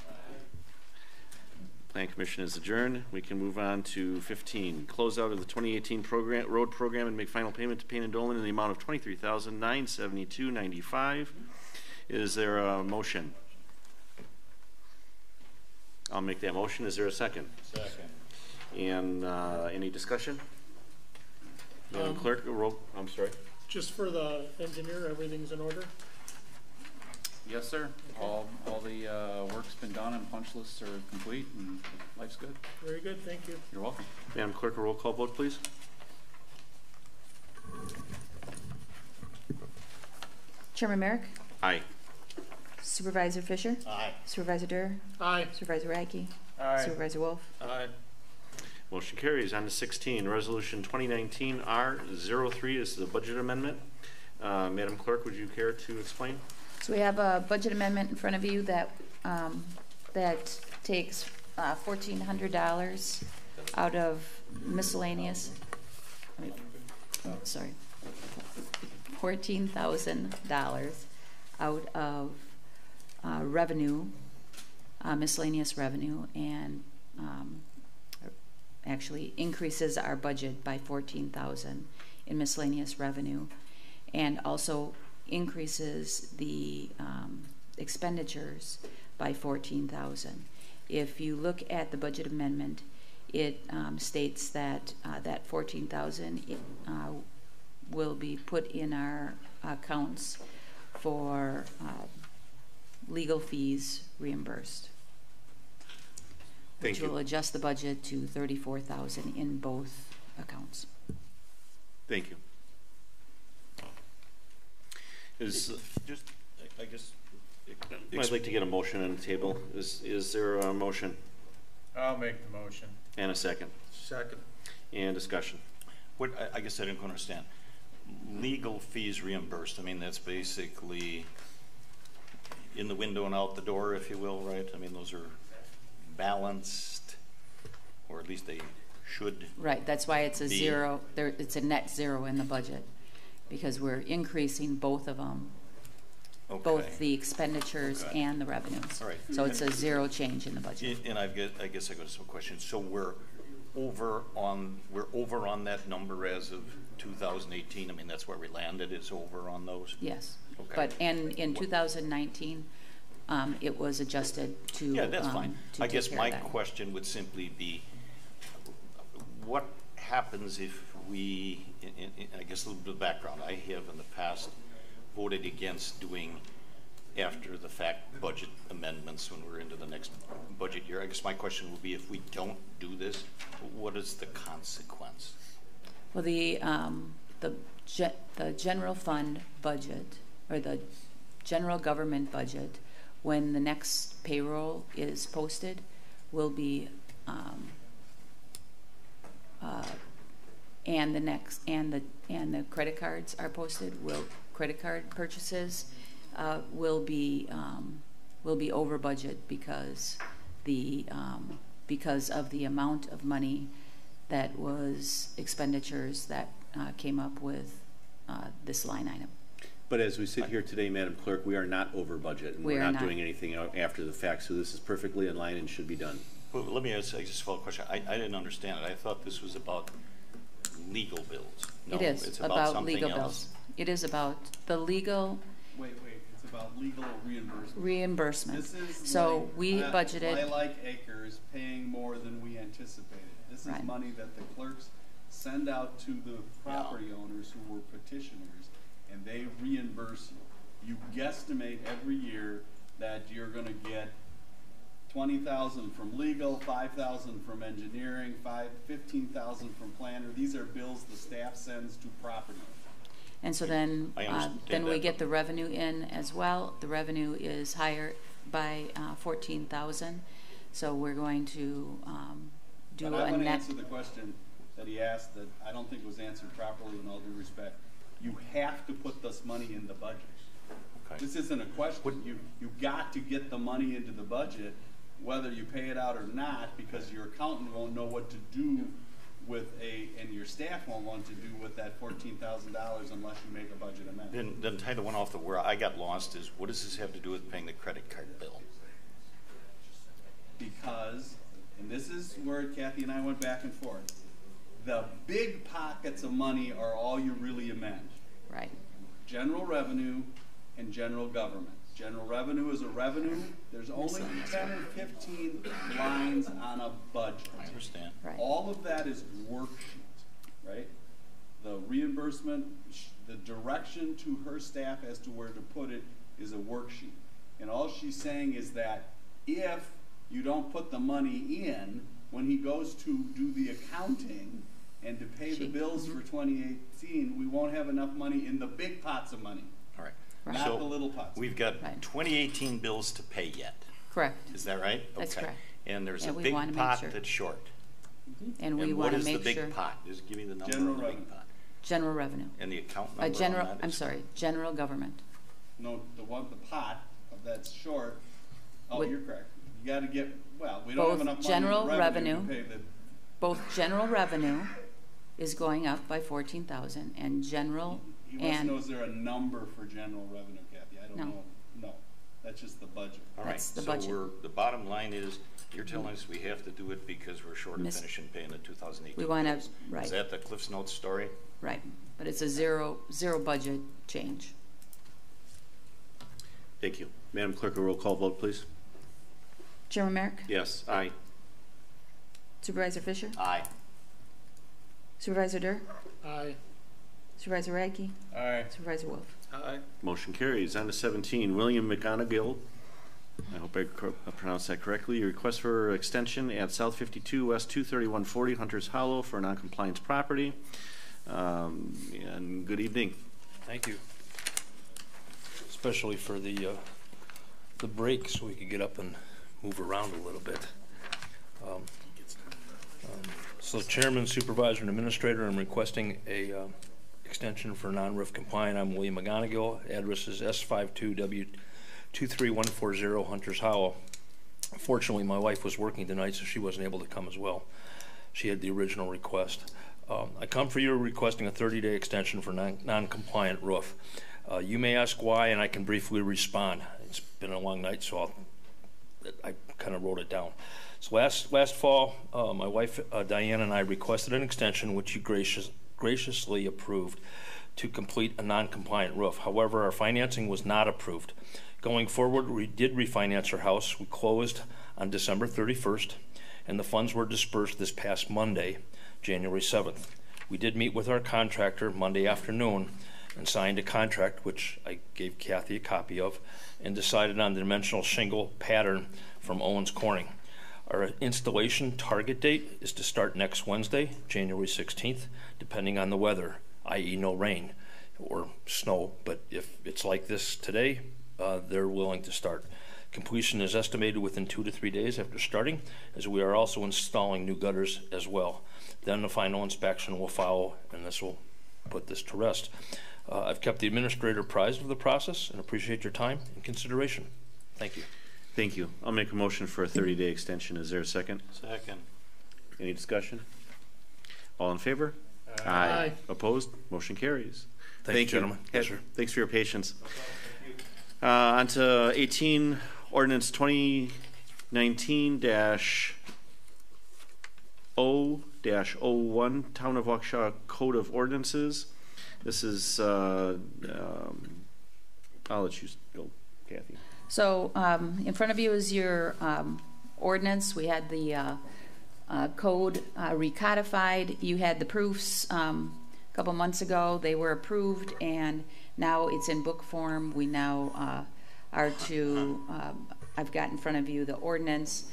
Plan Commission is adjourned. We can move on to 15. Close out of the 2018 road program and make final payment to Payne and Dolan in the amount of $23,972.95. Is there a motion? I'll make that motion. Is there a second? Second. And any discussion? Madam Clerk, I'm sorry. Just for the engineer, everything's in order? Yes, sir. All the work's been done and punch lists are complete and life's good. Very good, thank you. You're welcome. Madam Clerk, a roll call vote, please. Chairman Merrick? Aye. Supervisor Fisher? Aye. Supervisor Durr? Aye. Supervisor Radke? Aye. Supervisor Wolf? Aye. Motion carries. On to 16, Resolution 2019-R03 is the budget amendment. Madam Clerk, would you care to explain? So we have a budget amendment in front of you that takes $1,400 out of miscellaneous. Sorry, $14,000 out of revenue, miscellaneous revenue, and actually increases our budget by $14,000 in miscellaneous revenue, and also increases the expenditures by $14,000. If you look at the budget amendment, it states that that $14,000 will be put in our accounts for legal fees reimbursed. Thank Which you. will adjust the budget to $34,000 in both accounts. Thank you. Is just, I guess, I'd like to get a motion on the table. Is there a motion? I'll make the motion. And a second. Second. And discussion. What, I guess I didn't understand. Legal fees reimbursed, I mean, that's basically in the window and out the door, if you will, right? I mean, those are balanced, or at least they should. Right, that's why it's a zero, it's a net zero in the budget, because we're increasing both of them. Okay. Both the expenditures and the revenues. All right. So it's a zero change in the budget. And I guess I got some questions. So we're over on that number as of 2018. I mean, that's where we landed. Is over on those. Yes. Okay. But in 2019, it was adjusted to. Yeah, that's fine. To I guess take care my of that. question would simply be, what happens if we? I guess a little bit of background. I have in the past voted against doing after the fact budget amendments when we're into the next budget year. I guess my question would be, if we don't do this, what is the consequence? Well, the general fund budget, or the general government budget, when the next payroll is posted, will be and the credit cards are posted. Credit card purchases will be over budget because of the amount of money that was expenditures that came up with this line item. But as we sit here today, Madam Clerk, we are not over budget, and we're not doing anything after the fact, so this is perfectly in line and should be done. Well, let me ask just a follow-up question. I didn't understand it. I thought this was about legal bills. No, it is it's about legal bills. It is about the legal. Wait, it's about legal reimbursement. Reimbursement. This is so like, we budgeted. I like acres paying more than we anticipated. This is money that the clerks send out to the property owners who were petitioners, and they reimburse you. You guesstimate every year that you're going to get $20,000 from legal, $5,000 from engineering, $15,000 from planner. These are bills the staff sends to property owners. And so then we get the revenue in as well. The revenue is higher by $14,000. So we're going to do but I a want to net. answer the question that he asked that I don't think was answered properly, in all due respect. You have to put this money in the budget. Okay. This isn't a question. You got to get the money into the budget, whether you pay it out or not, because your accountant won't know what to do with and your staff won't want to do with that $14,000 unless you make a budget amendment. Then tie the one off where I got lost is, what does this have to do with paying the credit card bill? Because, and this is where Kathy and I went back and forth, the big pockets of money are all you really amend. Right. General revenue and general government. General revenue is a revenue. There's only 10 or 15 lines on a budget. I understand. Right. All of that is worksheet, right? The reimbursement, the direction to her staff as to where to put it is a worksheet. And all she's saying is that if you don't put the money in, when he goes to do the accounting and to pay the bills for 2018, we won't have enough money in the big pots of money. All right. Not so the little pots. We've got 2018 bills to pay yet. Correct. Is that right? That's okay. correct. And there's a we big wanna pot make sure. that's short. And we want to make sure. What is the big pot? Just give me the number General of the revenue. big pot. General revenue. And the account number on that I'm sorry, general government. No, the pot that's short. Oh, you're correct. You got to get, well, we don't Both have enough money general in the revenue to pay the. Both general revenue is going up by $14,000, and general He wants to know, is there a number for general revenue, Kathy? I don't know. No, that's just the budget. All right. That's the so budget. The bottom line is, you're telling us we have to do it because we're short of finishing paying the 2018 We want to, bills. right. Is that the Cliff's Notes story? Right, but it's a zero budget change. Thank you. Madam Clerk, a roll call vote, please. Chairman Merrick? Yes. Aye. Supervisor Fisher? Aye. Supervisor Durr? Aye. Supervisor Radke? Aye. Supervisor Wolf? Aye. Motion carries. On to 17, William McGonigal. I hope I pronounced that correctly. Request for extension at South 52 West 23140 Hunters Hollow for non-compliance property. And good evening. Thank you. Especially for the break, so we could get up and move around a little bit. So Chairman, Supervisor, and Administrator, I'm requesting a extension for non-roof compliant. I'm William McGonigal. Address is S52W23140 Hunters Hollow. Fortunately, my wife was working tonight, so she wasn't able to come as well. She had the original request. I come for you requesting a 30-day extension for non-compliant roof. You may ask why, and I can briefly respond. It's been a long night, so I kind of wrote it down. So last fall, my wife Diane and I requested an extension, which you graciously approved, to complete a non-compliant roof. However, our financing was not approved. Going forward, we did refinance our house. We closed on December 31st, and the funds were dispersed this past Monday, January 7th. We did meet with our contractor Monday afternoon and signed a contract, which I gave Kathy a copy of, and decided on the dimensional shingle pattern from Owens Corning. Our installation target date is to start next Wednesday, January 16th, depending on the weather, i.e. no rain or snow, but if it's like this today, they're willing to start. Completion is estimated within 2 to 3 days after starting, as we are also installing new gutters as well. Then the final inspection will follow, and this will put this to rest. I've kept the administrator apprised of the process and appreciate your time and consideration. Thank you. Thank you. I'll make a motion for a 30-day extension. Is there a second? Second. Any discussion? All in favor? Aye. Opposed? Motion carries. Thank you, gentlemen. Yes, sir. Thanks for your patience. On to 18, Ordinance 2019-0-01, Town of Waukesha Code of Ordinances. This is, I'll let you go, Kathy. So in front of you is your ordinance. We had the code recodified. You had the proofs a couple months ago. They were approved, and now it's in book form. We now are to, I've got in front of you the ordinance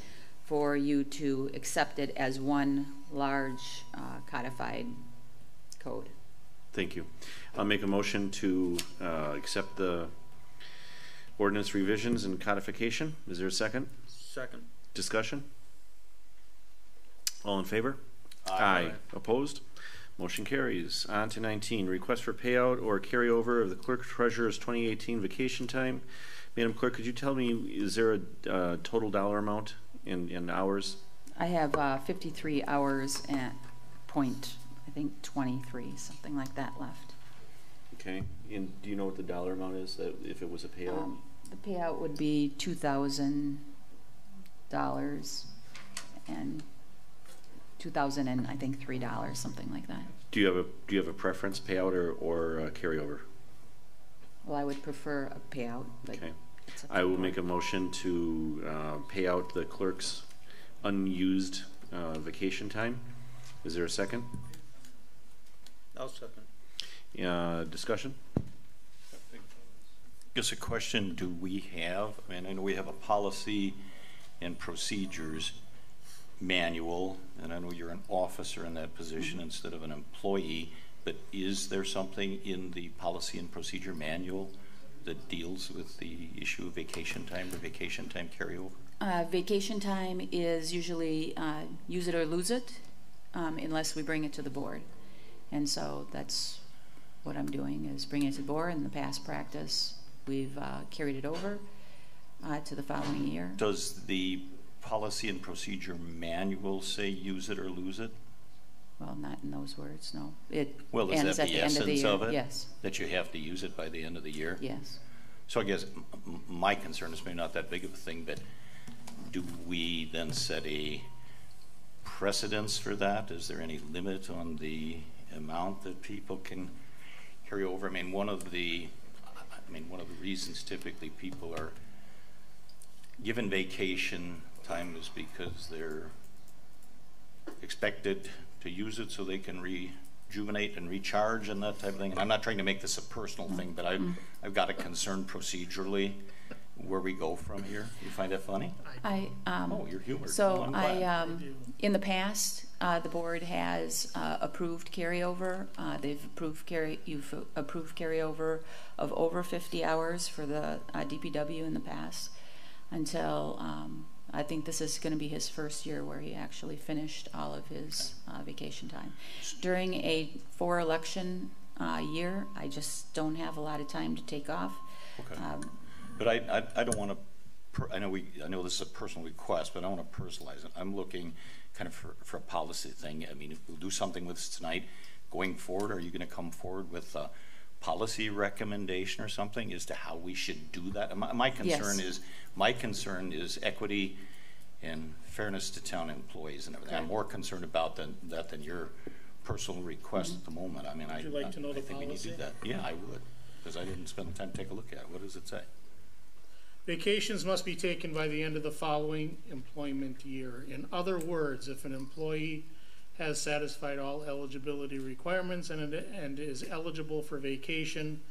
for you to accept it as one large codified code. Thank you. I'll make a motion to accept the ordinance revisions and codification. Is there a second? Second. Discussion? All in favor? Aye. Opposed? Motion carries. On to 19, request for payout or carryover of the clerk treasurer's 2018 vacation time. Madam Clerk, could you tell me, is there a total dollar amount in hours? I have 53 hours at point, I think 23, something like that left. Okay. And do you know what the dollar amount is, that if it was a payout? The payout would be $2,000 and $2,000 and I think $3, something like that. Do you have a preference, payout or carryover? Well, I would prefer a payout. But okay. I will make a motion to pay out the clerk's unused vacation time. Is there a second? I'll second. Discussion? Just a question, do we have, I mean, I know we have a policy and procedures manual, and I know you're an officer in that position instead of an employee, but is there something in the policy and procedure manual that deals with the issue of vacation time or vacation time carryover? Vacation time is usually use it or lose it, unless we bring it to the board. And so that's what I'm doing, is bringing it to the board. In the past practice, we've carried it over to the following year. Does the policy and procedure manual say use it or lose it? Well, not in those words, no. It well, is ends that at the end of the essence year. of it? Yes. That you have to use it by the end of the year? Yes. So I guess my concern is maybe not that big of a thing, but do we then set a precedence for that? Is there any limit on the amount that people can carry over? I mean, one of the reasons typically people are given vacation time is because they're expected to use it so they can rejuvenate and recharge and that type of thing. And I'm not trying to make this a personal thing, but I've got a concern procedurally where we go from here. You find that funny? Oh, you're humored. So I'm glad. In the past, the board has approved carryover. You've approved carryover of over 50 hours for the DPW in the past until I think this is going to be his first year where he actually finished all of his vacation time. During a 4-election year, I just don't have a lot of time to take off. Okay. But I don't want to, I know this is a personal request, but I don't want to personalize it. I'm looking kind of for a policy thing. I mean, if we'll do something with this tonight, going forward, are you going to come forward with a policy recommendation or something as to how we should do that? My concern is equity and fairness to town employees and everything. I'm more concerned about that than your personal request at the moment. I mean, Would you like to know the think we need to do policy? that. Yeah, I would, because I didn't spend the time to take a look at it. What does it say? Vacations must be taken by the end of the following employment year. In other words, if an employee has satisfied all eligibility requirements and is eligible for vacation,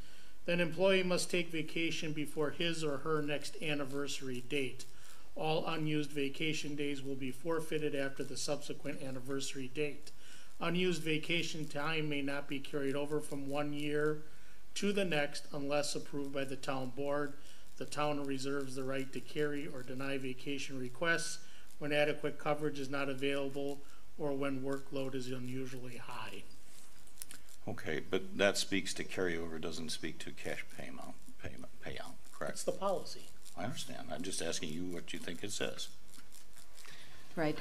then employee must take vacation before his or her next anniversary date. All unused vacation days will be forfeited after the subsequent anniversary date. Unused vacation time may not be carried over from 1 year to the next unless approved by the town board. The town reserves the right to carry or deny vacation requests when adequate coverage is not available or when workload is unusually high. Okay, but that speaks to carryover, doesn't speak to cash payout, correct? That's the policy. I understand. I'm just asking you what you think it says. Right.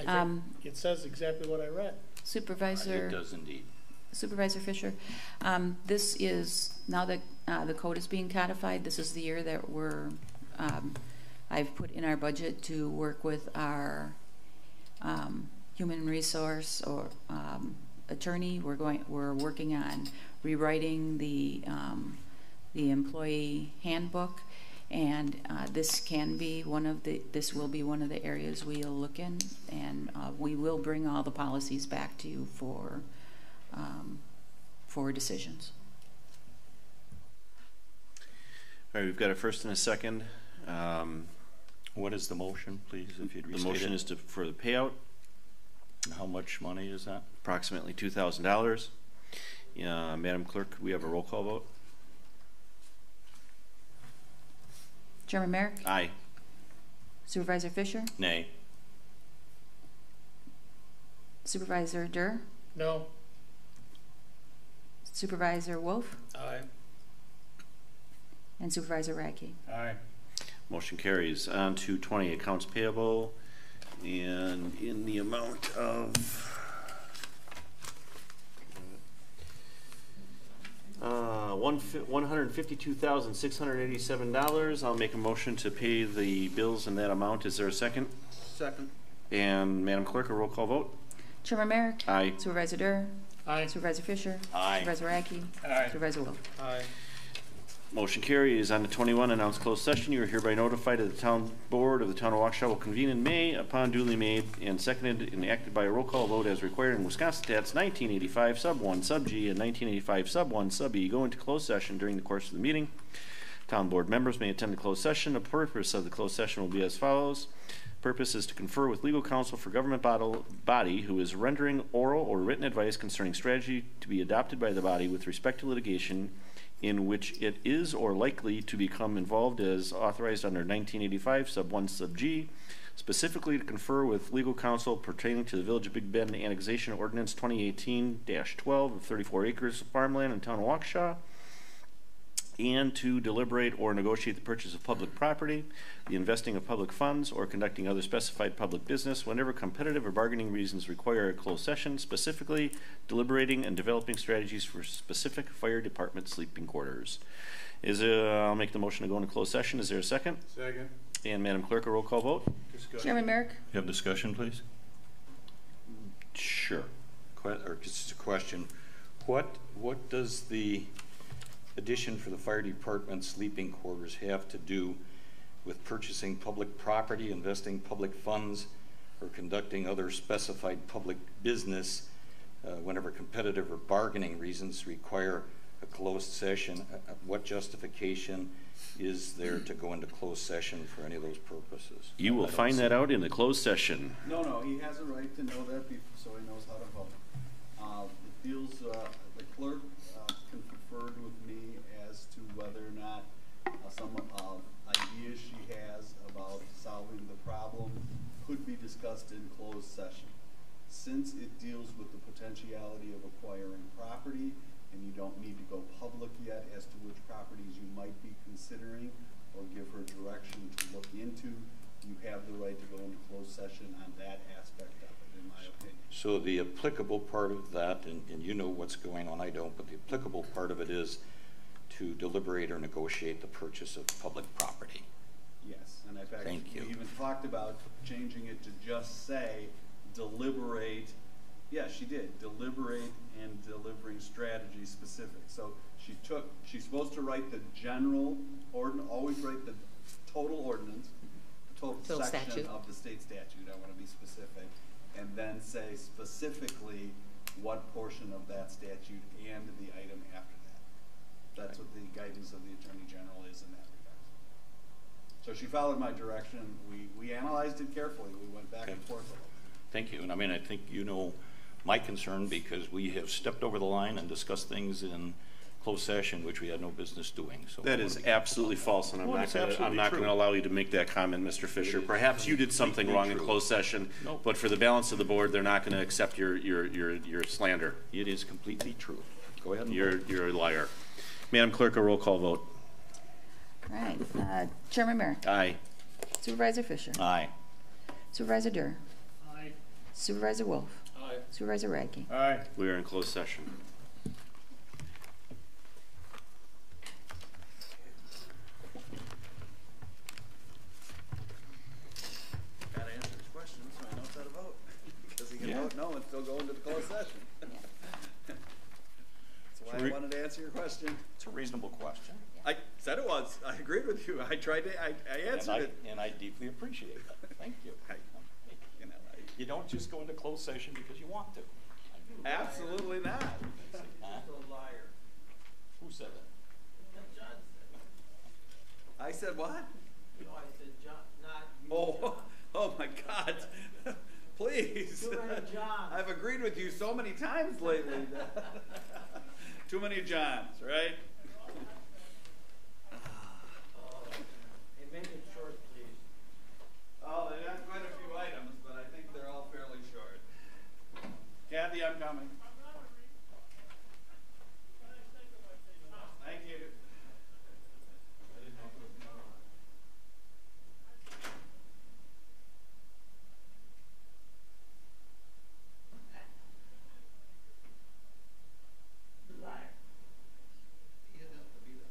It says exactly what I read. Supervisor. It does indeed. Supervisor Fisher, this is, now that the code is being codified, this is the year that I've put in our budget to work with our human resource or attorney. We're working on rewriting the employee handbook, and this will be one of the areas we'll look in, and we will bring all the policies back to you for decisions. All right, we've got a first and a second. What is the motion, please, if you'd restate it? The motion is for the payout. And how much money is that? Approximately $2,000. Madam Clerk, we have a roll call vote. Chairman Merrick? Aye. Supervisor Fisher? Nay. Supervisor Durr? No. Supervisor Wolf? Aye. And Supervisor Radke? Aye. Motion carries. On to 20, accounts payable, and in the amount of $152,687. I'll make a motion to pay the bills in that amount. Is there a second? Second. And Madam Clerk, a roll call vote. Chairman Merrick? Aye. Supervisor Durr? Aye. Supervisor Fisher? Aye. Supervisor Radke? Aye. Supervisor Wolf? Aye. Motion carries. On to 21, announced closed session. You are hereby notified that the town board of the town of Waukesha will convene in May upon duly made and seconded and acted by a roll call vote as required in Wisconsin Stats 1985 sub 1 sub G and 1985 sub 1 sub E. Go into closed session during the course of the meeting. Town board members may attend the closed session. The purpose of the closed session will be as follows. Purpose is to confer with legal counsel for government body who is rendering oral or written advice concerning strategy to be adopted by the body with respect to litigation in which it is or likely to become involved as authorized under 1985 sub 1 sub G, specifically to confer with legal counsel pertaining to the Village of Big Bend Annexation Ordinance 2018-12 of 34 acres of farmland in town of Waukesha, and to deliberate or negotiate the purchase of public property, the investing of public funds, or conducting other specified public business whenever competitive or bargaining reasons require a closed session, specifically deliberating and developing strategies for specific fire department sleeping quarters. I'll make the motion to go into closed session. Is there a second? Second. And Madam Clerk, a roll call vote. Discussion. Chairman Merrick? You have discussion, please? Sure. Or just a question. What does the addition for the fire department sleeping quarters have to do with purchasing public property, investing public funds, or conducting other specified public business whenever competitive or bargaining reasons require a closed session, what justification is there to go into closed session for any of those purposes? You will find that out in the closed session. No, he has a right to know that so he knows how to vote. It deals, the clerk conferred with me as to whether or not some ideas she has about solving the problem could be discussed in closed session. Since it deals with the potentiality of acquiring property, and you don't need to go public yet as to which properties you might be considering or give her direction to look into, you have the right to go into closed session on that aspect of it, in my opinion. So the applicable part of that, and you know what's going on, I don't, but the applicable part of it is to deliberate or negotiate the purchase of public property. Yes, and in fact, Thank you. we even talked about changing it to just say deliberate. Yeah, she did, deliberate and delivering strategy specific. So she's supposed to write the general always write the total ordinance, the total section statute of the state statute, I want to be specific, and then say specifically what portion of that statute and the item after that. That's what the guidance of the Attorney General is in that regard. So she followed my direction. We analyzed it carefully. We went back and forth a little. Thank you. And I mean, I think you know my concern, because we have stepped over the line and discussed things in closed session, which we had no business doing. So that is absolutely false, and I'm not going to allow you to make that comment, Mr. Fisher. Perhaps you did something wrong in closed session, but for the balance of the board, they're not going to accept your slander. It is completely true. Go ahead and You're a liar. Madam Clerk, a roll call vote. All right. Chairman Merrick. Aye. Supervisor Fisher. Aye. Supervisor Durr. Aye. Supervisor Wolf. Aye. Supervisor Radke. Aye. We are in closed session. Gotta answer his questions so he knows how to vote. Because he can vote no and still go into the closed session. That's why I wanted to answer your question. It's a reasonable question. I said it was. I agreed with you. I tried to, I answered it. And I deeply appreciate that. Thank you. You don't just go into closed session because you want to. Absolutely not. Huh? Liar. Who said that? John said. I said what? No, I said John, not you. Oh my God. Please. Too many Johns. I've agreed with you so many times lately. Too many Johns, right? Hey, make it short, please. Oh, they have quite a few items, but I think they're all fairly short. Kathy, I'm coming. Thank you. Liar. He didn't have to be there.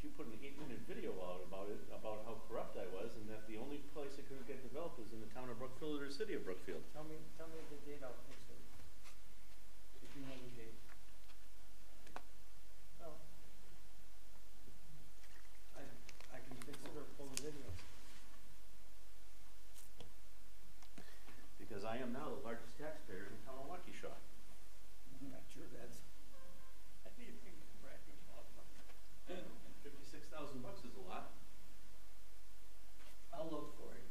you put an 8-minute video out about it, about how corrupt I was, and that the only place it could get developed was in the town of Brookfield or the city of Brookfield. Tell me the date, I'll fix it. If you know the date. Well, I can fix it or pull the video. Because I am now the largest taxpayer in the town of Waukesha. Not sure that's anything to brag about. $56,000 is a lot. I'll look for it.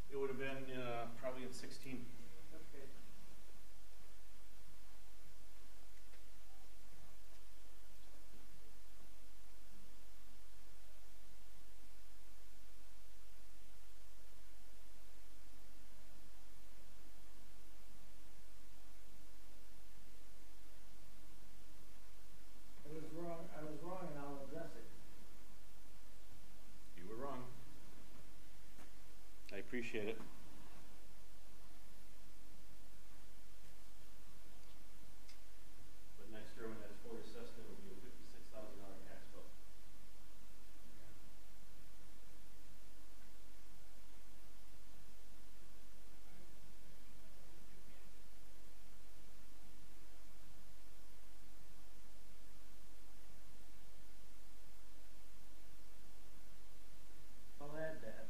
It would have been probably in 16. Okay. I was wrong and I'll address it. You were wrong. I appreciate it. But next year when that's fully assessed, it will be a $56,000 tax bill. I'll add that.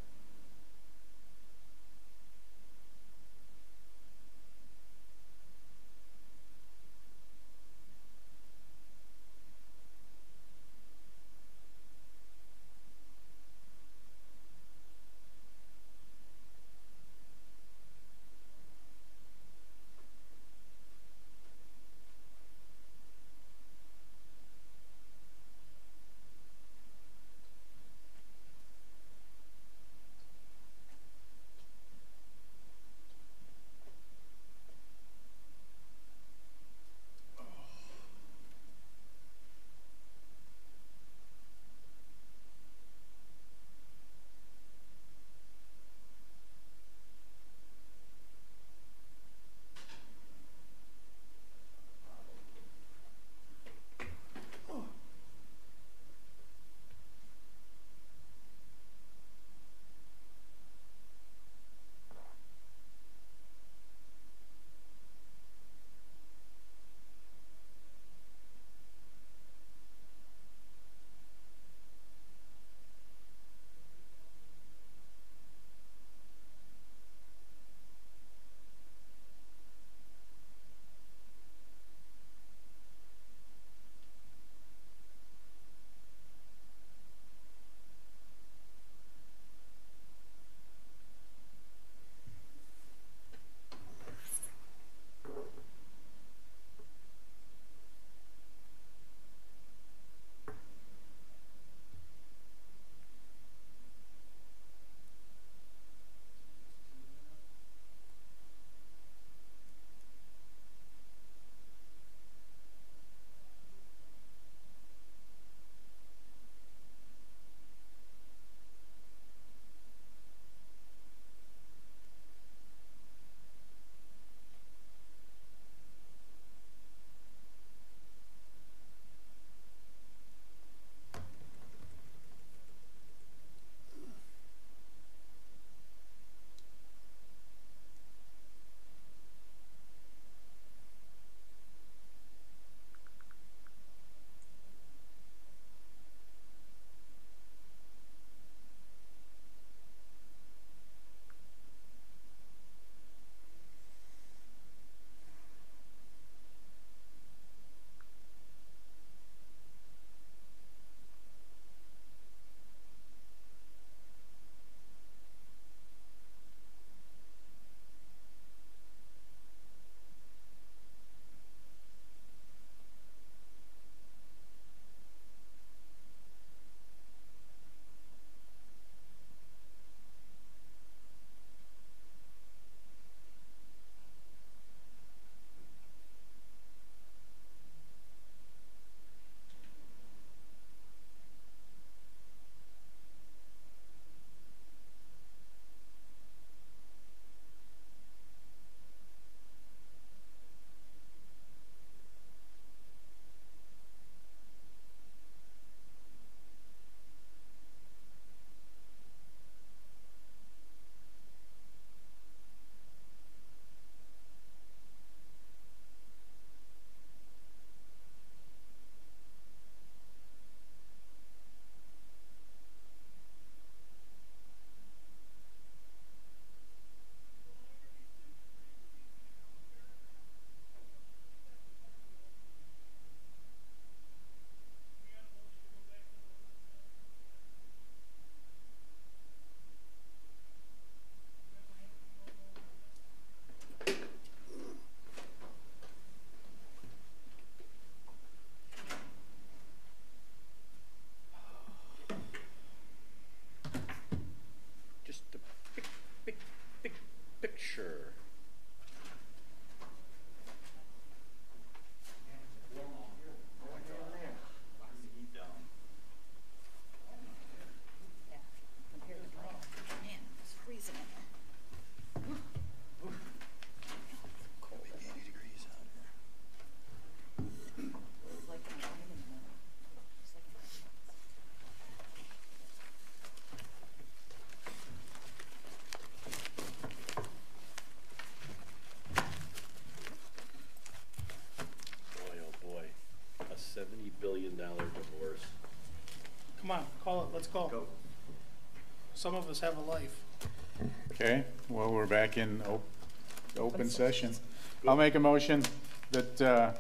on, call it, let's go. Some of us have a life. Okay, well, we're back in open session. I'll make a motion that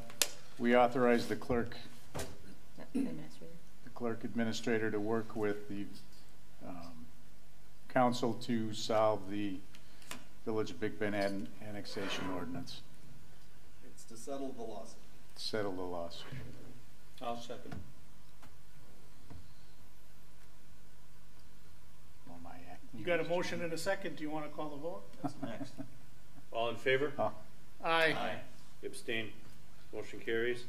we authorize the clerk administrator to work with the council to solve the Village of Big Bend annexation ordinance. It's to settle the lawsuit. Settle the lawsuit. I'll second. Well, my acting You got a motion and a second, do you wanna call the vote? That's next. All in favor? Aye. Abstain. Motion carries.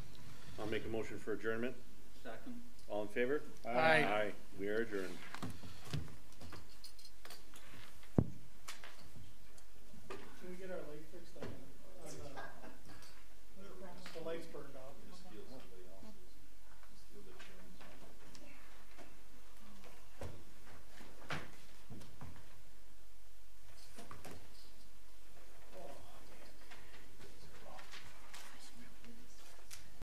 I'll make a motion for adjournment. Second. All in favor? Aye. Aye. We are adjourned.